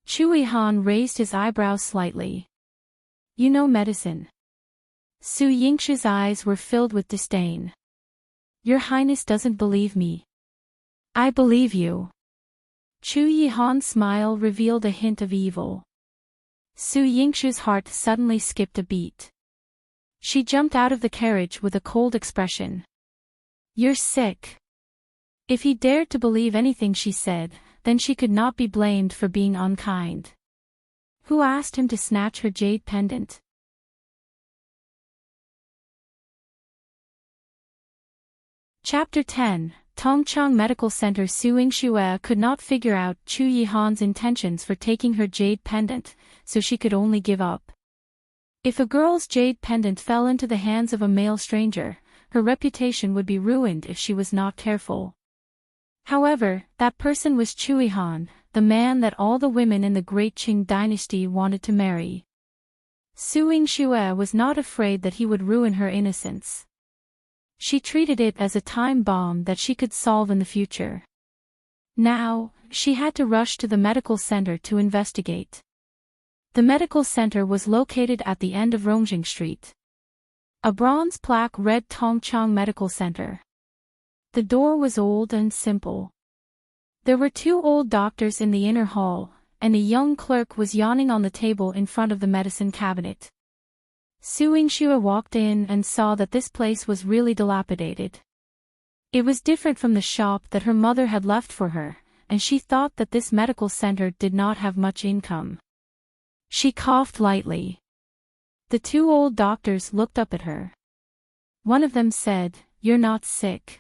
Chu Yihan raised his eyebrows slightly. "You know medicine." Su Yingxue's eyes were filled with disdain. "Your Highness doesn't believe me." "I believe you." Chu Yihan's smile revealed a hint of evil. Su Yingxue's heart suddenly skipped a beat. She jumped out of the carriage with a cold expression. "You're sick." If he dared to believe anything she said, then she could not be blamed for being unkind. Who asked him to snatch her jade pendant? Chapter 10. Tongchang Medical Center. Suing Xue could not figure out Chu Yihan's intentions for taking her jade pendant, so she could only give up. If a girl's jade pendant fell into the hands of a male stranger, her reputation would be ruined if she was not careful. However, that person was Chu Yihan, the man that all the women in the Great Qing dynasty wanted to marry. Suing Xue was not afraid that he would ruin her innocence. She treated it as a time bomb that she could solve in the future. Now, she had to rush to the medical center to investigate. The medical center was located at the end of Rongjing Street. A bronze plaque read Tongchang Medical Center. The door was old and simple. There were two old doctors in the inner hall, and a young clerk was yawning on the table in front of the medicine cabinet. Suing Xue walked in and saw that this place was really dilapidated. It was different from the shop that her mother had left for her, and she thought that this medical center did not have much income. She coughed lightly. The two old doctors looked up at her. One of them said, "You're not sick.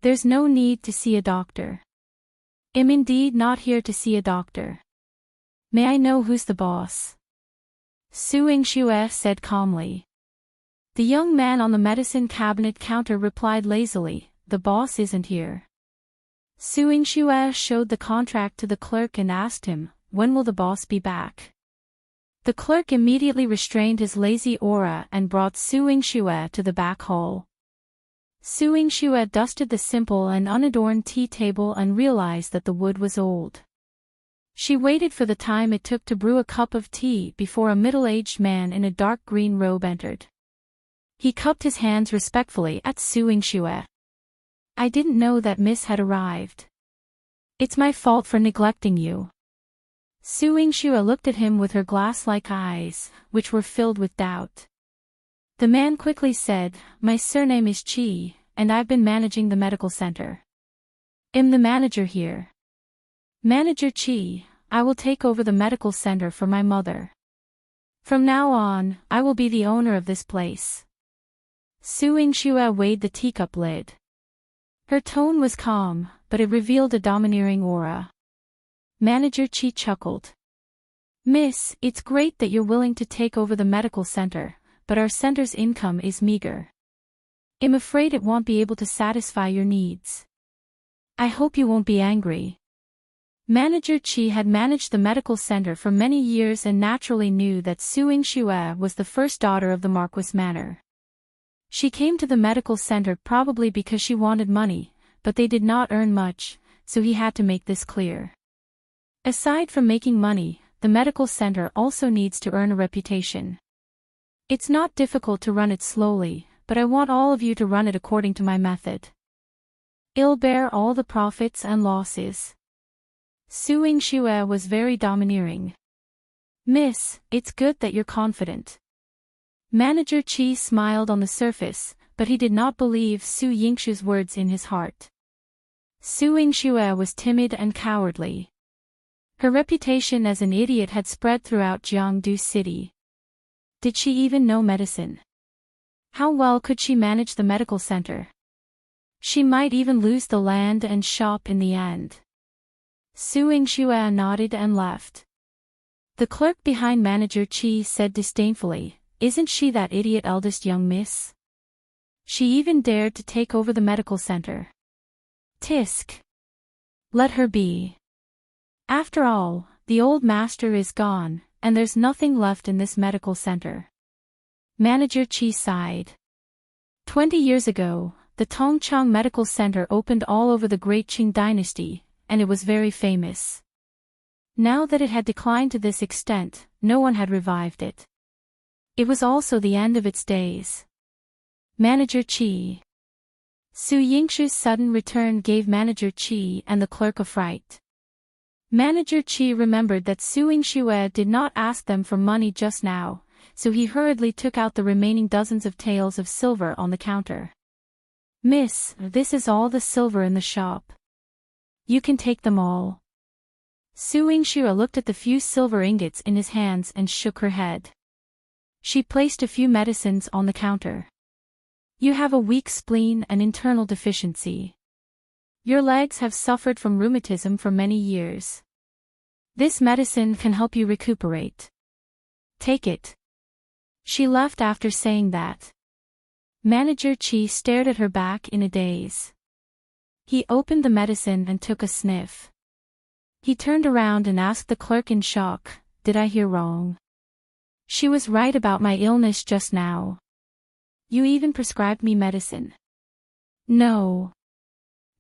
There's no need to see a doctor. I'm indeed not here to see a doctor. May I know who's the boss?" Suing Xue said calmly. The young man on the medicine cabinet counter replied lazily, "The boss isn't here." Suing Xue showed the contract to the clerk and asked him, "When will the boss be back?" The clerk immediately restrained his lazy aura and brought Suing Xue to the back hall. Suing Xue dusted the simple and unadorned tea table and realized that the wood was old. She waited for the time it took to brew a cup of tea before a middle-aged man in a dark green robe entered. He cupped his hands respectfully at Suing Xue. "I didn't know that Miss had arrived. It's my fault for neglecting you." Suing Xue looked at him with her glass-like eyes, which were filled with doubt. The man quickly said, "My surname is Qi, and I've been managing the medical center. I'm the manager here. Manager Qi, I will take over the medical center for my mother. From now on, I will be the owner of this place." Suing Xue weighed the teacup lid. Her tone was calm, but it revealed a domineering aura. Manager Qi chuckled. "Miss, it's great that you're willing to take over the medical center, but our center's income is meager. I'm afraid it won't be able to satisfy your needs. I hope you won't be angry." Manager Qi had managed the medical center for many years and naturally knew that Suing Xue was the first daughter of the Marquis Manor. She came to the medical center probably because she wanted money, but they did not earn much, so he had to make this clear. Aside from making money, the medical center also needs to earn a reputation. It's not difficult to run it slowly, but I want all of you to run it according to my method. I'll bear all the profits and losses. Suing Xue was very domineering. "Miss, it's good that you're confident." Manager Qi smiled on the surface, but he did not believe Su Yingshu's words in his heart. Suing Xue was timid and cowardly. Her reputation as an idiot had spread throughout Jiangdu City. Did she even know medicine? How well could she manage the medical center? She might even lose the land and shop in the end. Suing Xue nodded and left. The clerk behind Manager Qi said disdainfully, "Isn't she that idiot eldest young miss? She even dared to take over the medical center. Tisk. Let her be. After all, the old master is gone, and there's nothing left in this medical center." Manager Qi sighed. 20 years ago, the Tongchang Medical Center opened all over the Great Qing dynasty, and it was very famous. Now that it had declined to this extent, no one had revived it. It was also the end of its days. Manager Qi. Su Yingshu's sudden return gave Manager Qi and the clerk a fright. Manager Qi remembered that Suing Xue did not ask them for money just now, so he hurriedly took out the remaining dozens of taels of silver on the counter. "Miss, this is all the silver in the shop. You can take them all." Su Yingxue looked at the few silver ingots in his hands and shook her head. She placed a few medicines on the counter. You have a weak spleen and internal deficiency. Your legs have suffered from rheumatism for many years. This medicine can help you recuperate. Take it. She left after saying that. Manager Qi stared at her back in a daze. He opened the medicine and took a sniff. He turned around and asked the clerk in shock, "Did I hear wrong? She was right about my illness just now. You even prescribed me medicine." "No.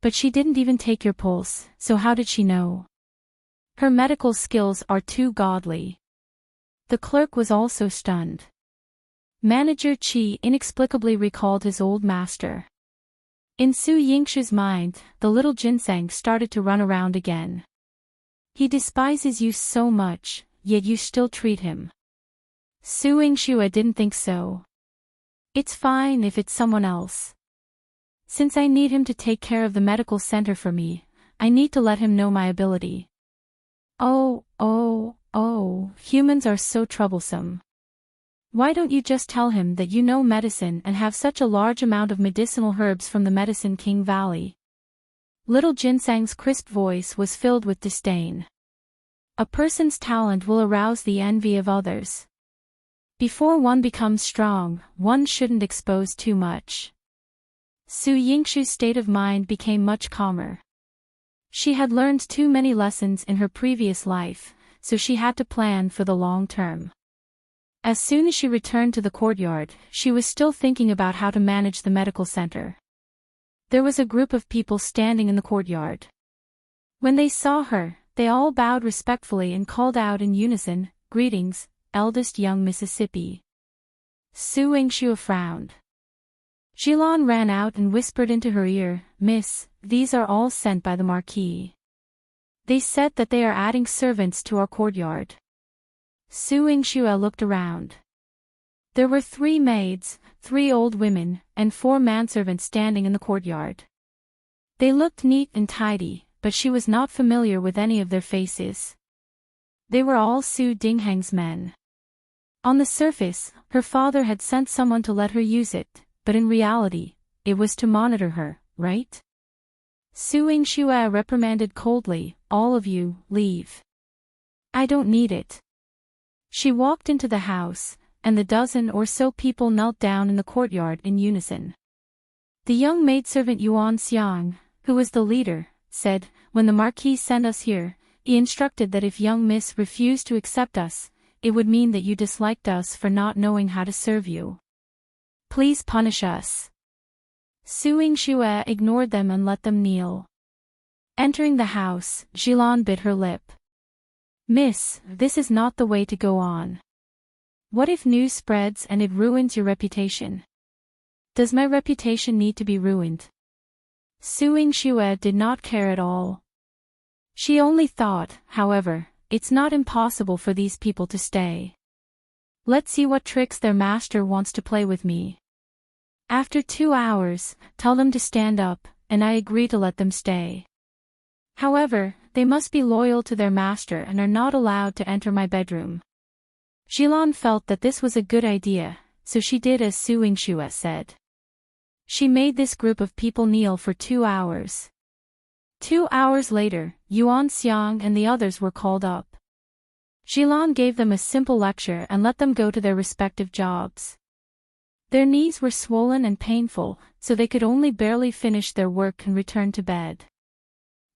But she didn't even take your pulse, so how did she know? Her medical skills are too godly." The clerk was also stunned. Manager Qi inexplicably recalled his old master. In Su Yingxu's mind, the little ginseng started to run around again. He despises you so much, yet you still treat him. Su Yingxue didn't think so. It's fine if it's someone else. Since I need him to take care of the medical center for me, I need to let him know my ability. Oh, humans are so troublesome. Why don't you just tell him that you know medicine and have such a large amount of medicinal herbs from the Medicine King Valley? Little Ginseng's crisp voice was filled with disdain. A person's talent will arouse the envy of others. Before one becomes strong, one shouldn't expose too much. Su Yingxu's state of mind became much calmer. She had learned too many lessons in her previous life, so she had to plan for the long term. As soon as she returned to the courtyard, she was still thinking about how to manage the medical center. There was a group of people standing in the courtyard. When they saw her, they all bowed respectfully and called out in unison, "Greetings, eldest young Mississippi." Su Yingxue frowned. Jilan ran out and whispered into her ear, "Miss, these are all sent by the Marquis. They said that they are adding servants to our courtyard." Su Yingxue looked around. There were 3 maids, 3 old women, and 4 manservants standing in the courtyard. They looked neat and tidy, but she was not familiar with any of their faces. They were all Su Dingheng's men. On the surface, her father had sent someone to let her use it, but in reality, it was to monitor her, right? Su Yingxue reprimanded coldly, "All of you, leave. I don't need it." She walked into the house, and the dozen or so people knelt down in the courtyard in unison. The young maidservant Yuan Xiang, who was the leader, said, "When the Marquis sent us here, he instructed that if young Miss refused to accept us, it would mean that you disliked us for not knowing how to serve you. Please punish us." Su Yingxue ignored them and let them kneel. Entering the house, Jilan bit her lip. "Miss, this is not the way to go on. What if news spreads and it ruins your reputation? Does my reputation need to be ruined?" Su Yingxue did not care at all. She only thought, however, it's not impossible for these people to stay. Let's see what tricks their master wants to play with me. After 2 hours, tell them to stand up, and I agree to let them stay. However, they must be loyal to their master and are not allowed to enter my bedroom. Jilan felt that this was a good idea, so she did as Su Yingxue said. She made this group of people kneel for 2 hours. 2 hours later, Yuan Xiang and the others were called up. Jilan gave them a simple lecture and let them go to their respective jobs. Their knees were swollen and painful, so they could only barely finish their work and return to bed.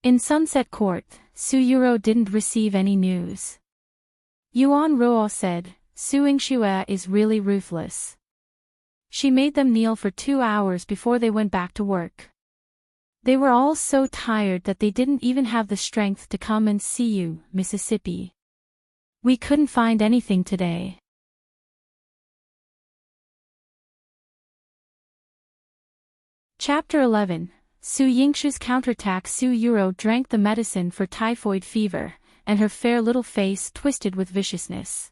In Sunset Court, Su Yuro didn't receive any news. Yuan Ruo said, "Su Yingxue is really ruthless." She made them kneel for 2 hours before they went back to work. They were all so tired that they didn't even have the strength to come and see you, Mississippi. "We couldn't find anything today." Chapter 11. Su Yingxue's counterattack. Su Yuro drank the medicine for typhoid fever, and her fair little face twisted with viciousness.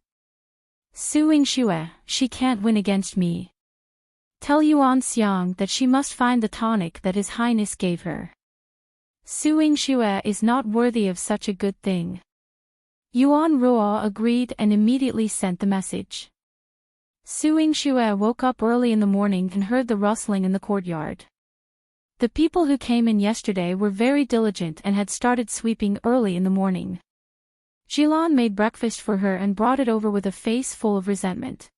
"Su Yingxue, she can't win against me. Tell Yuan Xiang that she must find the tonic that His Highness gave her. Su Yingxue is not worthy of such a good thing." Yuan Ruo agreed and immediately sent the message. Su Shue woke up early in the morning and heard the rustling in the courtyard. The people who came in yesterday were very diligent and had started sweeping early in the morning. Jilan made breakfast for her and brought it over with a face full of resentment.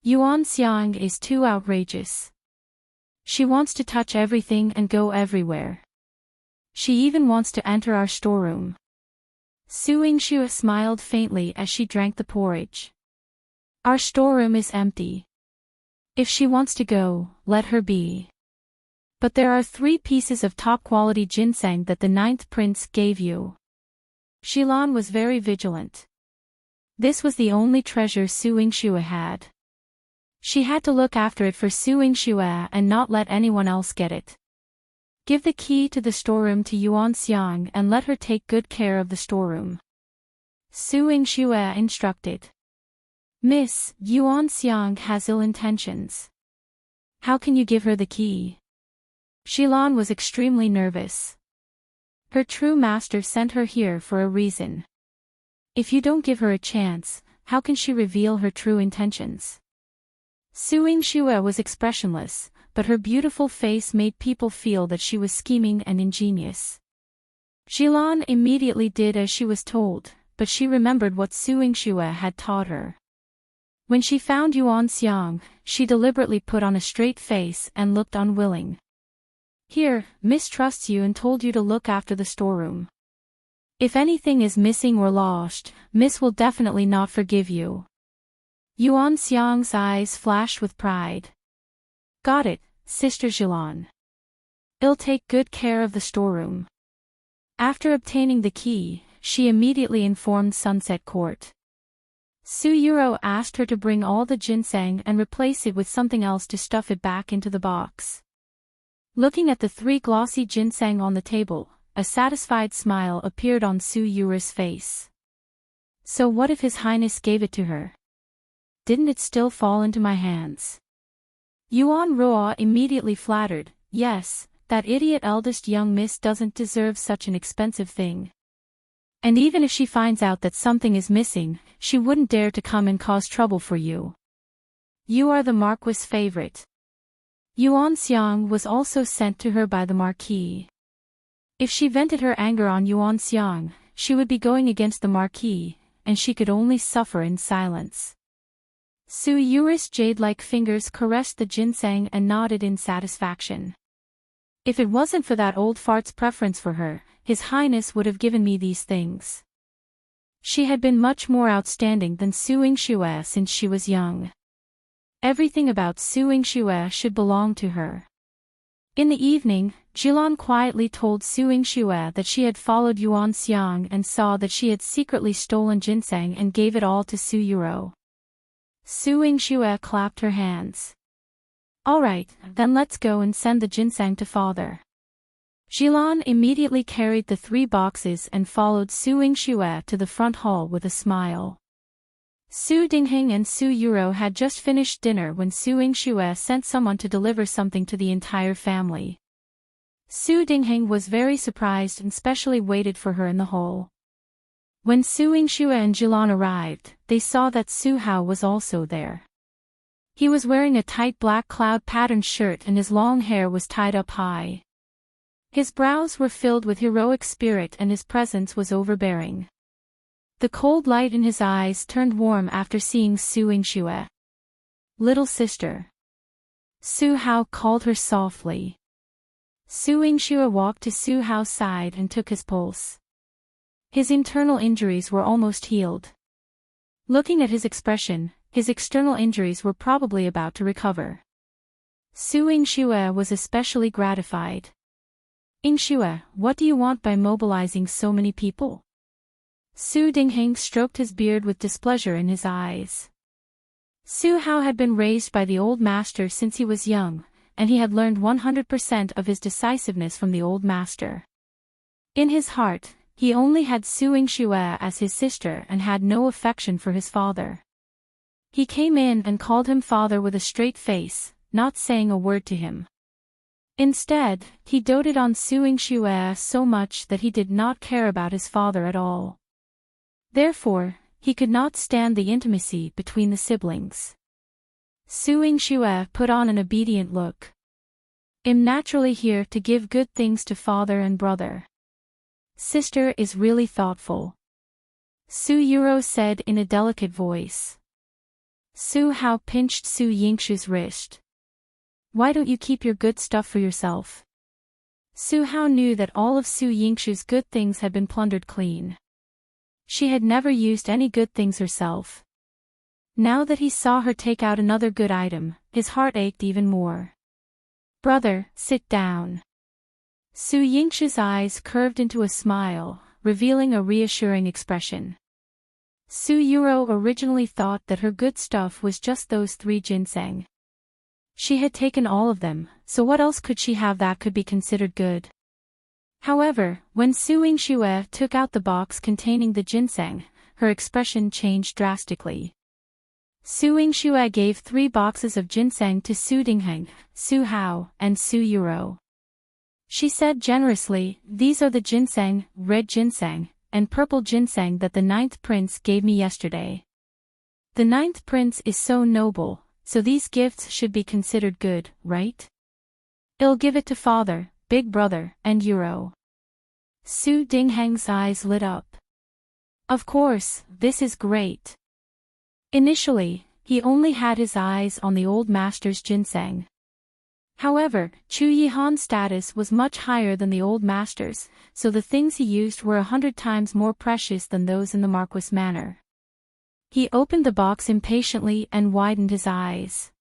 Yuan Xiang is too outrageous. She wants to touch everything and go everywhere. She even wants to enter our storeroom. Su Yingxue smiled faintly as she drank the porridge. Our storeroom is empty. If she wants to go, let her be. But there are 3 pieces of top-quality ginseng that the 9th prince gave you. Shilan was very vigilant. This was the only treasure Su Yingxue had. She had to look after it for Su Yingxue and not let anyone else get it. Give the key to the storeroom to Yuan Xiang and let her take good care of the storeroom. Su Yingxue instructed. Miss, Yuan Xiang has ill intentions. How can you give her the key? Shilan was extremely nervous. Her true master sent her here for a reason. If you don't give her a chance, how can she reveal her true intentions? Su Yingxue was expressionless, but her beautiful face made people feel that she was scheming and ingenious. Shilan immediately did as she was told, but she remembered what Su Yingxue had taught her. When she found Yuan Xiang, she deliberately put on a straight face and looked unwilling. Here, Miss trusts you and told you to look after the storeroom. If anything is missing or lost, Miss will definitely not forgive you. Yuan Xiang's eyes flashed with pride. Got it, Sister Jilan. I'll take good care of the storeroom. After obtaining the key, she immediately informed Sunset Court. Su Yuro asked her to bring all the ginseng and replace it with something else to stuff it back into the box. Looking at the 3 glossy ginseng on the table, a satisfied smile appeared on Su Yuro's face. So what if His Highness gave it to her? Didn't it still fall into my hands? Yuan Ruo immediately flattered, yes, that idiot eldest young miss doesn't deserve such an expensive thing. And even if she finds out that something is missing, she wouldn't dare to come and cause trouble for you. You are the Marquis' favorite. Yuan Xiang was also sent to her by the Marquis. If she vented her anger on Yuan Xiang, she would be going against the Marquis, and she could only suffer in silence. Su Yuris' jade-like fingers caressed the ginseng and nodded in satisfaction. If it wasn't for that old fart's preference for her, His Highness would have given me these things. She had been much more outstanding than Su Yingxue since she was young. Everything about Su Yingxue should belong to her. In the evening, Jilan quietly told Su Yingxue that she had followed Yuan Xiang and saw that she had secretly stolen ginseng and gave it all to Su Yuro. Su Yingxue clapped her hands. All right, then let's go and send the ginseng to father. Jilan immediately carried the 3 boxes and followed Su Yingxue to the front hall with a smile. Su Dingheng and Su Yuro had just finished dinner when Su Yingxue sent someone to deliver something to the entire family. Su Dingheng was very surprised and specially waited for her in the hall. When Su Yingxue and Jilan arrived, they saw that Su Hao was also there. He was wearing a tight black cloud-patterned shirt and his long hair was tied up high. His brows were filled with heroic spirit and his presence was overbearing. The cold light in his eyes turned warm after seeing Su Yingxue. Little sister. Su Hao called her softly. Su Yingxue walked to Su Hao's side and took his pulse. His internal injuries were almost healed. Looking at his expression, his external injuries were probably about to recover. Su Yingxue was especially gratified. Yingxue, what do you want by mobilizing so many people? Su Dingheng stroked his beard with displeasure in his eyes. Su Hao had been raised by the old master since he was young, and he had learned 100% of his decisiveness from the old master. In his heart, he only had Su Yingxue as his sister and had no affection for his father. He came in and called him father with a straight face, not saying a word to him. Instead, he doted on Su Yingxue so much that he did not care about his father at all. Therefore, he could not stand the intimacy between the siblings. Su Yingxue put on an obedient look. I'm naturally here to give good things to father and brother. Sister is really thoughtful. Su Yuro said in a delicate voice. Su Hao pinched Su Yingxue's wrist. Why don't you keep your good stuff for yourself? Su Hao knew that all of Su Yingxue's good things had been plundered clean. She had never used any good things herself. Now that he saw her take out another good item, his heart ached even more. Brother, sit down. Su Yingxue's eyes curved into a smile, revealing a reassuring expression. Su Yuro originally thought that her good stuff was just those 3 ginseng. She had taken all of them, so what else could she have that could be considered good? However, when Su Yingxue took out the box containing the ginseng, her expression changed drastically. Su Yingxue gave 3 boxes of ginseng to Su Dingheng, Su Hao, and Su Yuro. She said generously, these are the ginseng, red ginseng, and purple ginseng that the 9th prince gave me yesterday. The 9th prince is so noble, so these gifts should be considered good, right? I'll give it to father, big brother, and Yuro. Su Dingheng's eyes lit up. Of course, this is great. Initially, he only had his eyes on the old master's ginseng. However, Chu Yihan's status was much higher than the old master's, so the things he used were 100 times more precious than those in the Marquis manor. He opened the box impatiently and widened his eyes.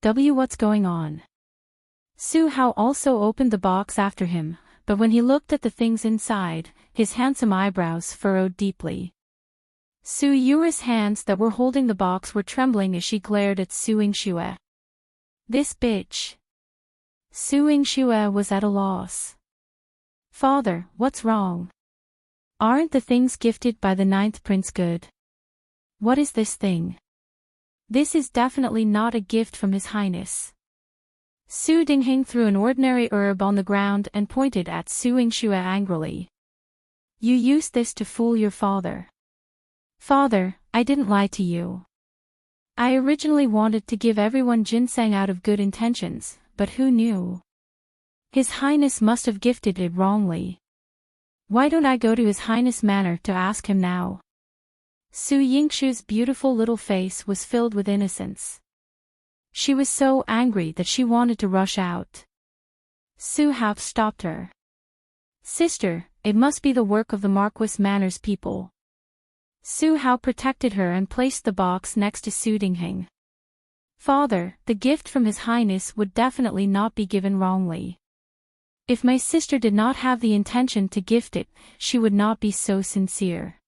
What's going on? Su Hao also opened the box after him, but when he looked at the things inside, his handsome eyebrows furrowed deeply. Su Yure's hands that were holding the box were trembling as she glared at Su Yingxue. This bitch. Su Yingxue was at a loss. Father, what's wrong? Aren't the things gifted by the 9th prince good? What is this thing? This is definitely not a gift from His Highness. Su Dingheng threw an ordinary herb on the ground and pointed at Su Yingxue angrily. You used this to fool your father. Father, I didn't lie to you. I originally wanted to give everyone ginseng out of good intentions, but who knew? His Highness must have gifted it wrongly. Why don't I go to His Highness manor to ask him now? Su Yingxue's beautiful little face was filled with innocence. She was so angry that she wanted to rush out. Su Hao stopped her. Sister, it must be the work of the Marquis Manor's people. Su Hao protected her and placed the box next to Su Dingheng. Father, the gift from His Highness would definitely not be given wrongly. If my sister did not have the intention to gift it, she would not be so sincere.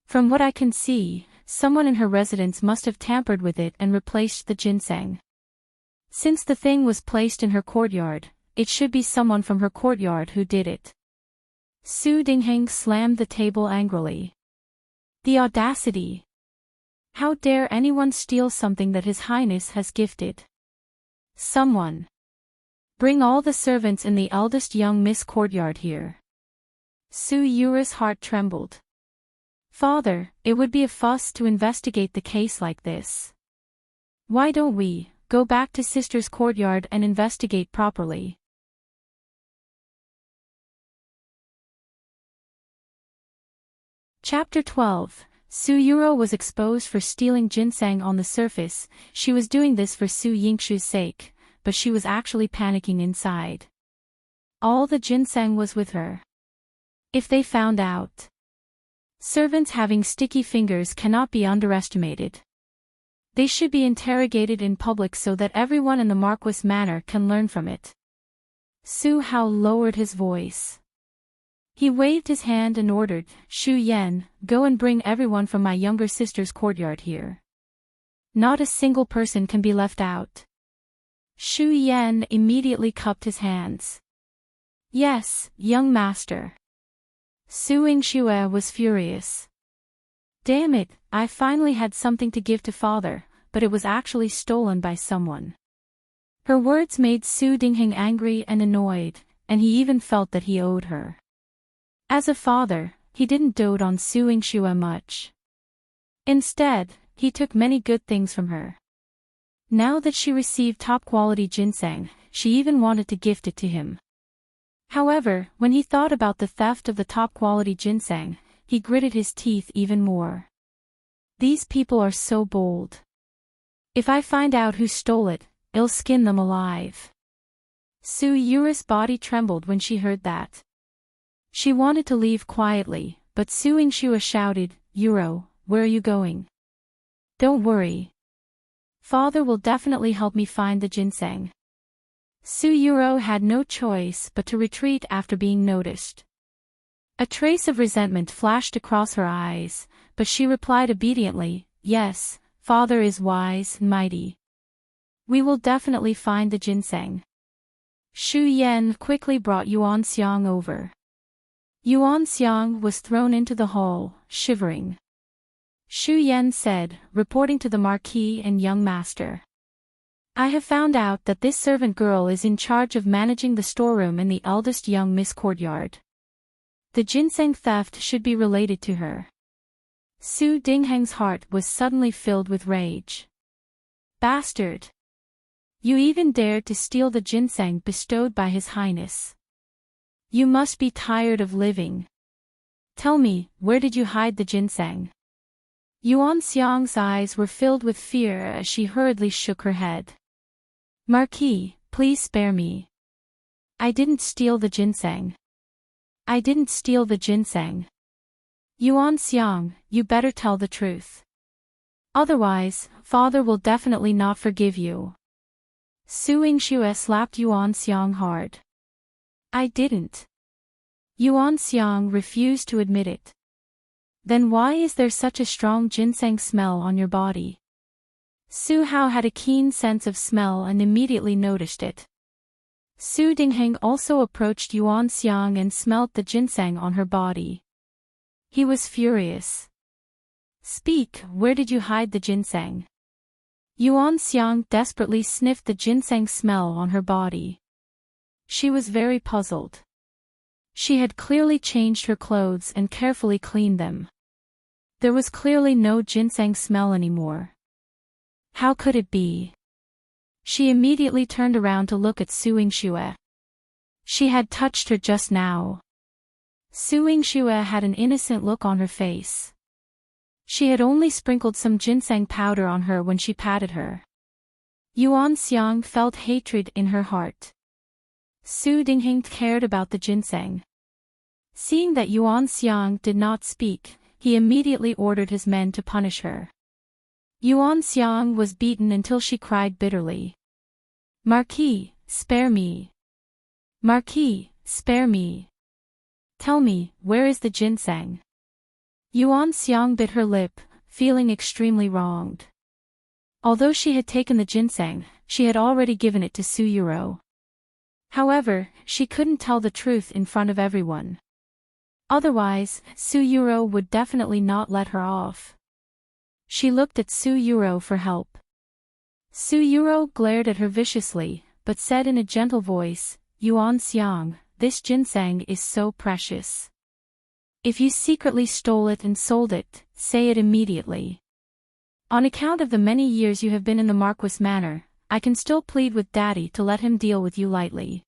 From what I can see, someone in her residence must have tampered with it and replaced the ginseng. Since the thing was placed in her courtyard, it should be someone from her courtyard who did it. Su Dingheng slammed the table angrily. The audacity! How dare anyone steal something that His Highness has gifted? Someone! Bring all the servants in the eldest young Miss courtyard here. Su Yure's heart trembled. Father, it would be a fuss to investigate the case like this. Why don't we go back to sister's courtyard and investigate properly? Chapter 12. Su Yuro was exposed for stealing ginseng on the surface. She was doing this for Su Yingxue's sake, but she was actually panicking inside. All the ginseng was with her. If they found out. Servants having sticky fingers cannot be underestimated. They should be interrogated in public so that everyone in the Marquis manor can learn from it. Su Hao lowered his voice. He waved his hand and ordered, Shu Yan, go and bring everyone from my younger sister's courtyard here. Not a single person can be left out. Shu Yan immediately cupped his hands. Yes, young master. Su Yingxue was furious. Damn it, I finally had something to give to father, but it was actually stolen by someone. Her words made Su Dingheng angry and annoyed, and he even felt that he owed her. As a father, he didn't dote on Su Yingxue much. Instead, he took many good things from her. Now that she received top-quality ginseng, she even wanted to gift it to him. However, when he thought about the theft of the top-quality ginseng, he gritted his teeth even more. These people are so bold. If I find out who stole it, I'll skin them alive. Su Yuru's body trembled when she heard that. She wanted to leave quietly, but Su Yingxue shouted, "Yuro, where are you going? Don't worry. Father will definitely help me find the ginseng." Su Yuro had no choice but to retreat after being noticed. A trace of resentment flashed across her eyes, but she replied obediently, "Yes, Father is wise and mighty. We will definitely find the ginseng." Shu Yan quickly brought Yuan Xiang over. Yuan Xiang was thrown into the hall, shivering. Shu Yan said, reporting to the Marquis and young master. "I have found out that this servant girl is in charge of managing the storeroom in the eldest young Miss Courtyard. The ginseng theft should be related to her." Su Dingheng's heart was suddenly filled with rage. "Bastard! You even dared to steal the ginseng bestowed by His Highness. You must be tired of living. Tell me, where did you hide the ginseng?" Yuan Xiang's eyes were filled with fear as she hurriedly shook her head. "Marquis, please spare me. I didn't steal the ginseng. I didn't steal the ginseng. Yuan Xiang, you better tell the truth. Otherwise, Father will definitely not forgive you." Su Yingxue slapped Yuan Xiang hard. "I didn't." Yuan Xiang refused to admit it. "Then why is there such a strong ginseng smell on your body?" Su Hao had a keen sense of smell and immediately noticed it. Su Dingheng also approached Yuan Xiang and smelt the ginseng on her body. He was furious. "Speak, where did you hide the ginseng?" Yuan Xiang desperately sniffed the ginseng smell on her body. She was very puzzled. She had clearly changed her clothes and carefully cleaned them. There was clearly no ginseng smell anymore. How could it be? She immediately turned around to look at Su Yingxue. She had touched her just now. Su Yingxue had an innocent look on her face. She had only sprinkled some ginseng powder on her when she patted her. Yuan Xiang felt hatred in her heart. Su Dingheng cared about the ginseng. Seeing that Yuan Xiang did not speak, he immediately ordered his men to punish her. Yuan Xiang was beaten until she cried bitterly. "Marquis, spare me. Marquis, spare me. Tell me, where is the ginseng?" Yuan Xiang bit her lip, feeling extremely wronged. Although she had taken the ginseng, she had already given it to Su Yuro. However, she couldn't tell the truth in front of everyone. Otherwise, Su Yuro would definitely not let her off. She looked at Su Yuro for help. Su Yuro glared at her viciously, but said in a gentle voice, "Yuan Xiang, this ginseng is so precious. If you secretly stole it and sold it, say it immediately. On account of the many years you have been in the Marquis Manor, I can still plead with Daddy to let him deal with you lightly.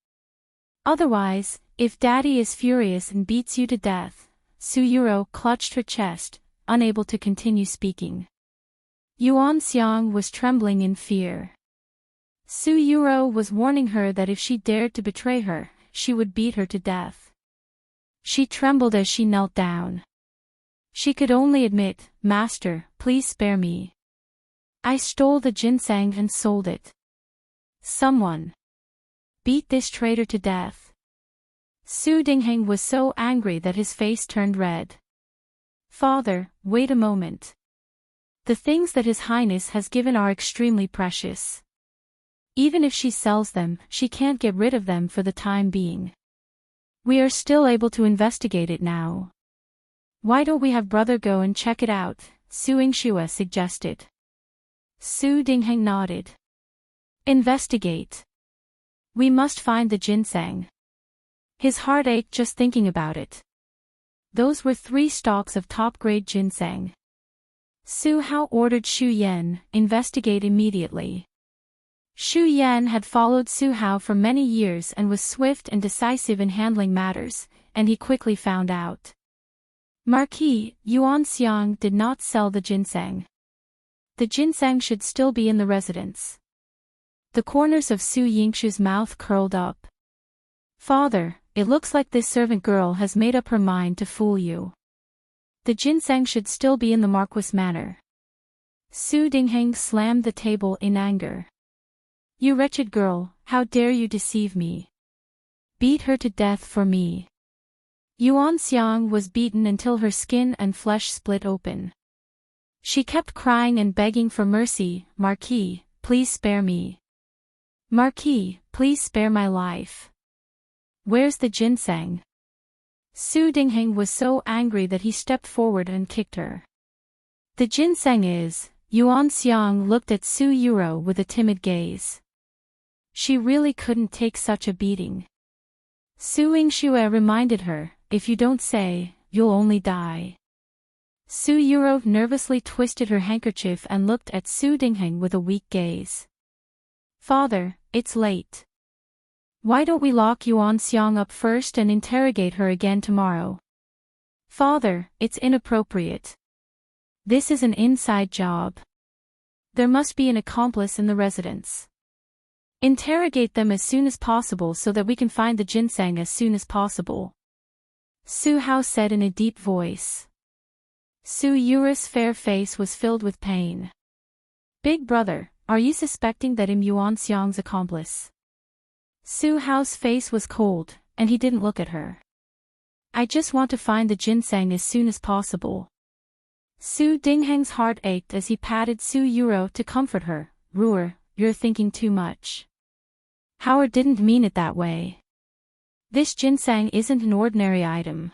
Otherwise, if Daddy is furious and beats you to death." Su Yuro clutched her chest, unable to continue speaking. Yuan Xiang was trembling in fear. Su Yuro was warning her that if she dared to betray her, she would beat her to death. She trembled as she knelt down. She could only admit, "Master, please spare me. I stole the ginseng and sold it. Someone beat this traitor to death." Su Dingheng was so angry that his face turned red. "Father, wait a moment. The things that His Highness has given are extremely precious. Even if she sells them, she can't get rid of them for the time being. We are still able to investigate it now. Why don't we have brother go and check it out?" Su Yingxue suggested. Su Dingheng nodded. "Investigate. We must find the ginseng." His heart ached just thinking about it. Those were 3 stalks of top-grade ginseng. Su Hao ordered Xu Yan, investigate immediately. Xu Yan had followed Su Hao for many years and was swift and decisive in handling matters, and he quickly found out. Marquis, Yuan Xiang did not sell the ginseng. The ginseng should still be in the residence. The corners of Su Yingshu's mouth curled up. Father, it looks like this servant girl has made up her mind to fool you. The ginseng should still be in the Marquis manor. Su Dingheng slammed the table in anger. You wretched girl, how dare you deceive me? Beat her to death for me. Yuan Xiang was beaten until her skin and flesh split open. She kept crying and begging for mercy, Marquis, please spare me. Marquis, please spare my life. Where's the ginseng? Su Dingheng was so angry that he stepped forward and kicked her. The ginseng is, Yuan Xiang looked at Su Yuro with a timid gaze. She really couldn't take such a beating. Su Yingxue reminded her, if you don't say, you'll only die. Su Yuro nervously twisted her handkerchief and looked at Su Dingheng with a weak gaze. Father, it's late. Why don't we lock Yuan Xiang up first and interrogate her again tomorrow? Father, it's inappropriate. This is an inside job. There must be an accomplice in the residence. Interrogate them as soon as possible so that we can find the ginseng as soon as possible. Su Hao said in a deep voice. Su Yuru's fair face was filled with pain. Big brother, are you suspecting that I'm Yuan Xiang's accomplice? Su Hao's face was cold, and he didn't look at her. I just want to find the ginseng as soon as possible. Su Dingheng's heart ached as he patted Su Yuro to comfort her. Ruer, you're thinking too much. Howard didn't mean it that way. This ginseng isn't an ordinary item.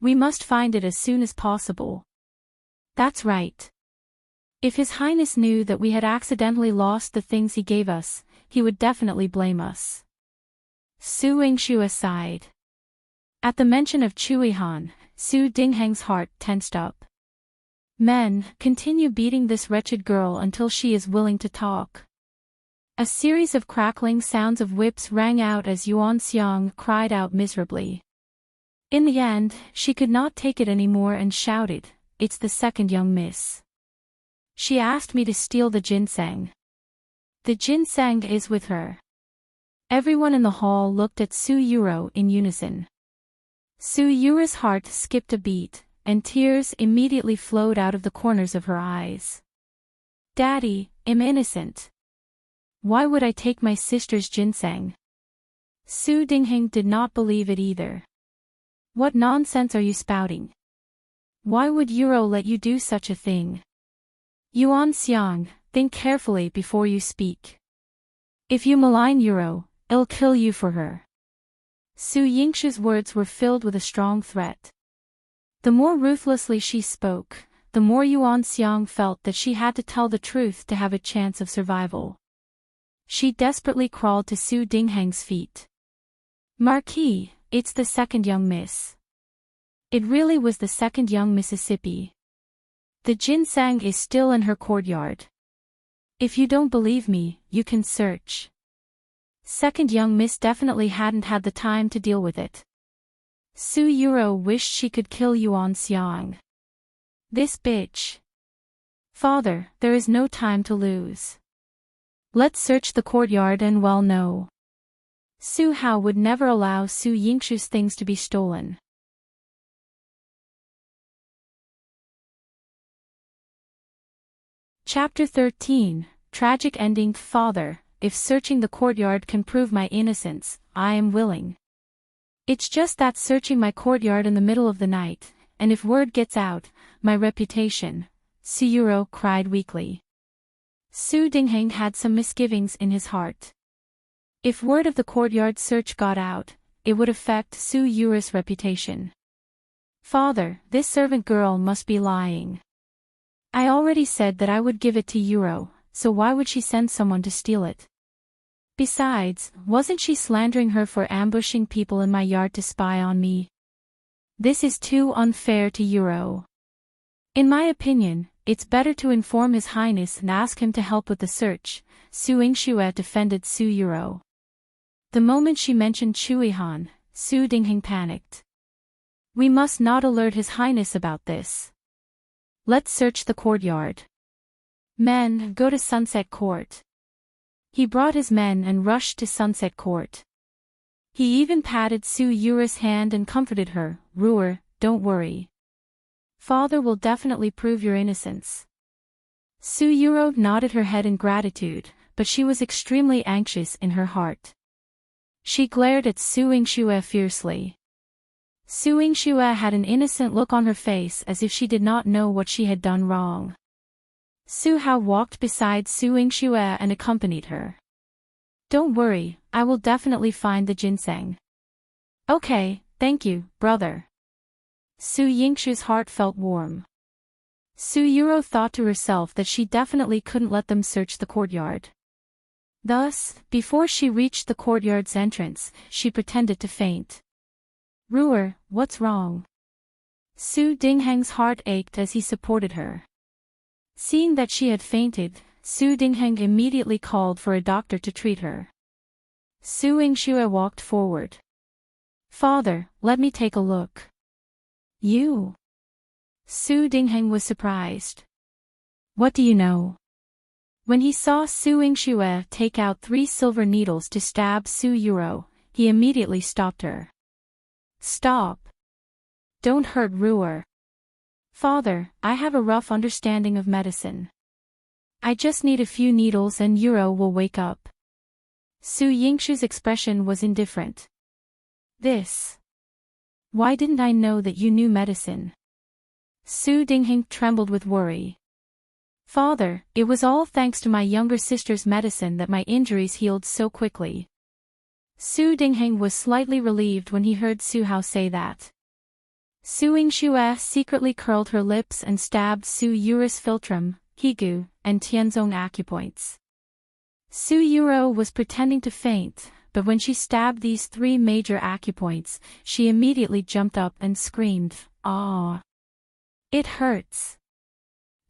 We must find it as soon as possible. That's right. If His Highness knew that we had accidentally lost the things he gave us, he would definitely blame us. Su Yingxue sighed. At the mention of Chui Han, Su Dingheng's heart tensed up. Men, continue beating this wretched girl until she is willing to talk. A series of crackling sounds of whips rang out as Yuan Xiang cried out miserably. In the end, she could not take it anymore and shouted, "It's the second young miss. She asked me to steal the ginseng. The ginseng is with her." Everyone in the hall looked at Su Yuro in unison. Su Yuro's heart skipped a beat, and tears immediately flowed out of the corners of her eyes. Daddy, I'm innocent. Why would I take my sister's ginseng? Su Dingheng did not believe it either. What nonsense are you spouting? Why would Yuro let you do such a thing? Yuan Xiang, think carefully before you speak. If you malign Yuro, I'll kill you for her. Su Yingshu's words were filled with a strong threat. The more ruthlessly she spoke, the more Yuan Xiang felt that she had to tell the truth to have a chance of survival. She desperately crawled to Su Dingheng's feet. Marquis, it's the second young miss. It really was the second young Mississippi. The ginseng is still in her courtyard. If you don't believe me, you can search. Second young miss definitely hadn't had the time to deal with it. Su Yuro wished she could kill Yuan Xiang. This bitch. Father, there is no time to lose. Let's search the courtyard and well know. Su Hao would never allow Su Yingshu's things to be stolen. Chapter 13, Tragic Ending. Father, if searching the courtyard can prove my innocence, I am willing. It's just that searching my courtyard in the middle of the night, and if word gets out, my reputation, Su Yuro cried weakly. Su Dingheng had some misgivings in his heart. If word of the courtyard search got out, it would affect Su Yuro's reputation. Father, this servant girl must be lying. I already said that I would give it to Yuro, so why would she send someone to steal it? Besides, wasn't she slandering her for ambushing people in my yard to spy on me? This is too unfair to Yuro. In my opinion, it's better to inform His Highness and ask him to help with the search, Su Yingxue defended Su Yuro. The moment she mentioned Shuihan, Su Dingheng panicked. We must not alert His Highness about this. Let's search the courtyard. Men, go to Sunset Court. He brought his men and rushed to Sunset Court. He even patted Su Yura's hand and comforted her, Ruer, don't worry. Father will definitely prove your innocence. Su Yuro nodded her head in gratitude, but she was extremely anxious in her heart. She glared at Su Yingxue fiercely. Su Yingxue had an innocent look on her face as if she did not know what she had done wrong. Su Hao walked beside Su Yingxue and accompanied her. Don't worry, I will definitely find the ginseng. Okay, thank you, brother. Su Yingxue's heart felt warm. Su Yuro thought to herself that she definitely couldn't let them search the courtyard. Thus, before she reached the courtyard's entrance, she pretended to faint. Ruer, what's wrong? Su Dingheng's heart ached as he supported her. Seeing that she had fainted, Su Dingheng immediately called for a doctor to treat her. Su Yingxue walked forward. Father, let me take a look. You? Su Dingheng was surprised. What do you know? When he saw Su Yingxue take out 3 silver needles to stab Su Yuro, he immediately stopped her. Stop. Don't hurt Ruer. Father, I have a rough understanding of medicine. I just need a few needles and Yuro will wake up. Su Yingxue's expression was indifferent. This. Why didn't I know that you knew medicine? Su Dingheng trembled with worry. Father, it was all thanks to my younger sister's medicine that my injuries healed so quickly. Su Dingheng was slightly relieved when he heard Su Hao say that. Su Yingxue secretly curled her lips and stabbed Su Yuro's philtrum, Higu, and Tianzong acupoints. Su Yuro was pretending to faint, but when she stabbed these 3 major acupoints, she immediately jumped up and screamed, "Ah! It hurts!"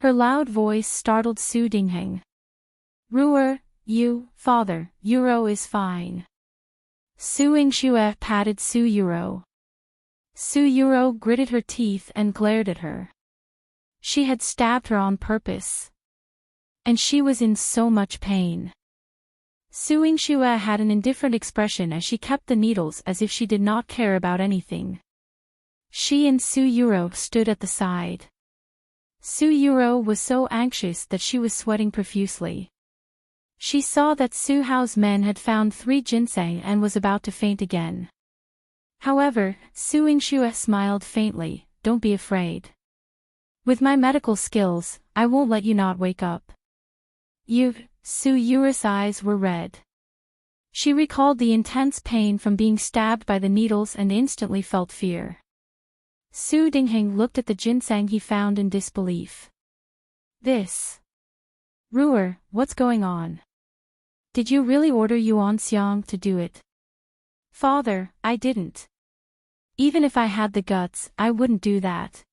Her loud voice startled Su Dingheng. Ruer, father, Yuro is fine. Su Yingxue patted Su Yuro. Su Yuro gritted her teeth and glared at her. She had stabbed her on purpose. And she was in so much pain. Su Yingxue had an indifferent expression as she kept the needles as if she did not care about anything. She and Su Yuro stood at the side. Su Yuro was so anxious that she was sweating profusely. She saw that Su Hao's men had found 3 ginseng and was about to faint again. However, Su Yingxue smiled faintly, "Don't be afraid. With my medical skills, I won't let you not wake up." Su Yuro's eyes were red. She recalled the intense pain from being stabbed by the needles and instantly felt fear. Su Dingheng looked at the ginseng he found in disbelief. This. Ruer, what's going on? Did you really order Yuan Xiang to do it? Father, I didn't. Even if I had the guts, I wouldn't do that.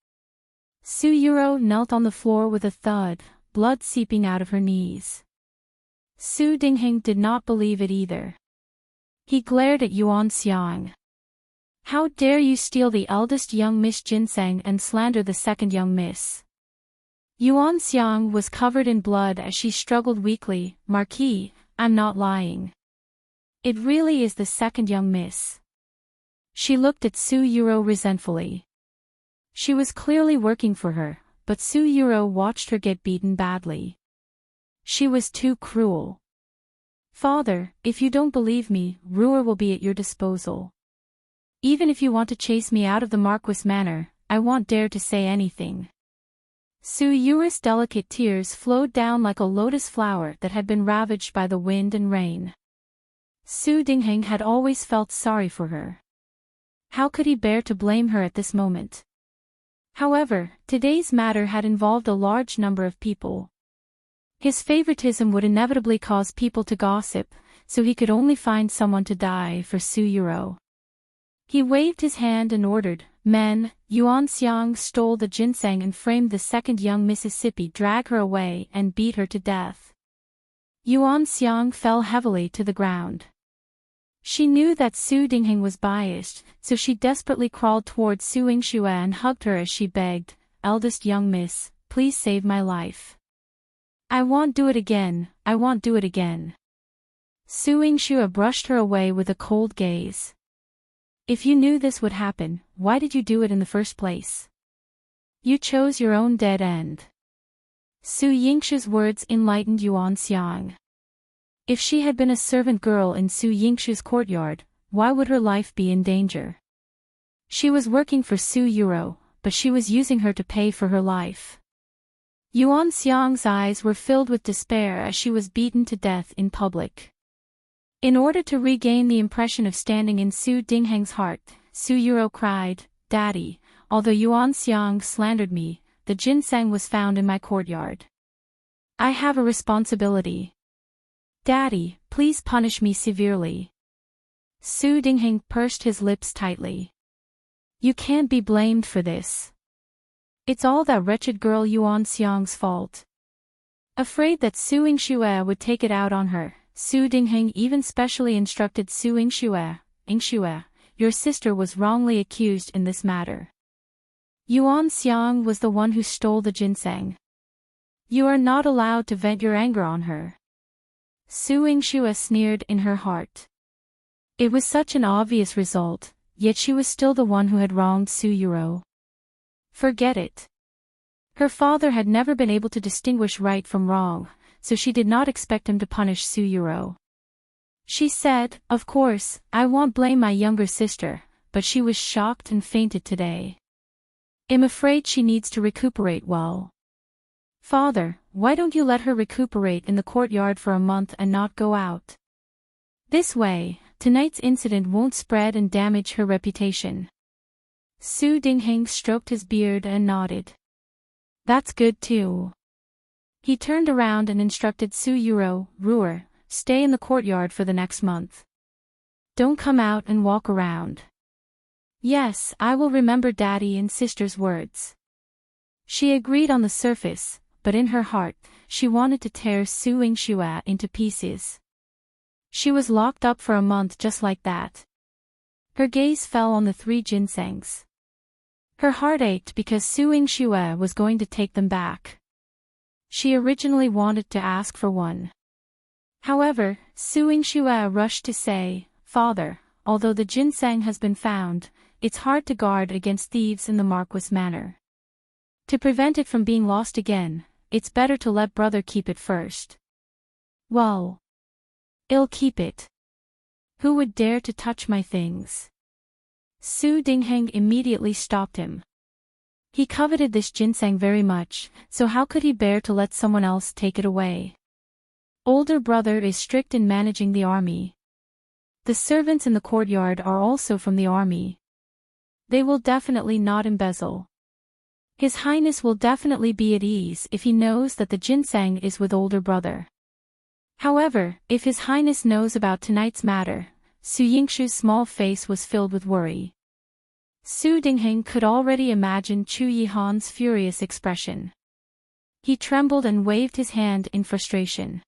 Su Yuro knelt on the floor with a thud, blood seeping out of her knees. Su Dingheng did not believe it either. He glared at Yuan Xiang. How dare you steal the eldest young Miss ginseng and slander the second young miss? Yuan Xiang was covered in blood as she struggled weakly. Marquis, I'm not lying. It really is the second young miss. She looked at Su Yuro resentfully. She was clearly working for her, but Su Yuro watched her get beaten badly. She was too cruel. Father, if you don't believe me, Ruer will be at your disposal. Even if you want to chase me out of the Marquis Manor, I won't dare to say anything. Su Yuro's delicate tears flowed down like a lotus flower that had been ravaged by the wind and rain. Su Dingheng had always felt sorry for her. How could he bear to blame her at this moment? However, today's matter had involved a large number of people. His favoritism would inevitably cause people to gossip, so he could only find someone to die for Su Yuro. He waved his hand and ordered, men, Yuan Xiang stole the ginseng and framed the second young Mississippi, drag her away and beat her to death. Yuan Xiang fell heavily to the ground. She knew that Su Dingheng was biased, so she desperately crawled towards Su Yingxue and hugged her as she begged, "Eldest young miss, please save my life. I won't do it again, I won't do it again." Su Yingxue brushed her away with a cold gaze. "If you knew this would happen, why did you do it in the first place? You chose your own dead end." Su Yingxue's words enlightened Yuan Xiang. If she had been a servant girl in Su Yingxue's courtyard, why would her life be in danger? She was working for Su Yuro, but she was using her to pay for her life. Yuan Xiang's eyes were filled with despair as she was beaten to death in public. In order to regain the impression of standing in Su Dingheng's heart, Su Yuro cried, "Daddy, although Yuan Xiang slandered me, the ginseng was found in my courtyard. I have a responsibility. Daddy, please punish me severely." Su Dingheng pursed his lips tightly. "You can't be blamed for this. It's all that wretched girl Yuan Xiang's fault." Afraid that Su Yingxue would take it out on her, Su Dingheng even specially instructed Su Yingxue, "Yingxue, your sister was wrongly accused in this matter. Yuan Xiang was the one who stole the ginseng. You are not allowed to vent your anger on her." Su Yingxue sneered in her heart. It was such an obvious result, yet she was still the one who had wronged Su Yuro. Forget it. Her father had never been able to distinguish right from wrong, so she did not expect him to punish Su Yuro. She said, "Of course, I won't blame my younger sister," but she was shocked and fainted today. "I'm afraid she needs to recuperate well." "Father, why don't you let her recuperate in the courtyard for a month and not go out? This way, tonight's incident won't spread and damage her reputation." Su Dingheng stroked his beard and nodded. "That's good too." He turned around and instructed Su Yuro, "Ruer, stay in the courtyard for the next month. Don't come out and walk around." "Yes, I will remember Daddy and Sister's words." She agreed on the surface, but in her heart, she wanted to tear Su Yingxue into pieces. She was locked up for a month just like that. Her gaze fell on the 3 ginsengs. Her heart ached because Su Yingxue was going to take them back. She originally wanted to ask for one. However, Su Yingxue rushed to say, "Father, although the ginseng has been found, it's hard to guard against thieves in the Marquis Manor. To prevent it from being lost again, it's better to let brother keep it first." "Well, I'll keep it. Who would dare to touch my things?" Su Dingheng immediately stopped him. He coveted this ginseng very much, so how could he bear to let someone else take it away? Older brother is strict in managing the army. The servants in the courtyard are also from the army. They will definitely not embezzle. His Highness will definitely be at ease if he knows that the ginseng is with older brother. However, if His Highness knows about tonight's matter, Su Yingxue's small face was filled with worry. Su Dingheng could already imagine Chu Yihan's furious expression. He trembled and waved his hand in frustration.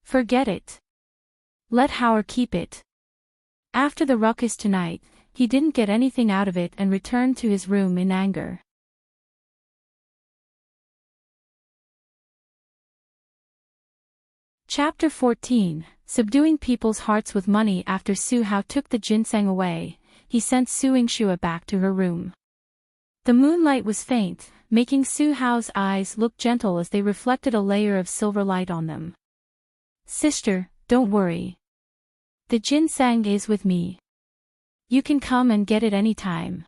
"Forget it. Let Howard keep it." After the ruckus tonight, he didn't get anything out of it and returned to his room in anger. Chapter 14, Subduing People's Hearts with Money. After Su Hao took the ginseng away, he sent Su Yingxue back to her room. The moonlight was faint, making Su Hao's eyes look gentle as they reflected a layer of silver light on them. "Sister, don't worry. The ginseng is with me. You can come and get it any time.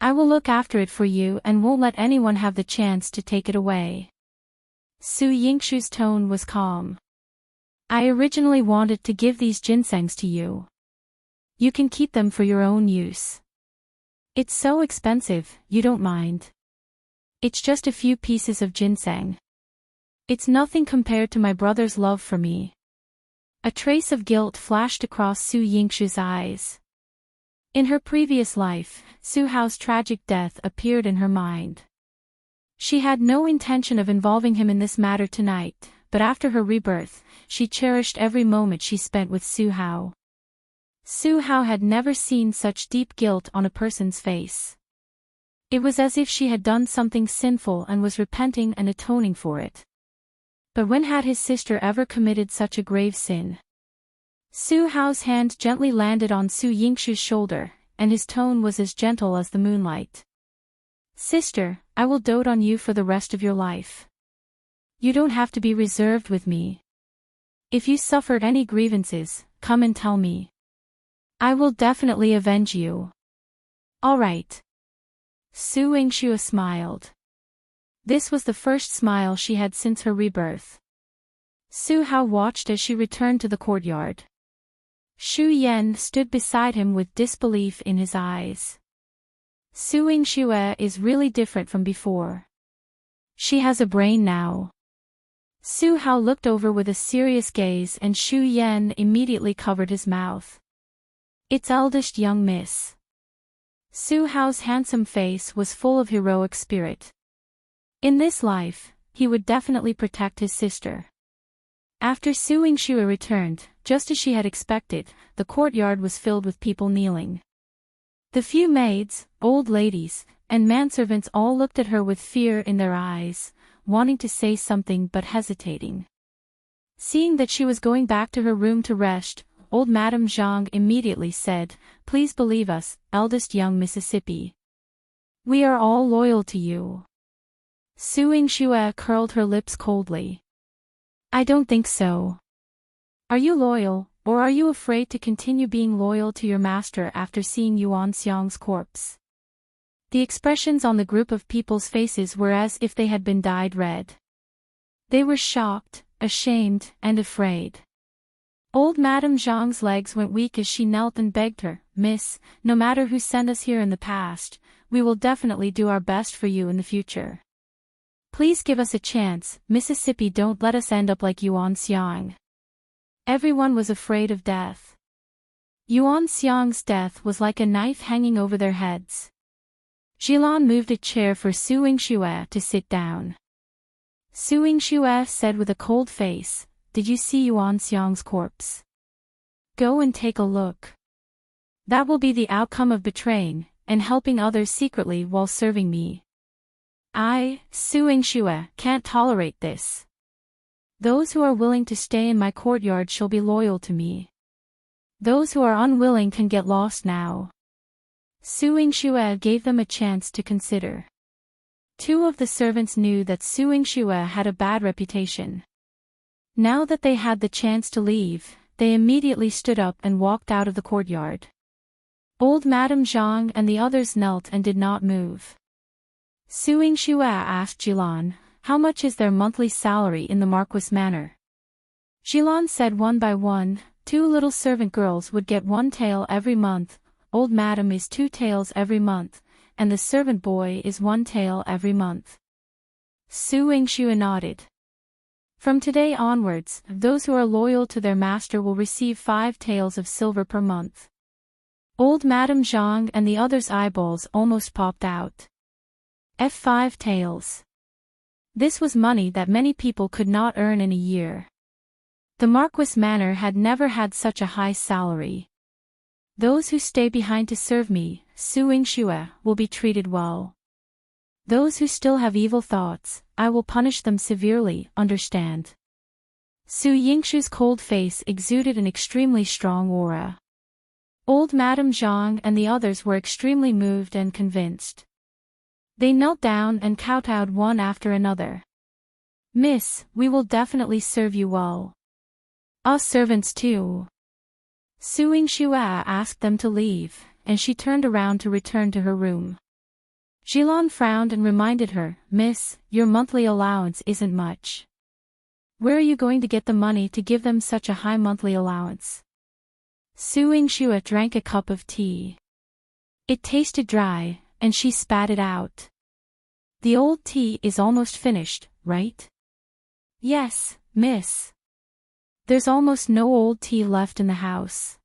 I will look after it for you and won't let anyone have the chance to take it away." Su Yingxue's tone was calm. "I originally wanted to give these ginsengs to you. You can keep them for your own use. It's so expensive, you don't mind. It's just a few pieces of ginseng. It's nothing compared to my brother's love for me." A trace of guilt flashed across Su Yingxue's eyes. In her previous life, Su Hao's tragic death appeared in her mind. She had no intention of involving him in this matter tonight, but after her rebirth, she cherished every moment she spent with Su Hao. Su Hao had never seen such deep guilt on a person's face. It was as if she had done something sinful and was repenting and atoning for it. But when had his sister ever committed such a grave sin? Su Hao's hand gently landed on Su Yingshu's shoulder, and his tone was as gentle as the moonlight. Sister, I will dote on you for the rest of your life. You don't have to be reserved with me. If you suffered any grievances, come and tell me. I will definitely avenge you. All right. Su Yingshu smiled. This was the first smile she had since her rebirth. Su Hao watched as she returned to the courtyard. Xu Yan stood beside him with disbelief in his eyes. Su Yingshu is really different from before. She has a brain now. Su Hao looked over with a serious gaze and Xu Yan immediately covered his mouth. Its eldest young miss. Su Hao's handsome face was full of heroic spirit. In this life, he would definitely protect his sister. After Su Yingshu returned, just as she had expected, the courtyard was filled with people kneeling. The few maids, old ladies, and manservants all looked at her with fear in their eyes, wanting to say something but hesitating. Seeing that she was going back to her room to rest, old Madame Zhang immediately said, "Please believe us, eldest young Mississippi. We are all loyal to you." Su Yingshu curled her lips coldly. I don't think so. Are you loyal, or are you afraid to continue being loyal to your master after seeing Yuan Xiang's corpse? The expressions on the group of people's faces were as if they had been dyed red. They were shocked, ashamed, and afraid. Old Madame Zhang's legs went weak as she knelt and begged her, "Miss, no matter who sent us here in the past, we will definitely do our best for you in the future. Please give us a chance, Mississippi, don't let us end up like Yuan Xiang." Everyone was afraid of death. Yuan Xiang's death was like a knife hanging over their heads. Jilan moved a chair for Su Yingshu to sit down. Su Yingshu said with a cold face, "Did you see Yuan Xiang's corpse? Go and take a look. That will be the outcome of betraying, and helping others secretly while serving me. I, Su Yingshu, can't tolerate this. Those who are willing to stay in my courtyard shall be loyal to me. Those who are unwilling can get lost now." Su Yingshu gave them a chance to consider. Two of the servants knew that Su Yingshu had a bad reputation. Now that they had the chance to leave, they immediately stood up and walked out of the courtyard. Old Madame Zhang and the others knelt and did not move. Su Yingshu asked Jilan, "How much is their monthly salary in the Marquis Manor?" Jilan said one by one, 2 little servant girls would get 1 tael every month, old madam is 2 taels every month, and the servant boy is 1 tael every month. Su Yingshu nodded. From today onwards, those who are loyal to their master will receive 5 taels of silver per month. Old Madame Zhang and the others' eyeballs almost popped out. F5 taels. This was money that many people could not earn in a year. The Marquis Manor had never had such a high salary. Those who stay behind to serve me, Su Yingshu, will be treated well. Those who still have evil thoughts, I will punish them severely, understand? Su Yingshu's cold face exuded an extremely strong aura. Old Madame Zhang and the others were extremely moved and convinced. They knelt down and kowtowed one after another. "Miss, we will definitely serve you well. Us servants too." Su Yingshu asked them to leave, and she turned around to return to her room. Jilan frowned and reminded her, "Miss, your monthly allowance isn't much. Where are you going to get the money to give them such a high monthly allowance?" Su Yingshu drank a cup of tea. It tasted dry, and she spat it out. "The old tea is almost finished, right?" "Yes, miss. There's almost no old tea left in the house."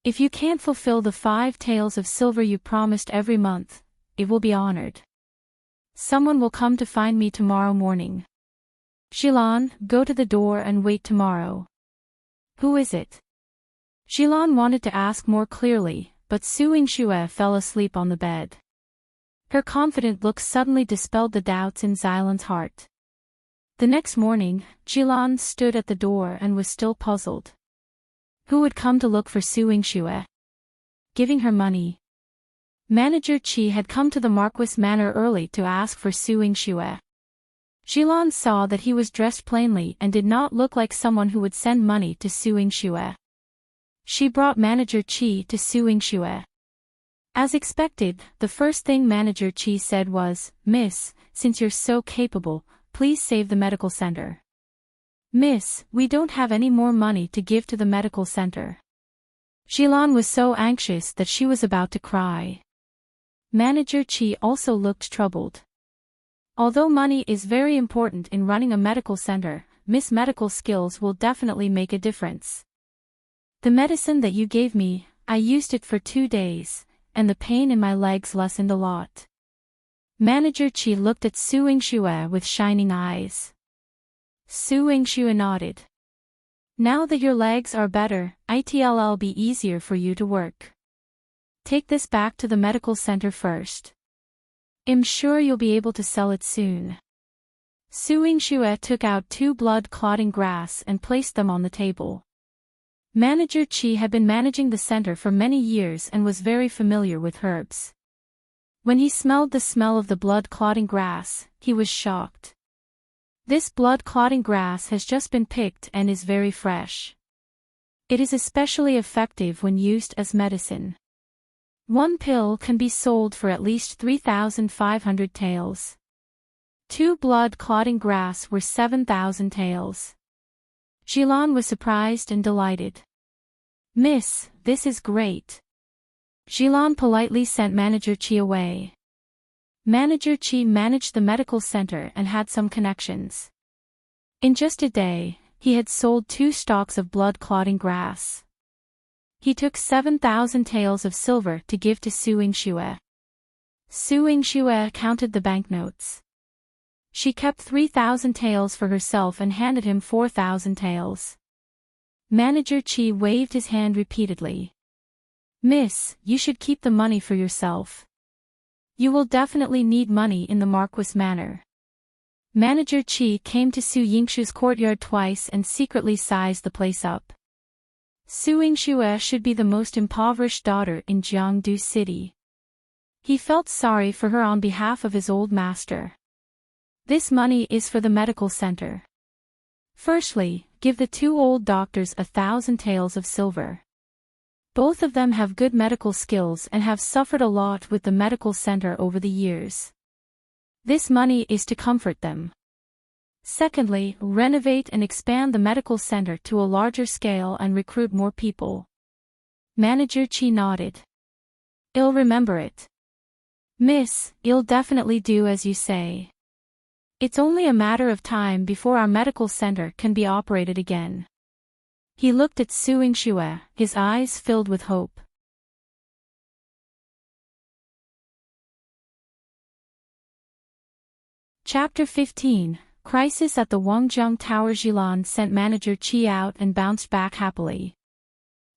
If you can't fulfill the 5 taels of silver you promised every month, it will be honored. Someone will come to find me tomorrow morning. Xilan, go to the door and wait tomorrow. Who is it? Xilan wanted to ask more clearly, but Suing Xue fell asleep on the bed. Her confident look suddenly dispelled the doubts in Xilan's heart. The next morning, Xilan stood at the door and was still puzzled. Who would come to look for Suing Xue? Giving her money. Manager Qi had come to the Marquis Manor early to ask for Suing Xue. Xilan saw that he was dressed plainly and did not look like someone who would send money to Suing Xue. She brought Manager Qi to Suing Xue. As expected, the first thing Manager Qi said was, "Miss, since you're so capable, please save the medical center." "Miss, we don't have any more money to give to the medical center." Xilan was so anxious that she was about to cry. Manager Qi also looked troubled. Although money is very important in running a medical center, Miss medical skills will definitely make a difference. The medicine that you gave me, I used it for 2 days, and the pain in my legs lessened a lot. Manager Qi looked at Suing Xue with shining eyes. Suing Xue nodded. Now that your legs are better, it'll be easier for you to work. Take this back to the medical center first. I'm sure you'll be able to sell it soon. Suing Xue took out 2 blood-clotting grass and placed them on the table. Manager Qi had been managing the center for many years and was very familiar with herbs. When he smelled the smell of the blood-clotting grass, he was shocked. This blood-clotting grass has just been picked and is very fresh. It is especially effective when used as medicine. 1 pill can be sold for at least 3,500 taels. 2 blood-clotting grass were 7,000 taels. Xilan was surprised and delighted. "Miss, this is great." Xilan politely sent Manager Qi away. Manager Qi managed the medical center and had some connections. In just a day, he had sold 2 stalks of blood-clotting grass. He took 7,000 taels of silver to give to Suing Xue. Suing Xue counted the banknotes. She kept 3,000 taels for herself and handed him 4,000 taels. Manager Qi waved his hand repeatedly. "Miss, you should keep the money for yourself. You will definitely need money in the Marquis Manor." Manager Qi came to Su Yingshu's courtyard twice and secretly sized the place up. Suing Xue should be the most impoverished daughter in Jiangdu City. He felt sorry for her on behalf of his old master. "This money is for the medical center. Firstly, give the 2 old doctors 1,000 taels of silver. Both of them have good medical skills and have suffered a lot with the medical center over the years. This money is to comfort them. Secondly, renovate and expand the medical center to a larger scale and recruit more people." Manager Qi nodded. "I'll remember it. Miss, I'll definitely do as you say. It's only a matter of time before our medical center can be operated again." He looked at Suing Xue, his eyes filled with hope. Chapter 15, Crisis at the Wangjiang Tower. Xilan sent Manager Qi out and bounced back happily.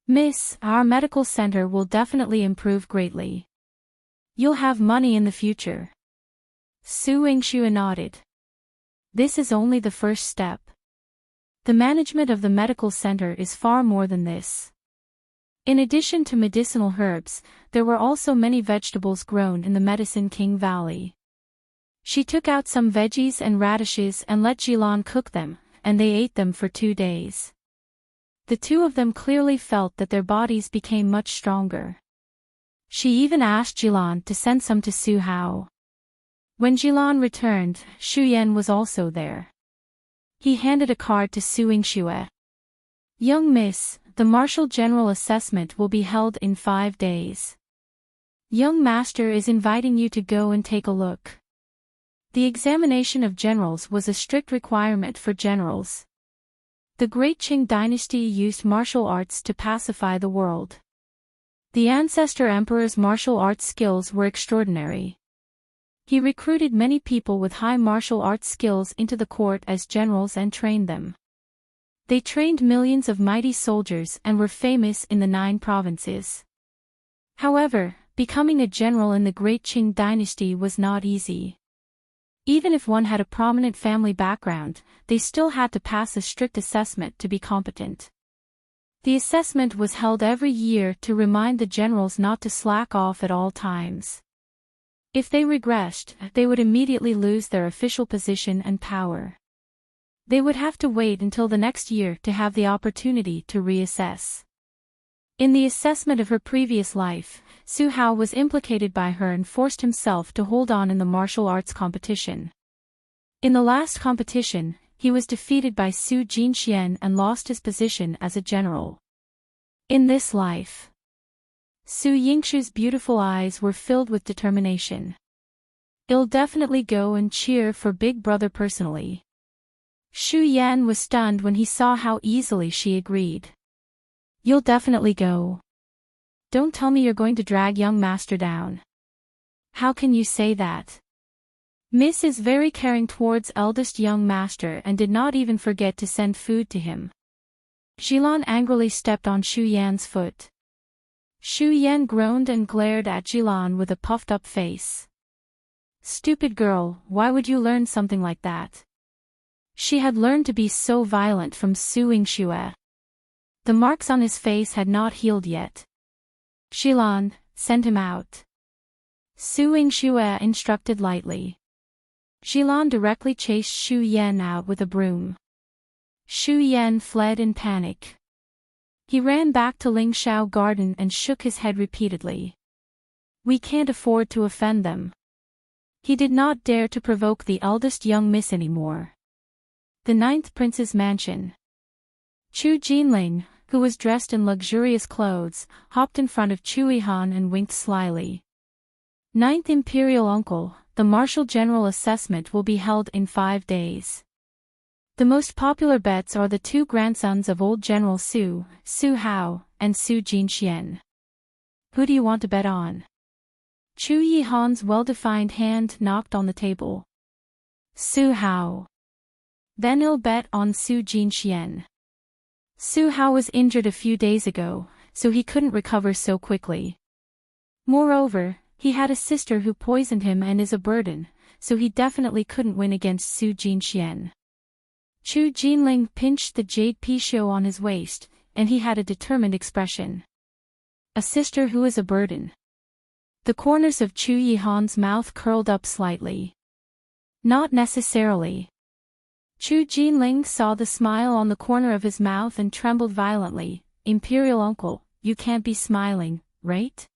"Miss, our medical center will definitely improve greatly. You'll have money in the future." Suing Xue nodded. This is only the first step. The management of the medical center is far more than this. In addition to medicinal herbs, there were also many vegetables grown in the Medicine King Valley. She took out some veggies and radishes and let Xilan cook them, and they ate them for 2 days. The 2 of them clearly felt that their bodies became much stronger. She even asked Xilan to send some to Su Hao. When Xilan returned, Xu Yan was also there. He handed a card to Suing Xue. "Young miss, the Marshal General assessment will be held in 5 days. Young master is inviting you to go and take a look." The examination of generals was a strict requirement for generals. The Great Qing dynasty used martial arts to pacify the world. The ancestor emperor's martial arts skills were extraordinary. He recruited many people with high martial arts skills into the court as generals and trained them. They trained millions of mighty soldiers and were famous in the 9 provinces. However, becoming a general in the Great Qing dynasty was not easy. Even if one had a prominent family background, they still had to pass a strict assessment to be competent. The assessment was held every year to remind the generals not to slack off at all times. If they regressed, they would immediately lose their official position and power. They would have to wait until the next year to have the opportunity to reassess. In the assessment of her previous life, Su Hao was implicated by her and forced himself to hold on in the martial arts competition. In the last competition, he was defeated by Su Jinxian and lost his position as a general. In this life, Su Yingshu's beautiful eyes were filled with determination. "I'll definitely go and cheer for Big Brother personally." Xu Yan was stunned when he saw how easily she agreed. "You'll definitely go. Don't tell me you're going to drag young master down. How can you say that?" Miss is very caring towards eldest young master and did not even forget to send food to him. Jilan angrily stepped on Xu Yan's foot. Xu Yan groaned and glared at Jilan with a puffed-up face. "Stupid girl, why would you learn something like that?" She had learned to be so violent from Su Yingxue. The marks on his face had not healed yet. "Jilan, send him out," Su Yingxue instructed lightly. Jilan directly chased Xu Yan out with a broom. Xu Yan fled in panic. He ran back to Ling Shao Garden and shook his head repeatedly. "We can't afford to offend them." He did not dare to provoke the eldest young miss anymore. The 9th Prince's mansion. Chu Jinling, who was dressed in luxurious clothes, hopped in front of Chu Yihan and winked slyly. "9th Imperial Uncle, the Martial General assessment will be held in 5 days. The most popular bets are the 2 grandsons of old General Su, Su Hao, and Su Jinxian. Who do you want to bet on?" Chu Yihan's well-defined hand knocked on the table. "Su Hao." "Then I'll bet on Su Jinxian. Su Hao was injured a few days ago, so he couldn't recover so quickly. Moreover, he had a sister who poisoned him and is a burden, so he definitely couldn't win against Su Jinxian." Chu Jinling pinched the jade pichot on his waist, and he had a determined expression. "A sister who is a burden." The corners of Chu Yihan's mouth curled up slightly. "Not necessarily." Chu Jinling saw the smile on the corner of his mouth and trembled violently. "Imperial Uncle, you can't be smiling, right?"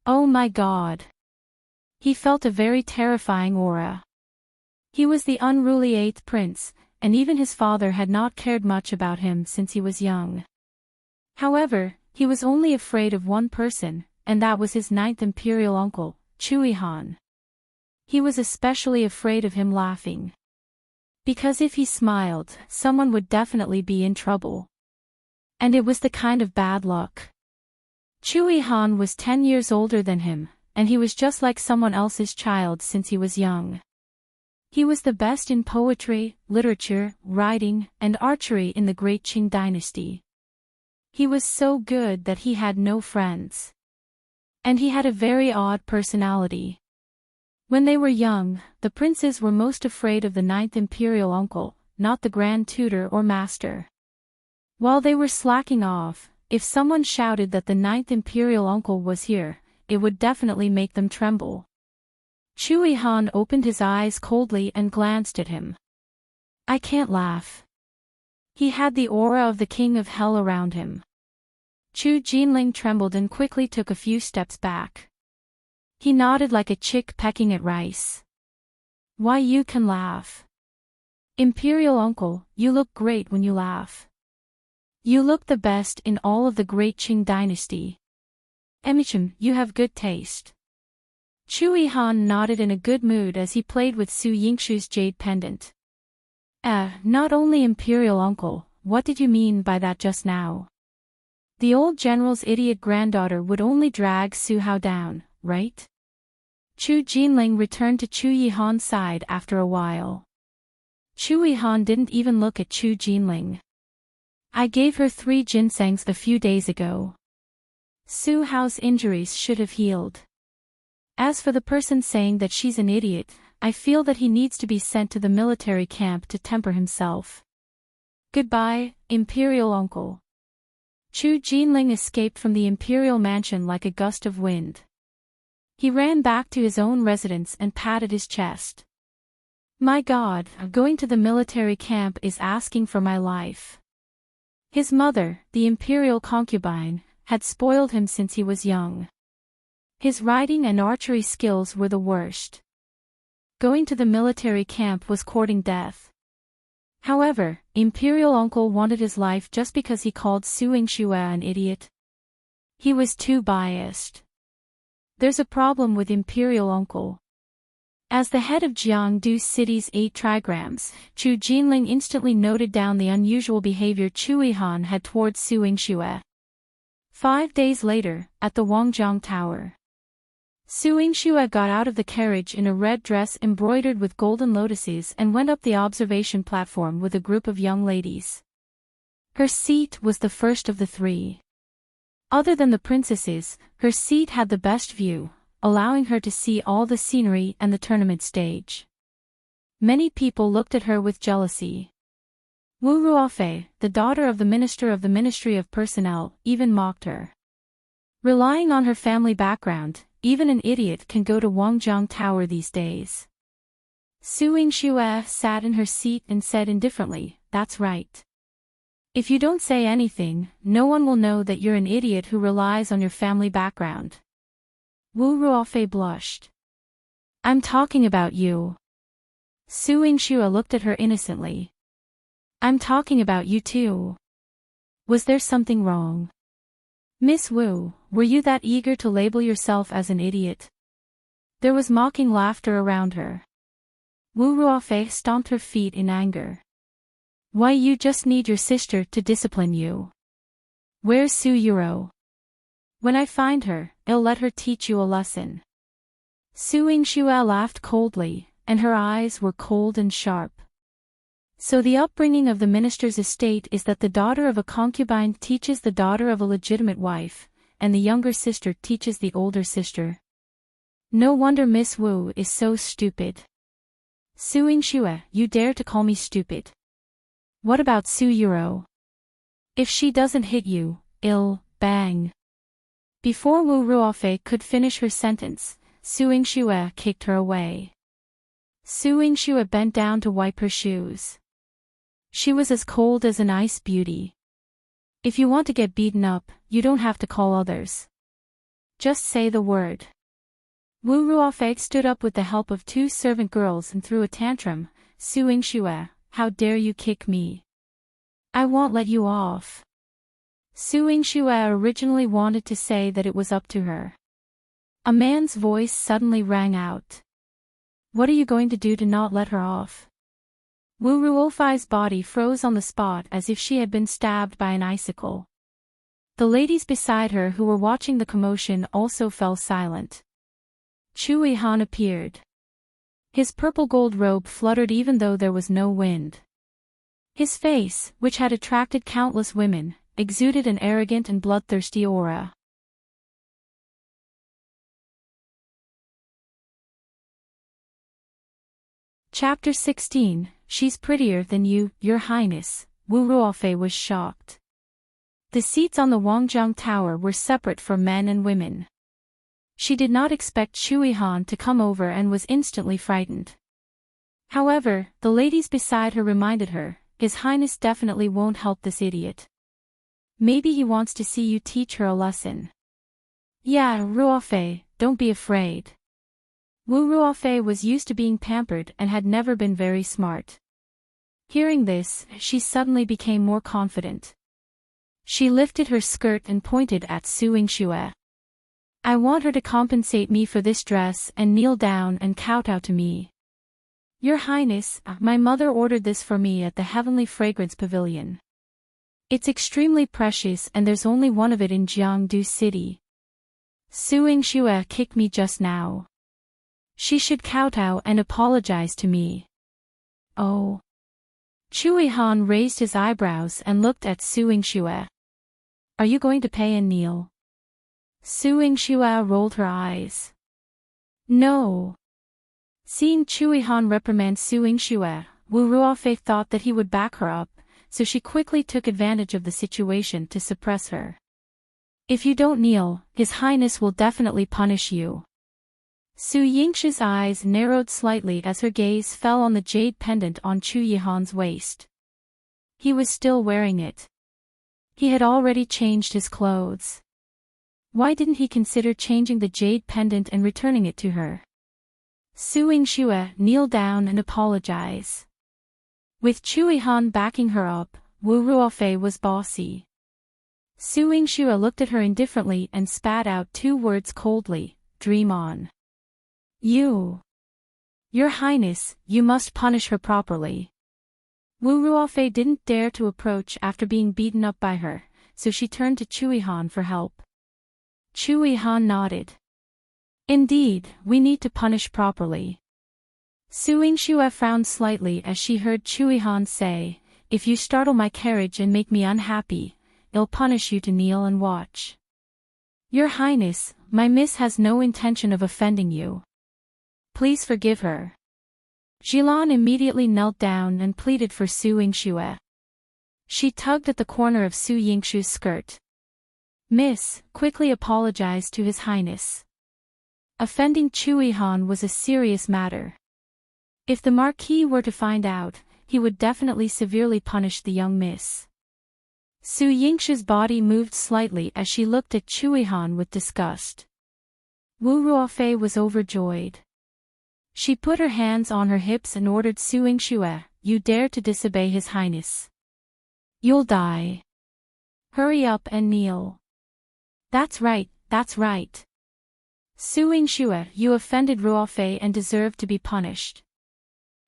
"Oh my God." He felt a very terrifying aura. He was the unruly 8th Prince, and even his father had not cared much about him since he was young. However, he was only afraid of one person, and that was his 9th Imperial Uncle, Chu Yihan. He was especially afraid of him laughing. Because if he smiled, someone would definitely be in trouble. And it was the kind of bad luck. Chu Yihan was 10 years older than him, and he was just like someone else's child since he was young. He was the best in poetry, literature, writing, and archery in the Great Qing dynasty. He was so good that he had no friends. And he had a very odd personality. When they were young, the princes were most afraid of the 9th Imperial Uncle, not the Grand Tutor or Master. While they were slacking off, if someone shouted that the 9th Imperial Uncle was here, it would definitely make them tremble. Chu Yihan opened his eyes coldly and glanced at him. "I can't laugh." He had the aura of the King of Hell around him. Chu Jinling trembled and quickly took a few steps back. He nodded like a chick pecking at rice. "Why, you can laugh. Imperial Uncle, you look great when you laugh. You look the best in all of the Great Qing dynasty. Emichim, you have good taste." Chu Yihan nodded in a good mood as he played with Su Yingshu's jade pendant. Not only Imperial Uncle, what did you mean by that just now?" The old general's idiot granddaughter would only drag Su Hao down, right? Chu Jinling returned to Chu Yihan's side after a while. Chu Yihan didn't even look at Chu Jinling. I gave her 3 ginsengs a few days ago. Su Hao's injuries should have healed. As for the person saying that she's an idiot, I feel that he needs to be sent to the military camp to temper himself. Goodbye, Imperial Uncle. Chu Jinling escaped from the Imperial mansion like a gust of wind. He ran back to his own residence and patted his chest. My God, going to the military camp is asking for my life. His mother, the imperial concubine, had spoiled him since he was young. His riding and archery skills were the worst. Going to the military camp was courting death. However, Imperial Uncle wanted his life just because he called Su Yingxue an idiot. He was too biased. There's a problem with Imperial Uncle. As the head of Jiangdu City's 8 trigrams, Chu Jinling instantly noted down the unusual behavior Chu Yihan had towards Su Yingxue. 5 days later, at the Wangjiang Tower. Su Yingxue got out of the carriage in a red dress embroidered with golden lotuses and went up the observation platform with a group of young ladies. Her seat was the first of the 3. Other than the princesses, her seat had the best view, allowing her to see all the scenery and the tournament stage. Many people looked at her with jealousy. Wu Ruofei, the daughter of the minister of the Ministry of Personnel, even mocked her. Relying on her family background, even an idiot can go to Wangjiang Tower these days. Su Yingxue sat in her seat and said indifferently, "That's right. If you don't say anything, no one will know that you're an idiot who relies on your family background." Wu Ruofei blushed. "I'm talking about you." Su Yingxue looked at her innocently. "I'm talking about you too. Was there something wrong? Miss Wu, were you that eager to label yourself as an idiot?" There was mocking laughter around her. Wu Ruofei stomped her feet in anger. "Why, you just need your sister to discipline you. Where's Su Yuro? When I find her, I'll let her teach you a lesson." Su Yingxue laughed coldly, and her eyes were cold and sharp. So the upbringing of the minister's estate is that the daughter of a concubine teaches the daughter of a legitimate wife, and the younger sister teaches the older sister. No wonder Miss Wu is so stupid. Su Yingxue, you dare to call me stupid? What about Su Yuro? If she doesn't hit you, I'll bang. Before Wu Ruofei could finish her sentence, Su Yingxue kicked her away. Su Yingxue bent down to wipe her shoes. She was as cold as an ice beauty. If you want to get beaten up, you don't have to call others. Just say the word. Wu Ruofei stood up with the help of 2 servant girls and threw a tantrum. "Su Yingxue, how dare you kick me? I won't let you off." Su Yingxue originally wanted to say that it was up to her. A man's voice suddenly rang out. "What are you going to do to not let her off?" Wu Ruofei's body froze on the spot as if she had been stabbed by an icicle. The ladies beside her who were watching the commotion also fell silent. Chu Yihan appeared. His purple-gold robe fluttered even though there was no wind. His face, which had attracted countless women, exuded an arrogant and bloodthirsty aura. Chapter 16, She's prettier than you, Your Highness. Wu Ruofei was shocked. The seats on the Wangjiang Tower were separate for men and women. She did not expect Chu Yihan to come over and was instantly frightened. However, the ladies beside her reminded her, His Highness definitely won't help this idiot. Maybe he wants to see you teach her a lesson. Yeah, Ruofei, don't be afraid. Wu Ruofei was used to being pampered and had never been very smart. Hearing this, she suddenly became more confident. She lifted her skirt and pointed at Su Yingxue. "I want her to compensate me for this dress and kneel down and kowtow to me. Your Highness, my mother ordered this for me at the Heavenly Fragrance Pavilion." It's extremely precious and there's only one of it in Jiangdu City. Suing Xue kicked me just now. She should kowtow and apologize to me. Oh. Chui Han raised his eyebrows and looked at Suing Xue. Are you going to pay and kneel? Suing Xue rolled her eyes. No. Seeing Chui Han reprimand Suing Xue, Wu Ruofei thought that he would back her up, so she quickly took advantage of the situation to suppress her. If you don't kneel, His Highness will definitely punish you. Su Yingxi's eyes narrowed slightly as her gaze fell on the jade pendant on Chu Yihan's waist. He was still wearing it. He had already changed his clothes. Why didn't he consider changing the jade pendant and returning it to her? Suing Xue, kneel down and apologize. With Chu Yihan backing her up, Wu Ruofei was bossy. Suing Xue looked at her indifferently and spat out 2 words coldly, dream on. Your Highness, you must punish her properly. Wu Ruofei didn't dare to approach after being beaten up by her, so she turned to Chu Yihan for help. Chu Yihan nodded. Indeed, we need to punish properly. Suing Xue frowned slightly as she heard Chu Yihan say, if you startle my carriage and make me unhappy, I'll punish you to kneel and watch. Your Highness, my miss has no intention of offending you. Please forgive her. Jilan immediately knelt down and pleaded for Suing Xue. She tugged at the corner of Su Yingxu's skirt. Miss, quickly apologized to His Highness. Offending Chu Yihan was a serious matter. If the Marquis were to find out, he would definitely severely punish the young miss. Su Yingxi's body moved slightly as she looked at Chu Yihan with disgust. Wu Ruofei was overjoyed. She put her hands on her hips and ordered Suing Xue, you dare to disobey His Highness. You'll die. Hurry up and kneel. That's right, that's right. Suing Xue, you offended Ruofei and deserve to be punished.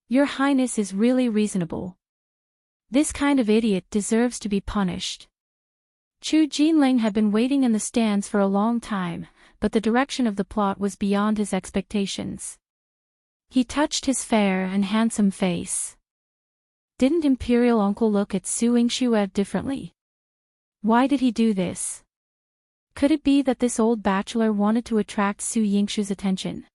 Your Highness is really reasonable. This kind of idiot deserves to be punished. Chu Jinling had been waiting in the stands for a long time, but the direction of the plot was beyond his expectations. He touched his fair and handsome face. Didn't Imperial Uncle look at Suing Xue differently? Why did he do this? Could it be that this old bachelor wanted to attract Su Yingxu's attention?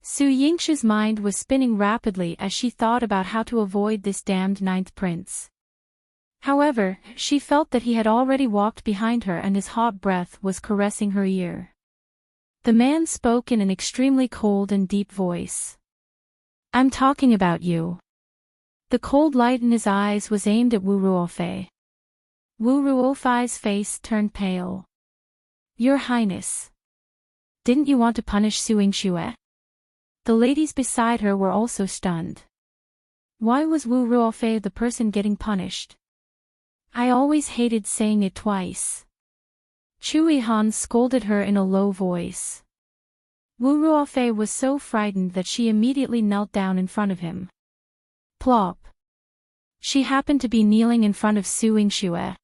Su Yingxi's mind was spinning rapidly as she thought about how to avoid this damned ninth prince. However, she felt that he had already walked behind her and his hot breath was caressing her ear. The man spoke in an extremely cold and deep voice. I'm talking about you. The cold light in his eyes was aimed at Wu Ruofei. Wu Ruofei's face turned pale. Your Highness. Didn't you want to punish Suing Xue? The ladies beside her were also stunned. Why was Wu Ruofei the person getting punished? I always hated saying it twice. Chu Yihan scolded her in a low voice. Wu Ruofei was so frightened that she immediately knelt down in front of him. Plop. She happened to be kneeling in front of Suing Xue.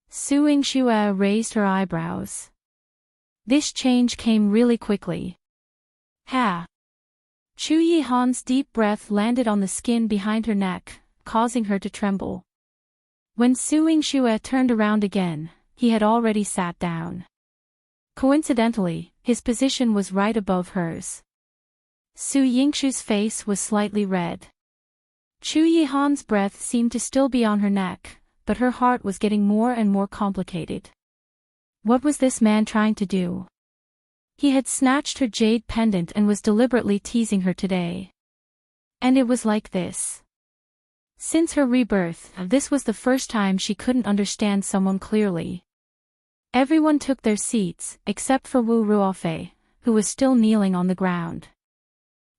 Suing Xue raised her eyebrows. This change came really quickly. Ha! Chu Yihan's deep breath landed on the skin behind her neck, causing her to tremble. When Suing Xue turned around again, he had already sat down. Coincidentally, his position was right above hers. Su Yingxu's face was slightly red. Chu Yihan's breath seemed to still be on her neck, but her heart was getting more and more complicated. What was this man trying to do? He had snatched her jade pendant and was deliberately teasing her today. And it was like this. Since her rebirth, this was the first time she couldn't understand someone clearly. Everyone took their seats, except for Wu Ruofei, who was still kneeling on the ground.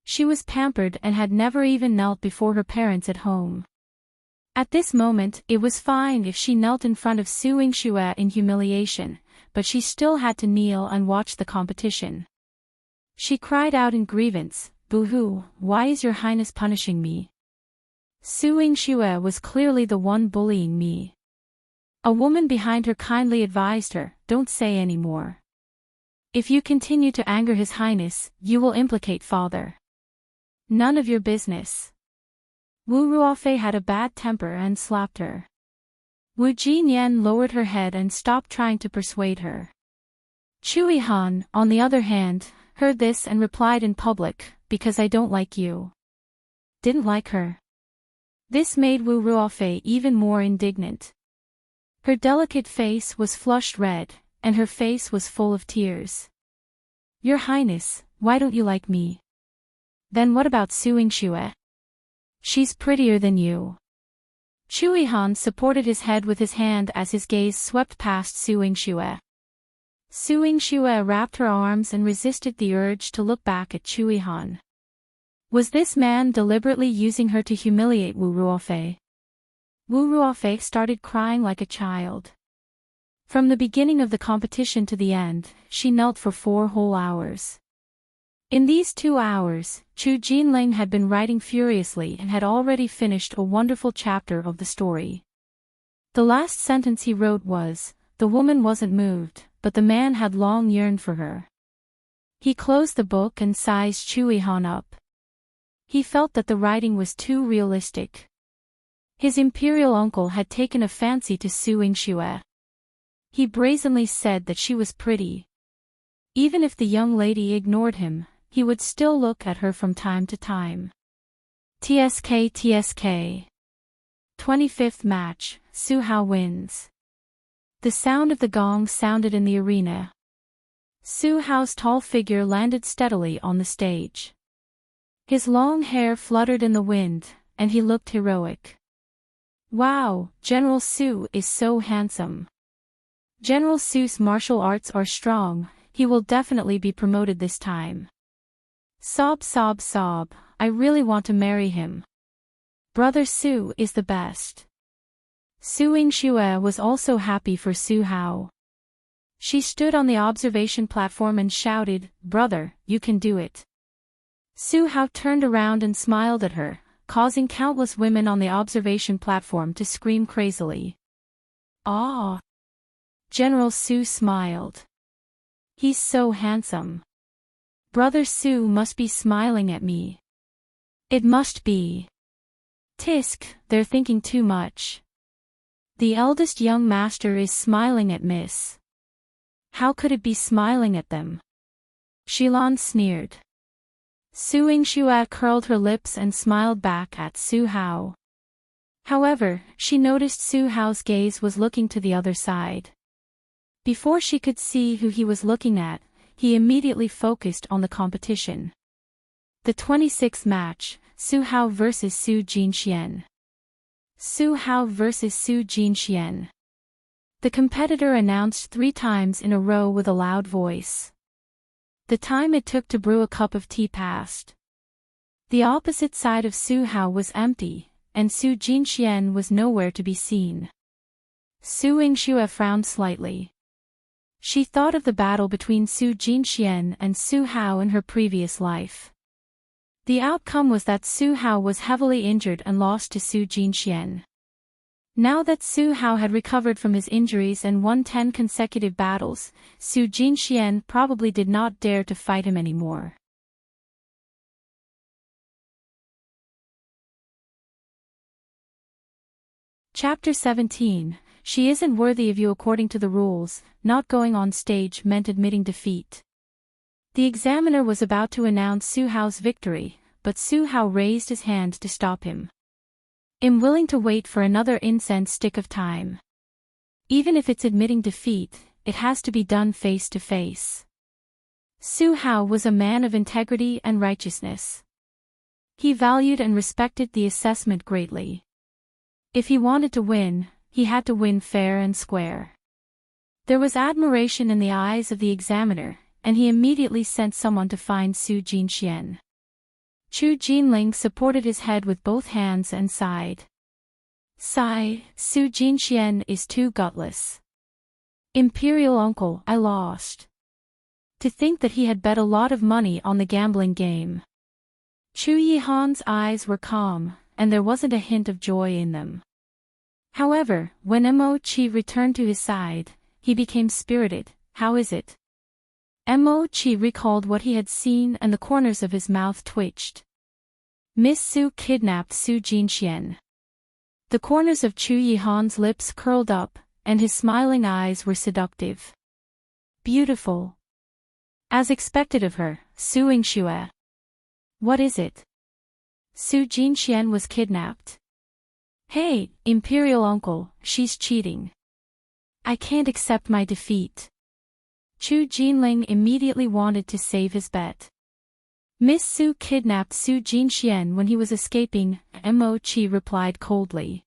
She was pampered and had never even knelt before her parents at home. At this moment, it was fine if she knelt in front of Suing Xue in humiliation, but she still had to kneel and watch the competition. She cried out in grievance, "Boo-hoo, why is your Highness punishing me? Suing Xue was clearly the one bullying me." A woman behind her kindly advised her, "Don't say any more. If you continue to anger His Highness, you will implicate Father. None of your business." Wu Ruofei had a bad temper and slapped her. Wu Jinyan lowered her head and stopped trying to persuade her. Chui Han, on the other hand, heard this and replied in public, "Because I don't like you." Didn't like her. This made Wu Ruofei even more indignant. Her delicate face was flushed red, and her face was full of tears. "Your Highness, why don't you like me?" "Then what about Su Yingxue? She's prettier than you." Chui Han supported his head with his hand as his gaze swept past Su Yingxue. Su Yingxue wrapped her arms and resisted the urge to look back at Chui Han. Was this man deliberately using her to humiliate Wu Ruofei? Wu Ruofei started crying like a child. From the beginning of the competition to the end, she knelt for 4 whole hours. In these 2 hours, Chu Jinling had been writing furiously and had already finished a wonderful chapter of the story. The last sentence he wrote was, "The woman wasn't moved, but the man had long yearned for her." He closed the book and sized Chui Han up. He felt that the writing was too realistic. His imperial uncle had taken a fancy to Su Yingxue. He brazenly said that she was pretty. Even if the young lady ignored him, he would still look at her from time to time. TSK 25th match, Su Hao wins. The sound of the gong sounded in the arena. Su Hao's tall figure landed steadily on the stage. His long hair fluttered in the wind, and he looked heroic. "Wow, General Su is so handsome. General Su's martial arts are strong, he will definitely be promoted this time. Sob sob sob, I really want to marry him. Brother Su is the best." Su Yingxue was also happy for Su Hao. She stood on the observation platform and shouted, "Brother, you can do it." Su Hao turned around and smiled at her, causing countless women on the observation platform to scream crazily. "Ah!" General Su smiled. "He's so handsome. Brother Su must be smiling at me. It must be. Tisk, they're thinking too much. The eldest young master is smiling at Miss. How could it be smiling at them?" Shilan sneered. Su Yingxue curled her lips and smiled back at Su Hao. However, she noticed Su Hao's gaze was looking to the other side. Before she could see who he was looking at, he immediately focused on the competition. The 26th match, Su Hao vs Su Jinxian. Su Hao vs Su Jinxian. The competitor announced 3 times in a row with a loud voice. The time it took to brew a cup of tea passed. The opposite side of Su Hao was empty, and Su Jinxian was nowhere to be seen. Su Yingxue frowned slightly. She thought of the battle between Su Jinxian and Su Hao in her previous life. The outcome was that Su Hao was heavily injured and lost to Su Jinxian. Now that Su Hao had recovered from his injuries and won 10 consecutive battles, Su Jinxian probably did not dare to fight him anymore. Chapter 17. She isn't worthy of you according to the rules. Not going on stage meant admitting defeat. The examiner was about to announce Su Hao's victory, but Su Hao raised his hand to stop him. "I'm willing to wait for another incense stick of time. Even if it's admitting defeat, it has to be done face to face." Su Hao was a man of integrity and righteousness. He valued and respected the assessment greatly. If he wanted to win, he had to win fair and square. There was admiration in the eyes of the examiner, and he immediately sent someone to find Su Jinxian. Chu Jinling supported his head with both hands and sighed. "Sigh, Su Jinxian is too gutless. Imperial uncle, I lost." To think that he had bet a lot of money on the gambling game. Chu Yihan's eyes were calm, and there wasn't a hint of joy in them. However, when Mo-chi returned to his side, he became spirited. How is it? Mo-chi recalled what he had seen and the corners of his mouth twitched. Miss Su kidnapped Su Jinxian. The corners of Chu Yihan's lips curled up, and his smiling eyes were seductive. Beautiful. As expected of her, Su Yingxue. What is it? Su Jinxian was kidnapped. Hey, Imperial Uncle, she's cheating. I can't accept my defeat. Chu Jinling immediately wanted to save his bet. Miss Su kidnapped Su Jinxian when he was escaping, Mo-chi replied coldly.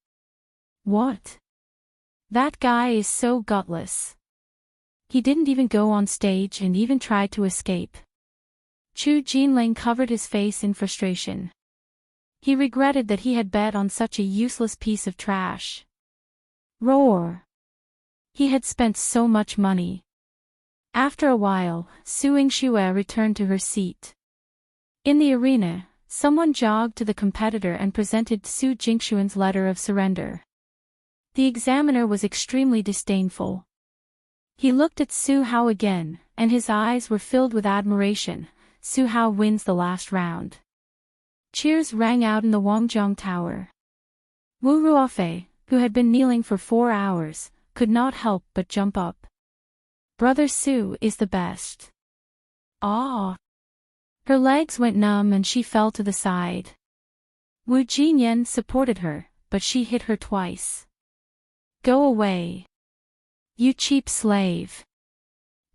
What? That guy is so gutless. He didn't even go on stage and even tried to escape. Chu Jinling covered his face in frustration. He regretted that he had bet on such a useless piece of trash. Roar! He had spent so much money. After a while, Su Yingxue returned to her seat. In the arena, someone jogged to the competitor and presented Su Jingxuan's letter of surrender. The examiner was extremely disdainful. He looked at Su Hao again, and his eyes were filled with admiration. Su Hao wins the last round. Cheers rang out in the Wangjiang Tower. Wu Ruofei, who had been kneeling for 4 hours, could not help but jump up. Brother Su is the best. Ah! Her legs went numb and she fell to the side. Wu Jinyan supported her, but she hit her twice. Go away. You cheap slave.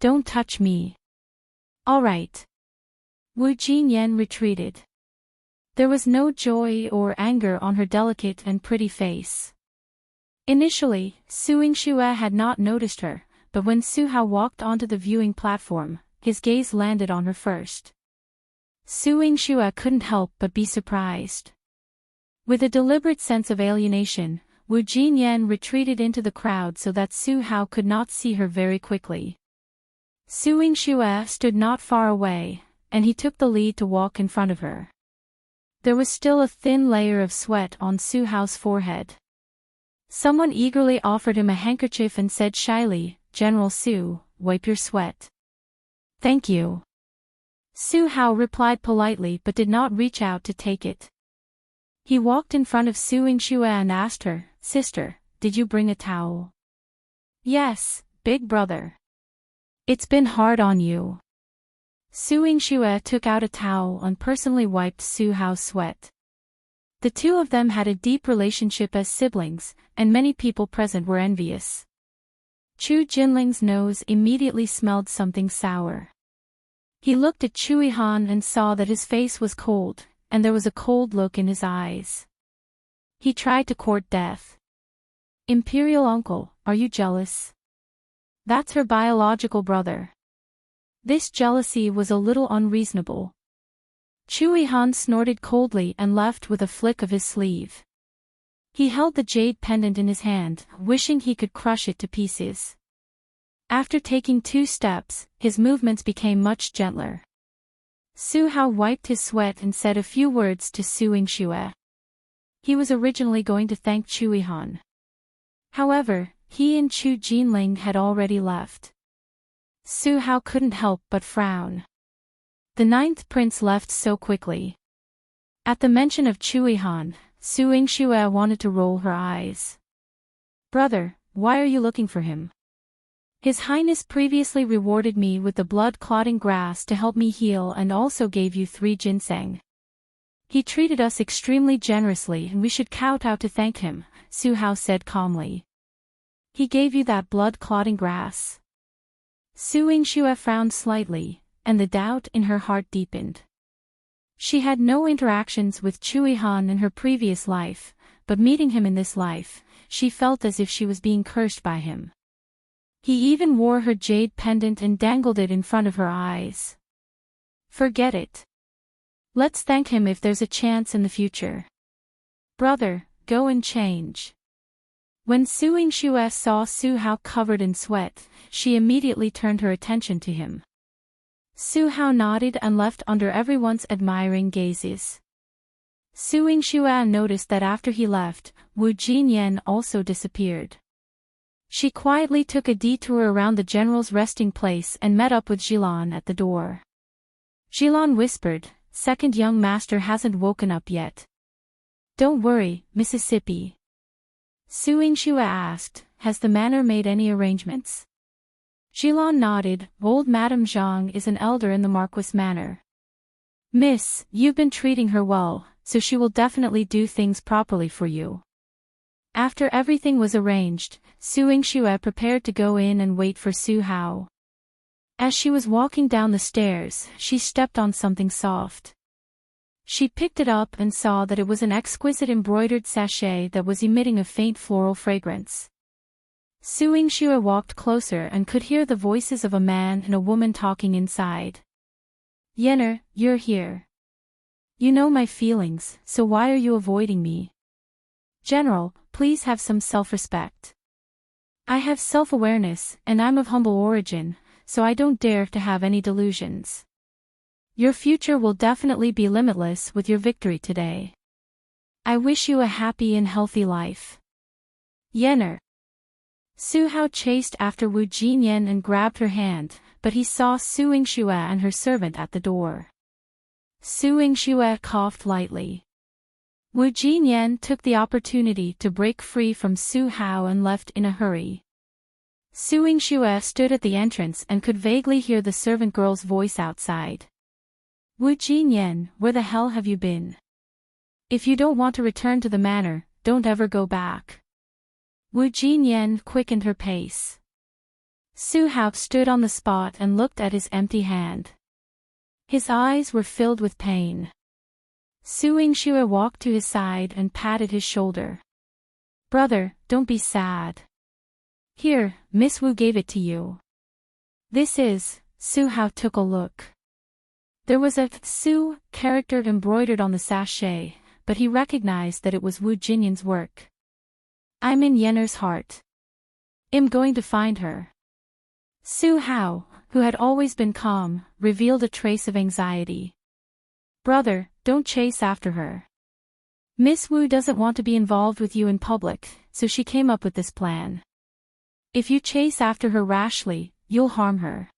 Don't touch me. All right. Wu Jinyan retreated. There was no joy or anger on her delicate and pretty face. Initially, Su Yingxue had not noticed her, but when Su Hao walked onto the viewing platform, his gaze landed on her first. Su Yingxue couldn't help but be surprised. With a deliberate sense of alienation, Wu Jinyan retreated into the crowd so that Su Hao could not see her very quickly. Su Yingxue stood not far away, and he took the lead to walk in front of her. There was still a thin layer of sweat on Su Hao's forehead. Someone eagerly offered him a handkerchief and said shyly, General Su, wipe your sweat. Thank you. Su Hao replied politely but did not reach out to take it. He walked in front of Su Yingxue and asked her, Sister, did you bring a towel? Yes, big brother. It's been hard on you. Su Yingxue took out a towel and personally wiped Su Hao's sweat. The two of them had a deep relationship as siblings, and many people present were envious. Chu Jinling's nose immediately smelled something sour. He looked at Chu Yihan and saw that his face was cold, and there was a cold look in his eyes. He tried to court death. Imperial Uncle, are you jealous? That's her biological brother. This jealousy was a little unreasonable. Chu Yihan snorted coldly and left with a flick of his sleeve. He held the jade pendant in his hand, wishing he could crush it to pieces. After taking 2 steps, his movements became much gentler. Su Hao wiped his sweat and said a few words to Su Yingxue. He was originally going to thank Chu Yihan. However, he and Chu Jinling had already left. Su Hao couldn't help but frown. The 9th prince left so quickly. At the mention of Chu Yihan, Su Yingxue wanted to roll her eyes. Brother, why are you looking for him? His Highness previously rewarded me with the blood-clotting grass to help me heal and also gave you 3 ginseng. He treated us extremely generously and we should kowtow to thank him, Su Hao said calmly. He gave you that blood-clotting grass. Su Yingxue frowned slightly, and the doubt in her heart deepened. She had no interactions with Chu Yihan in her previous life, but meeting him in this life, she felt as if she was being cursed by him. He even wore her jade pendant and dangled it in front of her eyes. Forget it. Let's thank him if there's a chance in the future. Brother, go and change. When Su Yingxue saw Su Hao covered in sweat, she immediately turned her attention to him. Su Hao nodded and left under everyone's admiring gazes. Su Yingxue noticed that after he left, Wu Jinyan also disappeared. She quietly took a detour around the general's resting place and met up with Jilan at the door. Jilan whispered, "Second young master hasn't woken up yet." "Don't worry, Mississippi." Su Yingxue asked, "Has the manor made any arrangements?" Jilan nodded. "Old Madame Zhang is an elder in the Marquis manor. Miss, you've been treating her well, so she will definitely do things properly for you." After everything was arranged, Su Yingxue prepared to go in and wait for Su Hao. As she was walking down the stairs, she stepped on something soft. She picked it up and saw that it was an exquisite embroidered sachet that was emitting a faint floral fragrance. Su Yingxue walked closer and could hear the voices of a man and a woman talking inside. "Yenner, you're here. You know my feelings, so why are you avoiding me? General, please have some self-respect." "I have self-awareness, and I'm of humble origin, so I don't dare to have any delusions. Your future will definitely be limitless with your victory today. I wish you a happy and healthy life. Yenner." Su Hao chased after Wu Jinyan and grabbed her hand, but he saw Su Yingxue and her servant at the door. Su Yingxue coughed lightly. Wu Jinyan took the opportunity to break free from Su Hao and left in a hurry. Su Yingxue stood at the entrance and could vaguely hear the servant girl's voice outside. "Wu Jinyan, where the hell have you been? If you don't want to return to the manor, don't ever go back." Wu Jinyan quickened her pace. Su Hao stood on the spot and looked at his empty hand. His eyes were filled with pain. Su Yingxue walked to his side and patted his shoulder. "Brother, don't be sad. Here, Miss Wu gave it to you. This is." Su Hao took a look. There was a Su character embroidered on the sachet, but he recognized that it was Wu Jinyan's work. "I'm in Yenner's heart. I'm going to find her." Su Hao, who had always been calm, revealed a trace of anxiety. "Brother, don't chase after her. Miss Wu doesn't want to be involved with you in public, so she came up with this plan. If you chase after her rashly, you'll harm her,"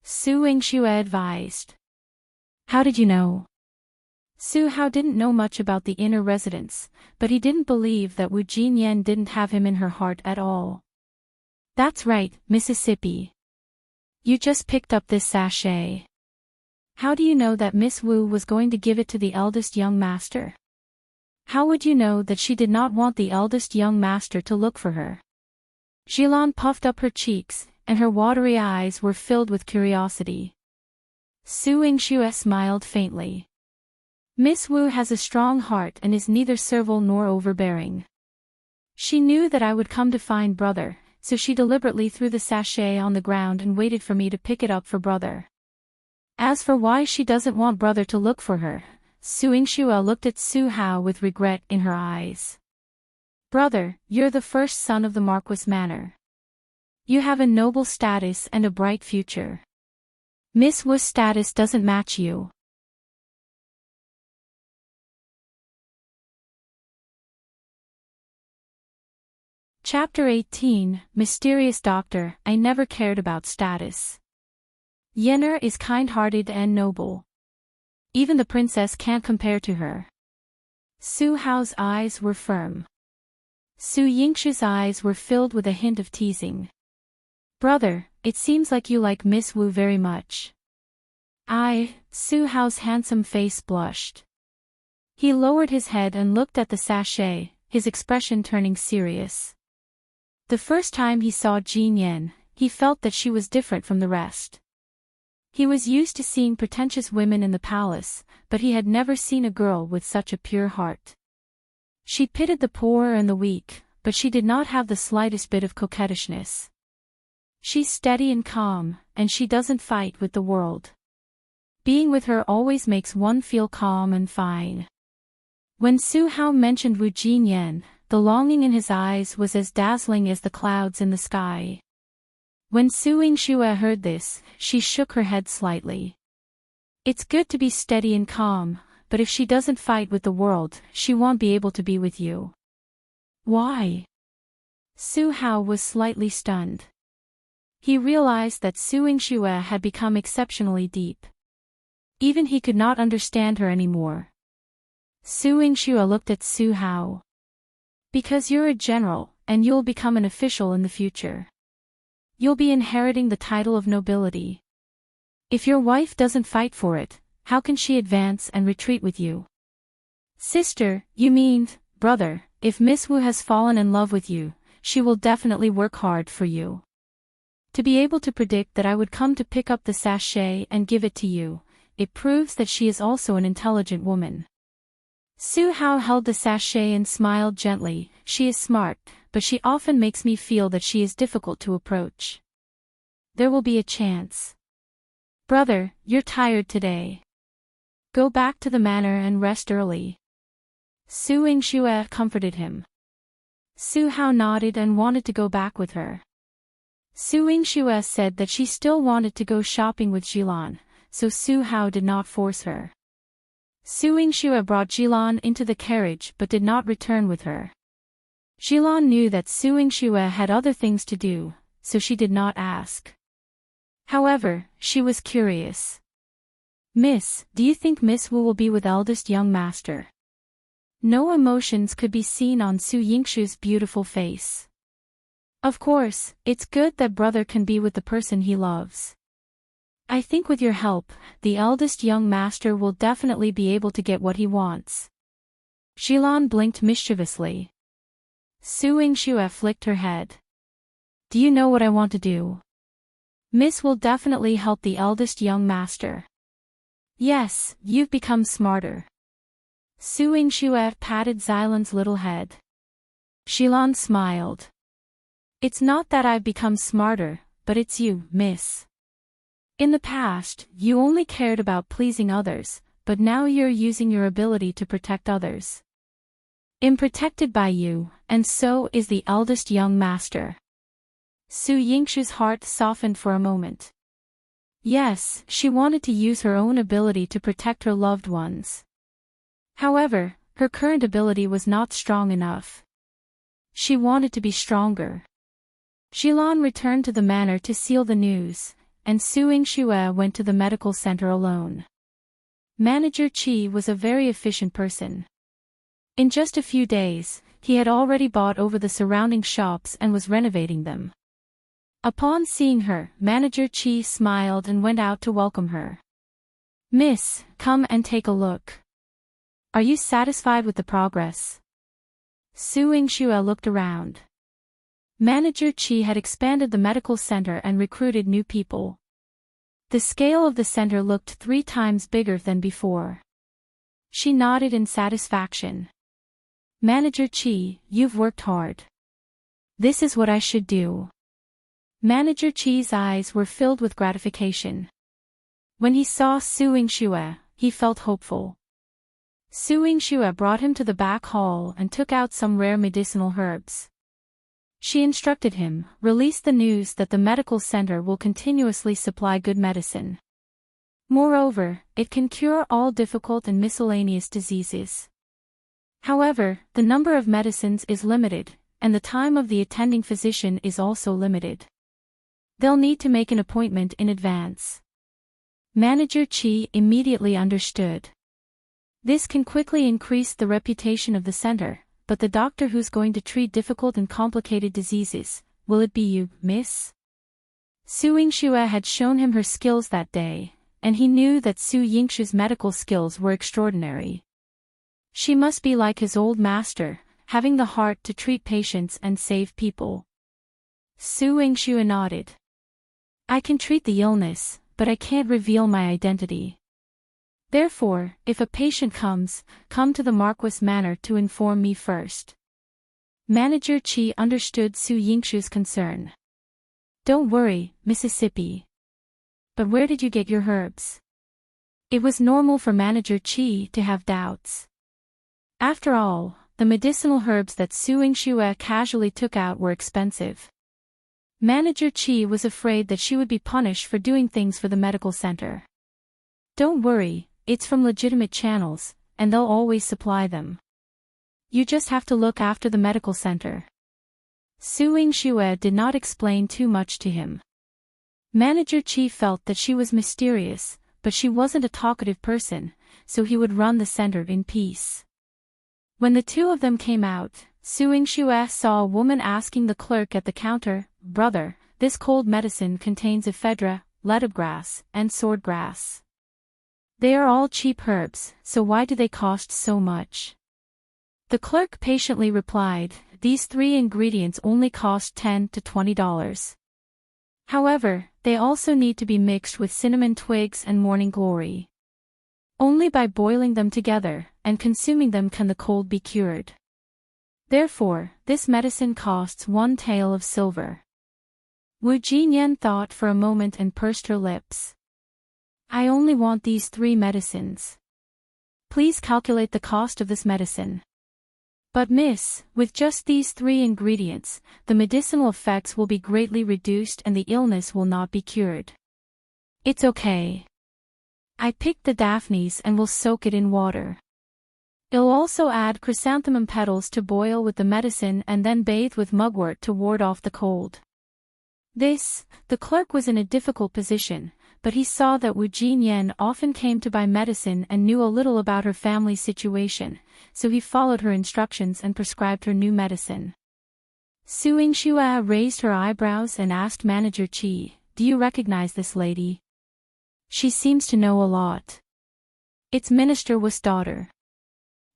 Su Yingxue advised. "How did you know?" Su Hao didn't know much about the inner residence, but he didn't believe that Wu Jinyan didn't have him in her heart at all. "That's right, Mississippi. You just picked up this sachet. How do you know that Miss Wu was going to give it to the eldest young master? How would you know that she did not want the eldest young master to look for her?" Jilan puffed up her cheeks, and her watery eyes were filled with curiosity. Su Yingxue smiled faintly. "Miss Wu has a strong heart and is neither servile nor overbearing. She knew that I would come to find brother, so she deliberately threw the sachet on the ground and waited for me to pick it up for brother. As for why she doesn't want brother to look for her," Su Yingxue looked at Su Hao with regret in her eyes. "Brother, you're the first son of the Marquis manor. You have a noble status and a bright future. Miss Wu's status doesn't match you." Chapter 18, Mysterious Doctor. I never cared about status. Yenner is kind-hearted and noble. Even the princess can't compare to her. Su Hao's eyes were firm. Su Yingxue's eyes were filled with a hint of teasing. "Brother, it seems like you like Miss Wu very much." Su Hao's handsome face blushed. He lowered his head and looked at the sachet, his expression turning serious. The first time he saw Jinyan, he felt that she was different from the rest. He was used to seeing pretentious women in the palace, but he had never seen a girl with such a pure heart. She pitied the poor and the weak, but she did not have the slightest bit of coquettishness. She's steady and calm, and she doesn't fight with the world. Being with her always makes one feel calm and fine. When Su Hao mentioned Wu Jinyan, the longing in his eyes was as dazzling as the clouds in the sky. When Su Yingxue heard this, she shook her head slightly. "It's good to be steady and calm, but if she doesn't fight with the world, she won't be able to be with you. Why? Su Hao was slightly stunned. He realized that Su Yingxue had become exceptionally deep. Even he could not understand her anymore. Su Yingxue looked at Su Hao. Because you're a general, and you'll become an official in the future. You'll be inheriting the title of nobility. If your wife doesn't fight for it, how can she advance and retreat with you? Sister, you mean, brother, if Miss Wu has fallen in love with you, she will definitely work hard for you. To be able to predict that I would come to pick up the sachet and give it to you, it proves that she is also an intelligent woman. Su Hao held the sachet and smiled gently. She is smart, but she often makes me feel that she is difficult to approach. There will be a chance. Brother, you're tired today. Go back to the manor and rest early. Su Yingxue comforted him. Su Hao nodded and wanted to go back with her. Su Yingxue said that she still wanted to go shopping with Jilan, so Su Hao did not force her. Su Yingxue brought Jilan into the carriage but did not return with her. Jilan knew that Su Yingxue had other things to do, so she did not ask. However, she was curious. Miss, do you think Miss Wu will be with eldest young master? No emotions could be seen on Su Yingxue's beautiful face. Of course, it's good that brother can be with the person he loves. I think with your help, the eldest young master will definitely be able to get what he wants. Jilan blinked mischievously. Su Yingxue flicked her head. Do you know what I want to do? Miss will definitely help the eldest young master. Yes, you've become smarter. Su Yingxue patted Xilan's little head. Jilan smiled. It's not that I've become smarter, but it's you, miss. In the past, you only cared about pleasing others, but now you're using your ability to protect others. I'm protected by you, and so is the eldest young master. Su Yingxue's heart softened for a moment. Yes, she wanted to use her own ability to protect her loved ones. However, her current ability was not strong enough. She wanted to be stronger. Jilan returned to the manor to seal the news, and Su Yingxue went to the medical center alone. Manager Qi was a very efficient person. In just a few days, he had already bought over the surrounding shops and was renovating them. Upon seeing her, Manager Qi smiled and went out to welcome her. Miss, come and take a look. Are you satisfied with the progress? Su Yingxue looked around. Manager Qi had expanded the medical center and recruited new people. The scale of the center looked 3 times bigger than before. She nodded in satisfaction. Manager Qi, you've worked hard. This is what I should do. Manager Qi's eyes were filled with gratification. When he saw Su Yingxue, he felt hopeful. Su Yingxue brought him to the back hall and took out some rare medicinal herbs. She instructed him, release the news that the medical center will continuously supply good medicine. Moreover, it can cure all difficult and miscellaneous diseases. However, the number of medicines is limited, and the time of the attending physician is also limited. They'll need to make an appointment in advance. Manager Qi immediately understood. This can quickly increase the reputation of the center, but the doctor who's going to treat difficult and complicated diseases, will it be you, miss? Su Yingxue had shown him her skills that day, and he knew that Su Yingxue's medical skills were extraordinary. She must be like his old master, having the heart to treat patients and save people. Su Yingxue nodded. I can treat the illness, but I can't reveal my identity. Therefore, if a patient comes, come to the Marquis Manor to inform me first. Manager Qi understood Su Yingxue's concern. Don't worry, Mississippi. But where did you get your herbs? It was normal for Manager Qi to have doubts. After all, the medicinal herbs that Su Yingxue casually took out were expensive. Manager Qi was afraid that she would be punished for doing things for the medical center. Don't worry, it's from legitimate channels, and they'll always supply them. You just have to look after the medical center. Su Yingxue did not explain too much to him. Manager Qi felt that she was mysterious, but she wasn't a talkative person, so he would run the center in peace. When the two of them came out, Su Yingxue saw a woman asking the clerk at the counter, "Brother, this cold medicine contains ephedra, lettucegrass, and swordgrass. They are all cheap herbs, so why do they cost so much?" The clerk patiently replied, "These 3 ingredients only cost $10 to $20. However, they also need to be mixed with cinnamon twigs and morning glory. Only by boiling them together and consuming them can the cold be cured. Therefore, this medicine costs 1 tael of silver." Wu Jinyan thought for a moment and pursed her lips. "I only want these 3 medicines. Please calculate the cost of this medicine." "But miss, with just these 3 ingredients, the medicinal effects will be greatly reduced and the illness will not be cured." "It's okay. I picked the daphnes and will soak it in water. I'll also add chrysanthemum petals to boil with the medicine and then bathe with mugwort to ward off the cold." The clerk was in a difficult position, but he saw that Wu Jinyan often came to buy medicine and knew a little about her family's situation, so he followed her instructions and prescribed her new medicine. Su Yingxue raised her eyebrows and asked Manager Qi, "Do you recognize this lady? She seems to know a lot." "It's Minister Wu's daughter.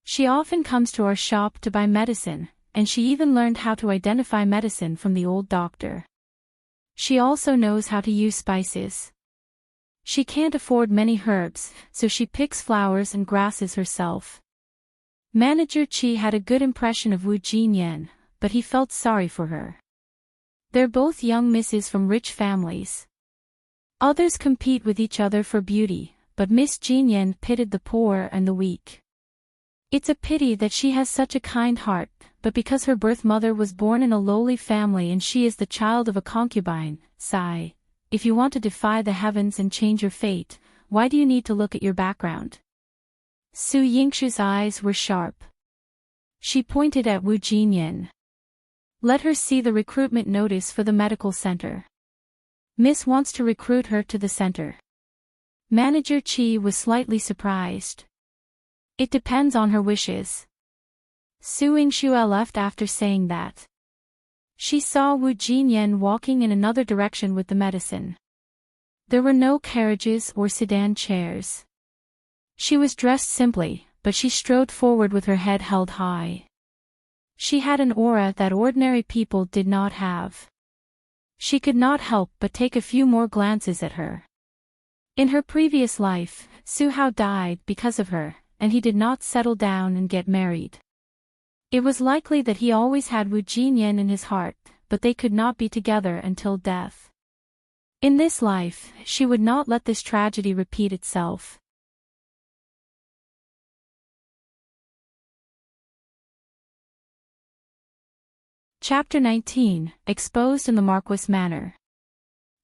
She often comes to our shop to buy medicine, and she even learned how to identify medicine from the old doctor. She also knows how to use spices. She can't afford many herbs, so she picks flowers and grasses herself." Manager Qi had a good impression of Wu Jinyan, but he felt sorry for her. They're both young misses from rich families. Others compete with each other for beauty, but Miss Jinyan pitied the poor and the weak. It's a pity that she has such a kind heart, but because her birth mother was born in a lowly family and she is the child of a concubine, sigh. If you want to defy the heavens and change your fate, why do you need to look at your background? Su Yingxu's eyes were sharp. She pointed at Wu Jinyan. "Let her see the recruitment notice for the medical center. Miss wants to recruit her to the center." Manager Qi was slightly surprised. "It depends on her wishes." Su Yingxue left after saying that. She saw Wu Jinyan walking in another direction with the medicine. There were no carriages or sedan chairs. She was dressed simply, but she strode forward with her head held high. She had an aura that ordinary people did not have. She could not help but take a few more glances at her. In her previous life, Su Hao died because of her, and he did not settle down and get married. It was likely that he always had Wu Jinyan in his heart, but they could not be together until death. In this life, she would not let this tragedy repeat itself. Chapter 19, Exposed in the Marquis Manor.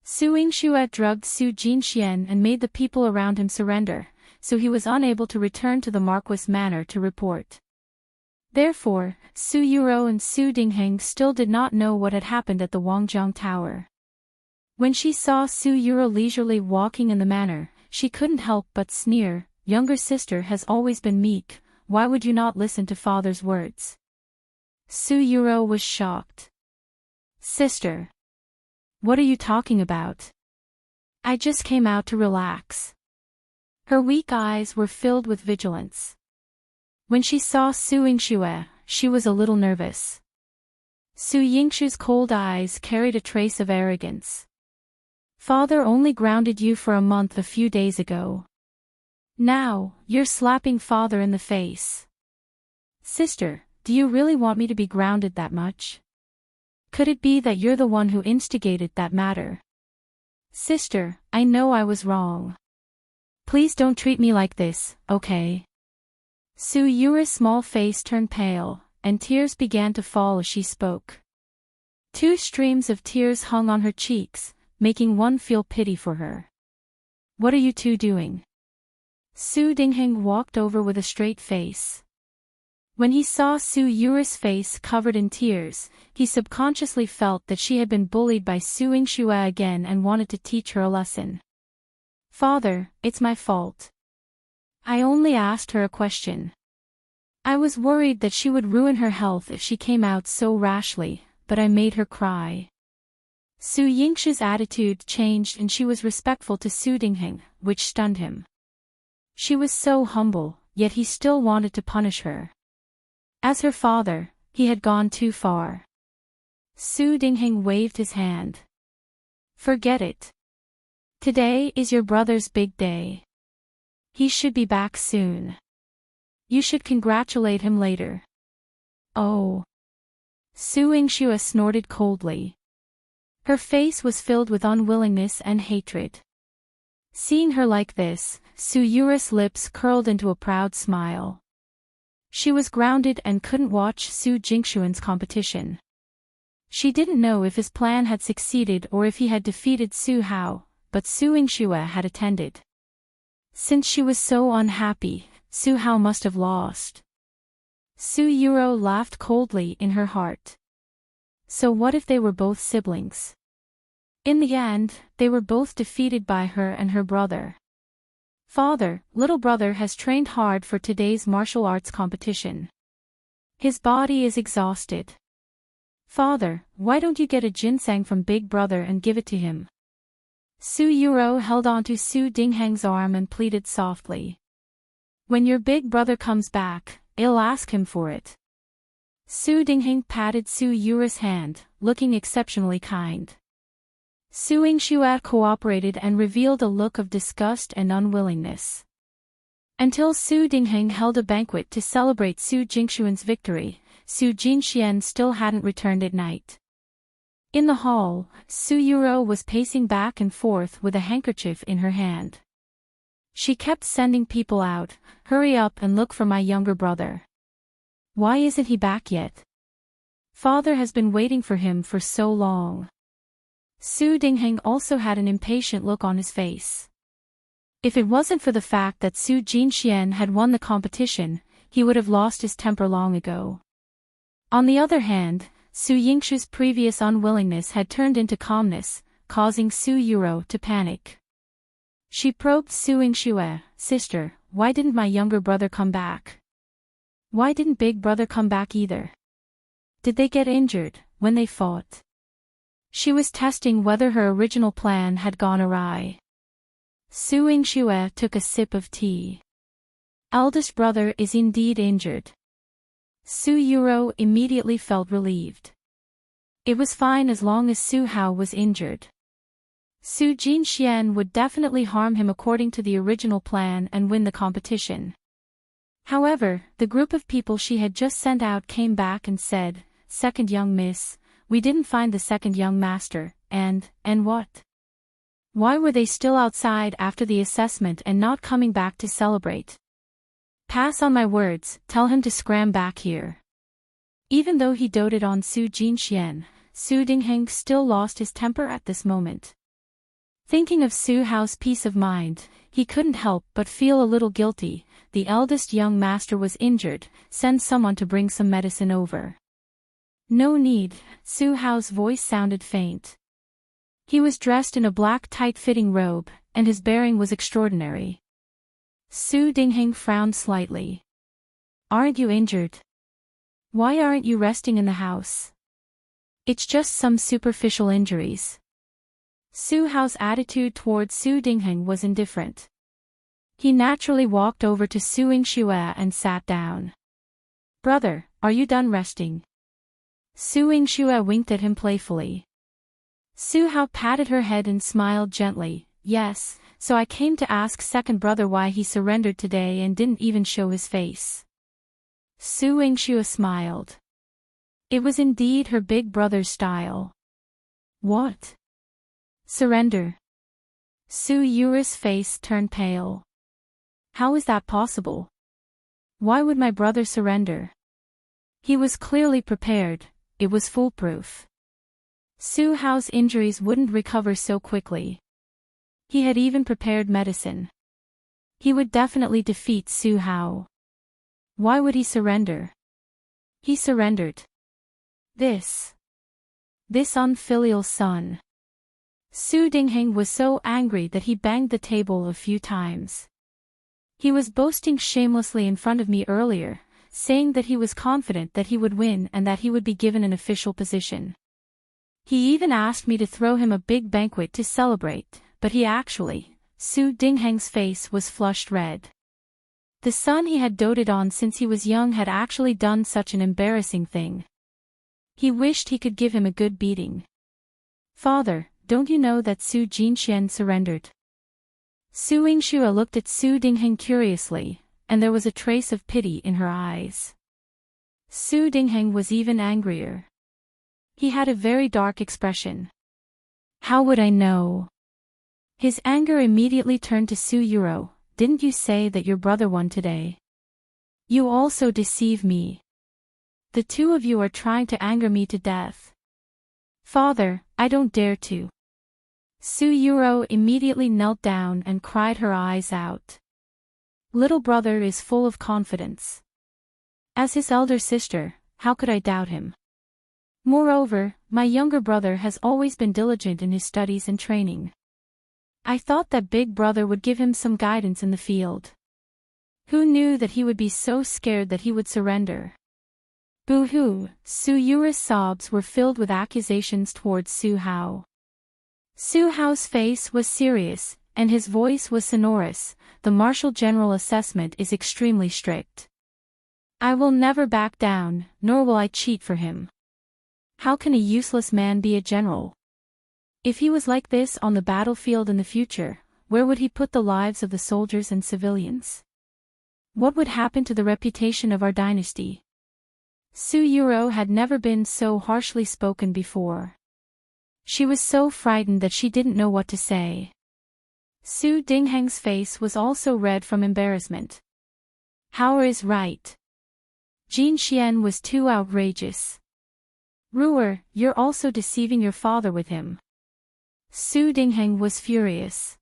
Su Yingxue drugged Su Jinxian and made the people around him surrender, so he was unable to return to the Marquis Manor to report. Therefore, Su Yuro and Su Dingheng still did not know what had happened at the Wangjiang Tower. When she saw Su Yuro leisurely walking in the manor, she couldn't help but sneer. "Younger sister has always been meek, why would you not listen to father's words?" Su Yuro was shocked. "Sister. What are you talking about? I just came out to relax." Her weak eyes were filled with vigilance. When she saw Su Yingxue, she was a little nervous. Su Yingxue's cold eyes carried a trace of arrogance. "Father only grounded you for a month a few days ago. Now, you're slapping father in the face. Sister, do you really want me to be grounded that much? Could it be that you're the one who instigated that matter? Sister, I know I was wrong. Please don't treat me like this, okay?" Su Yure's small face turned pale, and tears began to fall as she spoke. 2 streams of tears hung on her cheeks, making one feel pity for her. "What are you two doing?" Su Dingheng walked over with a straight face. When he saw Su Yura's face covered in tears, he subconsciously felt that she had been bullied by Su Yingxue again and wanted to teach her a lesson. Father, it's my fault. I only asked her a question. I was worried that she would ruin her health if she came out so rashly, but I made her cry. Su Yingxue's attitude changed and she was respectful to Su Dingheng, which stunned him. She was so humble, yet he still wanted to punish her. As her father, he had gone too far. Su Dingheng waved his hand. Forget it. Today is your brother's big day. He should be back soon. You should congratulate him later. Oh. Su Yingxue snorted coldly. Her face was filled with unwillingness and hatred. Seeing her like this, Su Yura's lips curled into a proud smile. She was grounded and couldn't watch Su Jingxuan's competition. She didn't know if his plan had succeeded or if he had defeated Su Hao, but Su Yingxue had attended. Since she was so unhappy, Su Hao must have lost. Su Yuro laughed coldly in her heart. So what if they were both siblings? In the end, they were both defeated by her and her brother. Father, little brother has trained hard for today's martial arts competition. His body is exhausted. Father, why don't you get a ginseng from big brother and give it to him? Su Yuro held onto Su Dingheng's arm and pleaded softly. When your big brother comes back, I'll ask him for it. Su Dingheng patted Su Yura's hand, looking exceptionally kind. Su Yingxue cooperated and revealed a look of disgust and unwillingness. Until Su Dingheng held a banquet to celebrate Su Jingxuan's victory, Su Jinxian still hadn't returned at night. In the hall, Su Yuro was pacing back and forth with a handkerchief in her hand. She kept sending people out, hurry up and look for my younger brother. Why isn't he back yet? Father has been waiting for him for so long. Su Dingheng also had an impatient look on his face. If it wasn't for the fact that Su Jinxian had won the competition, he would have lost his temper long ago. On the other hand, Su Yingxue's previous unwillingness had turned into calmness, causing Su Yuro to panic. She probed Su Yingxue, Sister, why didn't my younger brother come back? Why didn't big brother come back either? Did they get injured when they fought? She was testing whether her original plan had gone awry. Su Yingxue took a sip of tea. Eldest brother is indeed injured. Su Yuro immediately felt relieved. It was fine as long as Su Hao was injured. Su Jinxian would definitely harm him according to the original plan and win the competition. However, the group of people she had just sent out came back and said, Second young miss, we didn't find the second young master, and what? Why were they still outside after the assessment and not coming back to celebrate? Pass on my words, tell him to scram back here. Even though he doted on Su Jinxian, Su Dingheng still lost his temper at this moment. Thinking of Su Hao's peace of mind, he couldn't help but feel a little guilty. The eldest young master was injured, send someone to bring some medicine over. No need, Su Hao's voice sounded faint. He was dressed in a black tight-fitting robe, and his bearing was extraordinary. Su Dingheng frowned slightly. Aren't you injured? Why aren't you resting in the house? It's just some superficial injuries. Su Hao's attitude towards Su Dingheng was indifferent. He naturally walked over to Su Yingxue and sat down. Brother, are you done resting? Su Yingxue winked at him playfully. Su Hao patted her head and smiled gently. Yes, so I came to ask second brother why he surrendered today and didn't even show his face. Su Yingxue smiled. It was indeed her big brother's style. What? Surrender? Su Yura's face turned pale. How is that possible? Why would my brother surrender? He was clearly prepared, it was foolproof. Su Hao's injuries wouldn't recover so quickly. He had even prepared medicine. He would definitely defeat Su Hao. Why would he surrender? He surrendered. This unfilial son. Su Dingheng was so angry that he banged the table a few times. He was boasting shamelessly in front of me earlier, saying that he was confident that he would win and that he would be given an official position. He even asked me to throw him a big banquet to celebrate, but Su Dingheng's face was flushed red. The son he had doted on since he was young had actually done such an embarrassing thing. He wished he could give him a good beating. Father, don't you know that Su Jinxian surrendered? Su Yingxue looked at Su Dingheng curiously, and there was a trace of pity in her eyes. Su Dingheng was even angrier. He had a very dark expression. How would I know? His anger immediately turned to Su Yuro. Didn't you say that your brother won today? You also deceive me. The two of you are trying to anger me to death. Father, I don't dare to. Su Yuro immediately knelt down and cried her eyes out. Little brother is full of confidence. As his elder sister, how could I doubt him? Moreover, my younger brother has always been diligent in his studies and training. I thought that big brother would give him some guidance in the field. Who knew that he would be so scared that he would surrender? Boo-hoo, Su Yuro's sobs were filled with accusations towards Su Hao. Su Hao's face was serious, and his voice was sonorous. The martial general assessment is extremely strict. I will never back down, nor will I cheat for him. How can a useless man be a general? If he was like this on the battlefield in the future, where would he put the lives of the soldiers and civilians? What would happen to the reputation of our dynasty? Su Yuro had never been so harshly spoken before. She was so frightened that she didn't know what to say. Su Dingheng's face was also red from embarrassment. Hao is right. Jin Xian was too outrageous. Ruer, you're also deceiving your father with him. Su Dingheng was furious.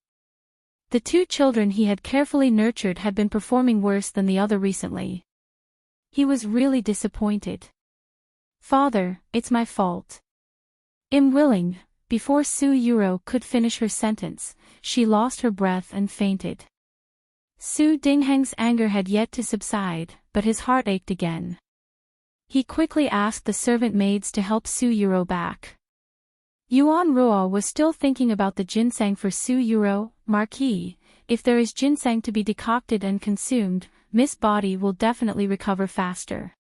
The two children he had carefully nurtured had been performing worse than the other recently. He was really disappointed. Father, it's my fault. I'm willing. Before Su Yuro could finish her sentence, she lost her breath and fainted. Su Dingheng's anger had yet to subside, but his heart ached again. He quickly asked the servant maids to help Su Yuro back. Yuan Ruo was still thinking about the ginseng for Su Yuro. Marquis, if there is ginseng to be decocted and consumed, Miss Body will definitely recover faster.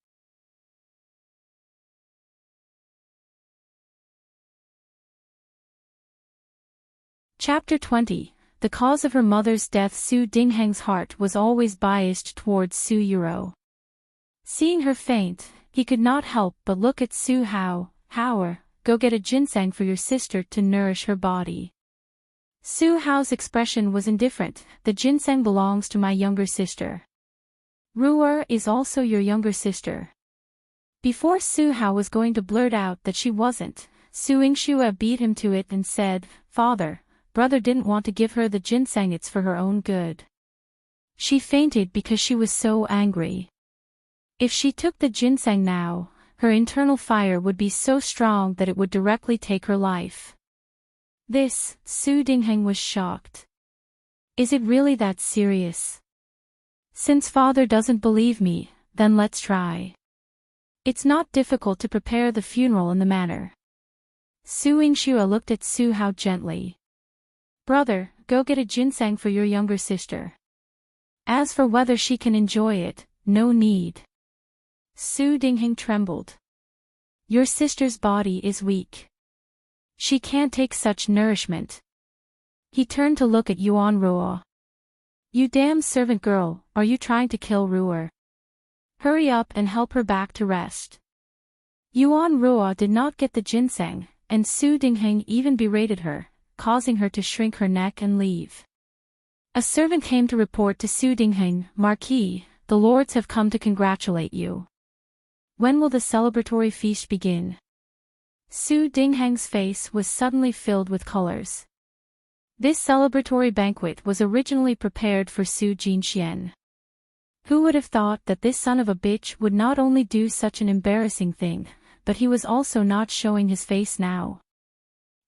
Chapter 20. The cause of her mother's death. Su Dingheng's heart was always biased towards Su Yuro. Seeing her faint, he could not help but look at Su Hao. Hao, go get a ginseng for your sister to nourish her body. Su Hao's expression was indifferent. The ginseng belongs to my younger sister. Ruer is also your younger sister. Before Su Hao was going to blurt out that she wasn't, Su Yingxue beat him to it and said, Father, brother didn't want to give her the ginseng, it's for her own good. She fainted because she was so angry. If she took the ginseng now, her internal fire would be so strong that it would directly take her life. Su Dingheng was shocked. Is it really that serious? Since father doesn't believe me, then let's try. It's not difficult to prepare the funeral in the manner. Su Yingxue looked at Su Hao gently. Brother, go get a ginseng for your younger sister. As for whether she can enjoy it, no need. Su Dingheng trembled. Your sister's body is weak. She can't take such nourishment. He turned to look at Yuan Ruo. You damn servant girl, are you trying to kill Ruer? Hurry up and help her back to rest. Yuan Ruo did not get the ginseng, and Su Dingheng even berated her, causing her to shrink her neck and leave. A servant came to report to Su Dingheng, Marquis, the lords have come to congratulate you. When will the celebratory feast begin? Su Dingheng's face was suddenly filled with colors. This celebratory banquet was originally prepared for Su Jinxian. Who would have thought that this son of a bitch would not only do such an embarrassing thing, but he was also not showing his face now.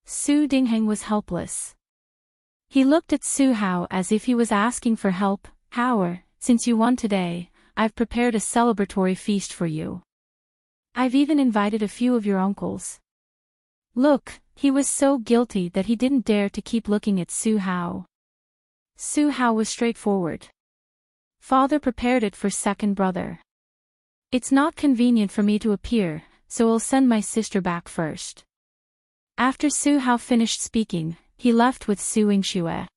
Su Dingheng was helpless. He looked at Su Hao as if he was asking for help. Hao, since you won today, I've prepared a celebratory feast for you. I've even invited a few of your uncles. Look, he was so guilty that he didn't dare to keep looking at Su Hao. Su Hao was straightforward. Father prepared it for second brother. It's not convenient for me to appear, so I'll send my sister back first. After Su Hao finished speaking, he left with Su Yingxue.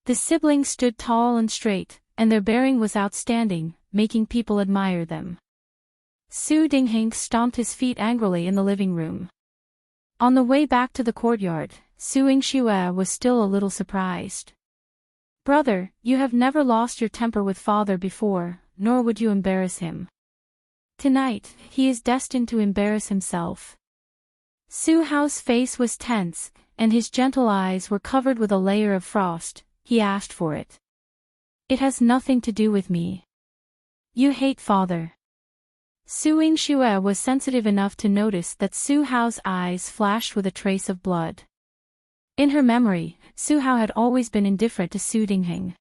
The siblings stood tall and straight, and their bearing was outstanding, making people admire them. Su Dingheng stomped his feet angrily in the living room. On the way back to the courtyard, Su Yingxue was still a little surprised. Brother, you have never lost your temper with father before, nor would you embarrass him. Tonight, he is destined to embarrass himself. Su Hao's face was tense, and his gentle eyes were covered with a layer of frost. He asked for it. It has nothing to do with me. You hate father. Su Yingxue was sensitive enough to notice that Su Hao's eyes flashed with a trace of blood. In her memory, Su Hao had always been indifferent to Su Dingheng.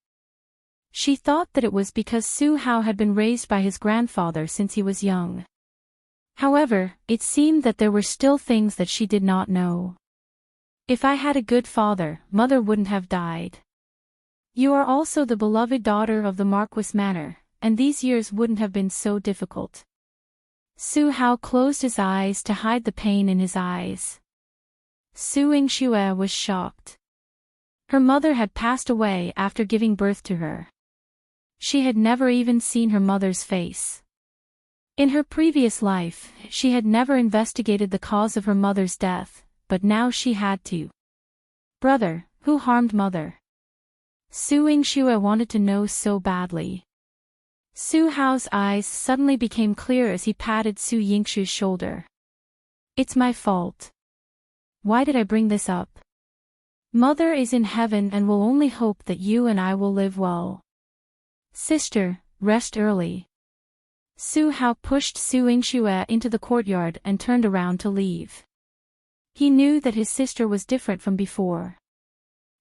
She thought that it was because Su Hao had been raised by his grandfather since he was young. However, it seemed that there were still things that she did not know. If I had a good father, mother wouldn't have died. You are also the beloved daughter of the Marquis Manor, and these years wouldn't have been so difficult. Su Hao closed his eyes to hide the pain in his eyes. Su Yingxue was shocked. Her mother had passed away after giving birth to her. She had never even seen her mother's face. In her previous life, she had never investigated the cause of her mother's death, but now she had to. Brother, who harmed mother? Su Yingxue wanted to know so badly. Su Hao's eyes suddenly became clear as he patted Su Yingxue's shoulder. It's my fault. Why did I bring this up? Mother is in heaven and will only hope that you and I will live well. Sister, rest early. Su Hao pushed Su Yingxue into the courtyard and turned around to leave. He knew that his sister was different from before.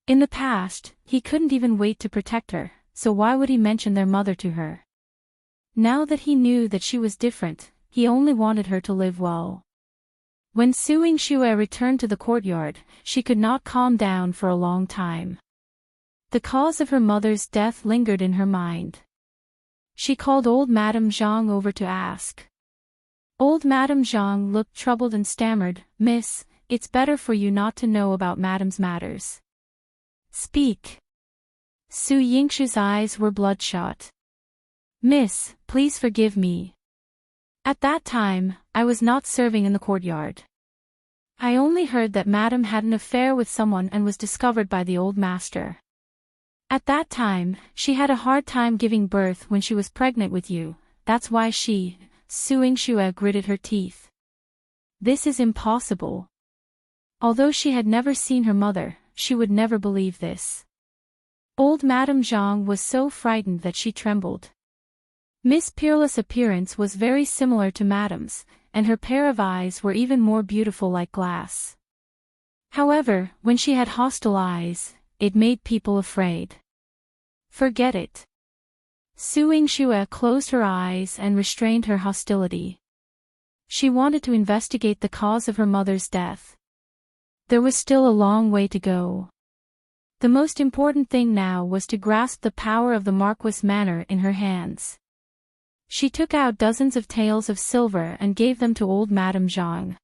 In the past, he couldn't even wait to protect her, so why would he mention their mother to her? Now that he knew that she was different, he only wanted her to live well. When Su Yingxue returned to the courtyard, she could not calm down for a long time. The cause of her mother's death lingered in her mind. She called old Madame Zhang over to ask. Old Madame Zhang looked troubled and stammered, Miss, it's better for you not to know about Madame's matters. Speak. Su Yingxue's eyes were bloodshot. Miss, please forgive me. At that time, I was not serving in the courtyard. I only heard that Madame had an affair with someone and was discovered by the old master. At that time, she had a hard time giving birth when she was pregnant with you, that's why she, Su Yingxue gritted her teeth. This is impossible. Although she had never seen her mother, she would never believe this. Old Madame Zhang was so frightened that she trembled. Miss Peerless' appearance was very similar to Madame's, and her pair of eyes were even more beautiful like glass. However, when she had hostile eyes, it made people afraid. Forget it. Su Yingxue closed her eyes and restrained her hostility. She wanted to investigate the cause of her mother's death. There was still a long way to go. The most important thing now was to grasp the power of the Marquis Manor in her hands. She took out dozens of taels of silver and gave them to old Madame Zhang.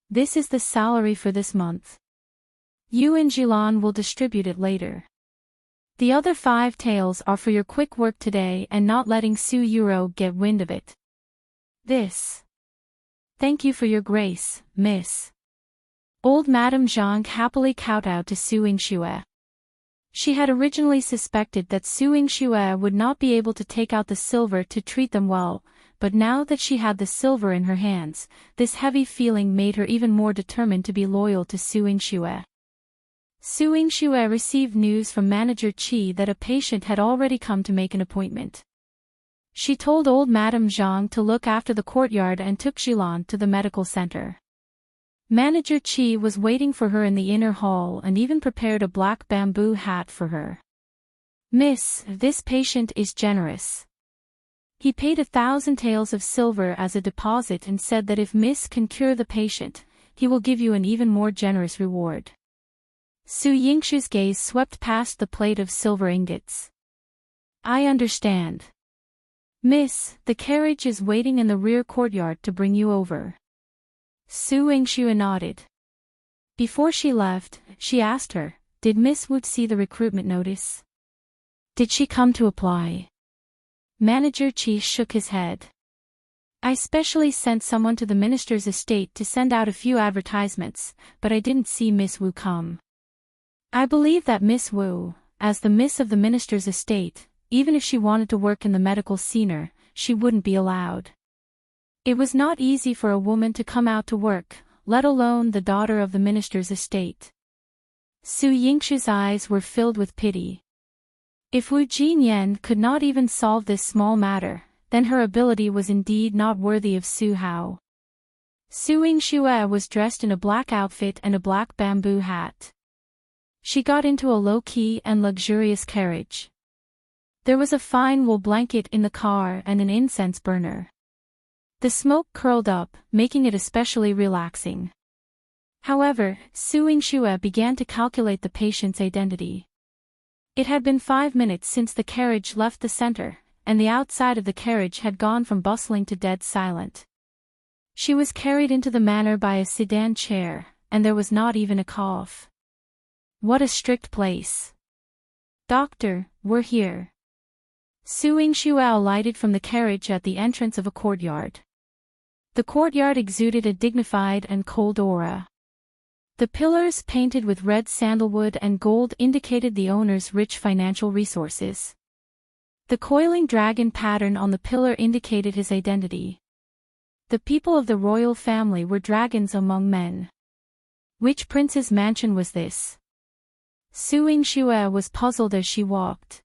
This is the salary for this month. You and Jilan will distribute it later. The other 5 taels are for your quick work today and not letting Su Yuro get wind of it. This. Thank you for your grace, miss. Old Madame Zhang happily kowtowed to Su Yingxue. She had originally suspected that Su Yingxue would not be able to take out the silver to treat them well, but now that she had the silver in her hands, this heavy feeling made her even more determined to be loyal to Su Yingxue. Su Yingxue received news from Manager Qi that a patient had already come to make an appointment. She told old Madame Zhang to look after the courtyard and took Jilan to the medical center. Manager Qi was waiting for her in the inner hall and even prepared a black bamboo hat for her. "Miss, this patient is generous." He paid 1,000 taels of silver as a deposit and said that if Miss can cure the patient, he will give you an even more generous reward. Su Yingxu's gaze swept past the plate of silver ingots. "I understand. Miss, the carriage is waiting in the rear courtyard to bring you over." Su Yingxue nodded. Before she left, she asked her, "Did Miss Wu see the recruitment notice? Did she come to apply?" Manager Qi shook his head. "I specially sent someone to the minister's estate to send out a few advertisements, but I didn't see Miss Wu come. I believe that Miss Wu, as the miss of the minister's estate, even if she wanted to work in the medical scene, she wouldn't be allowed. It was not easy for a woman to come out to work, let alone the daughter of the minister's estate." Su Yingxu's eyes were filled with pity. If Wu Jinyan could not even solve this small matter, then her ability was indeed not worthy of Su Hao. Su Yingxue was dressed in a black outfit and a black bamboo hat. She got into a low-key and luxurious carriage. There was a fine wool blanket in the car and an incense burner. The smoke curled up, making it especially relaxing. However, Su Yingxue began to calculate the patient's identity. It had been 5 minutes since the carriage left the center, and the outside of the carriage had gone from bustling to dead silent. She was carried into the manor by a sedan chair, and there was not even a cough. What a strict place. "Doctor, we're here." Su Yingxue alighted from the carriage at the entrance of a courtyard. The courtyard exuded a dignified and cold aura. The pillars painted with red sandalwood and gold indicated the owner's rich financial resources. The coiling dragon pattern on the pillar indicated his identity. The people of the royal family were dragons among men. Which prince's mansion was this? Su Yingxue was puzzled as she walked.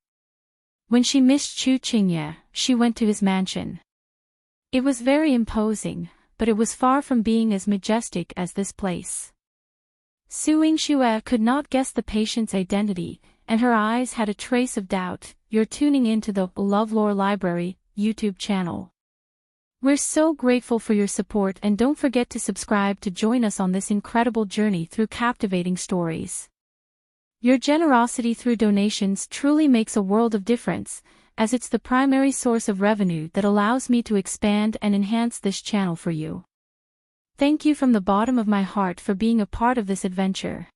When she missed Chu Qingye, she went to his mansion. It was very imposing, but it was far from being as majestic as this place. Su Yingxue could not guess the patient's identity, and her eyes had a trace of doubt. "You're tuning into the LoveLore Library YouTube channel. We're so grateful for your support, and don't forget to subscribe to join us on this incredible journey through captivating stories. Your generosity through donations truly makes a world of difference, as it's the primary source of revenue that allows me to expand and enhance this channel for you. Thank you from the bottom of my heart for being a part of this adventure.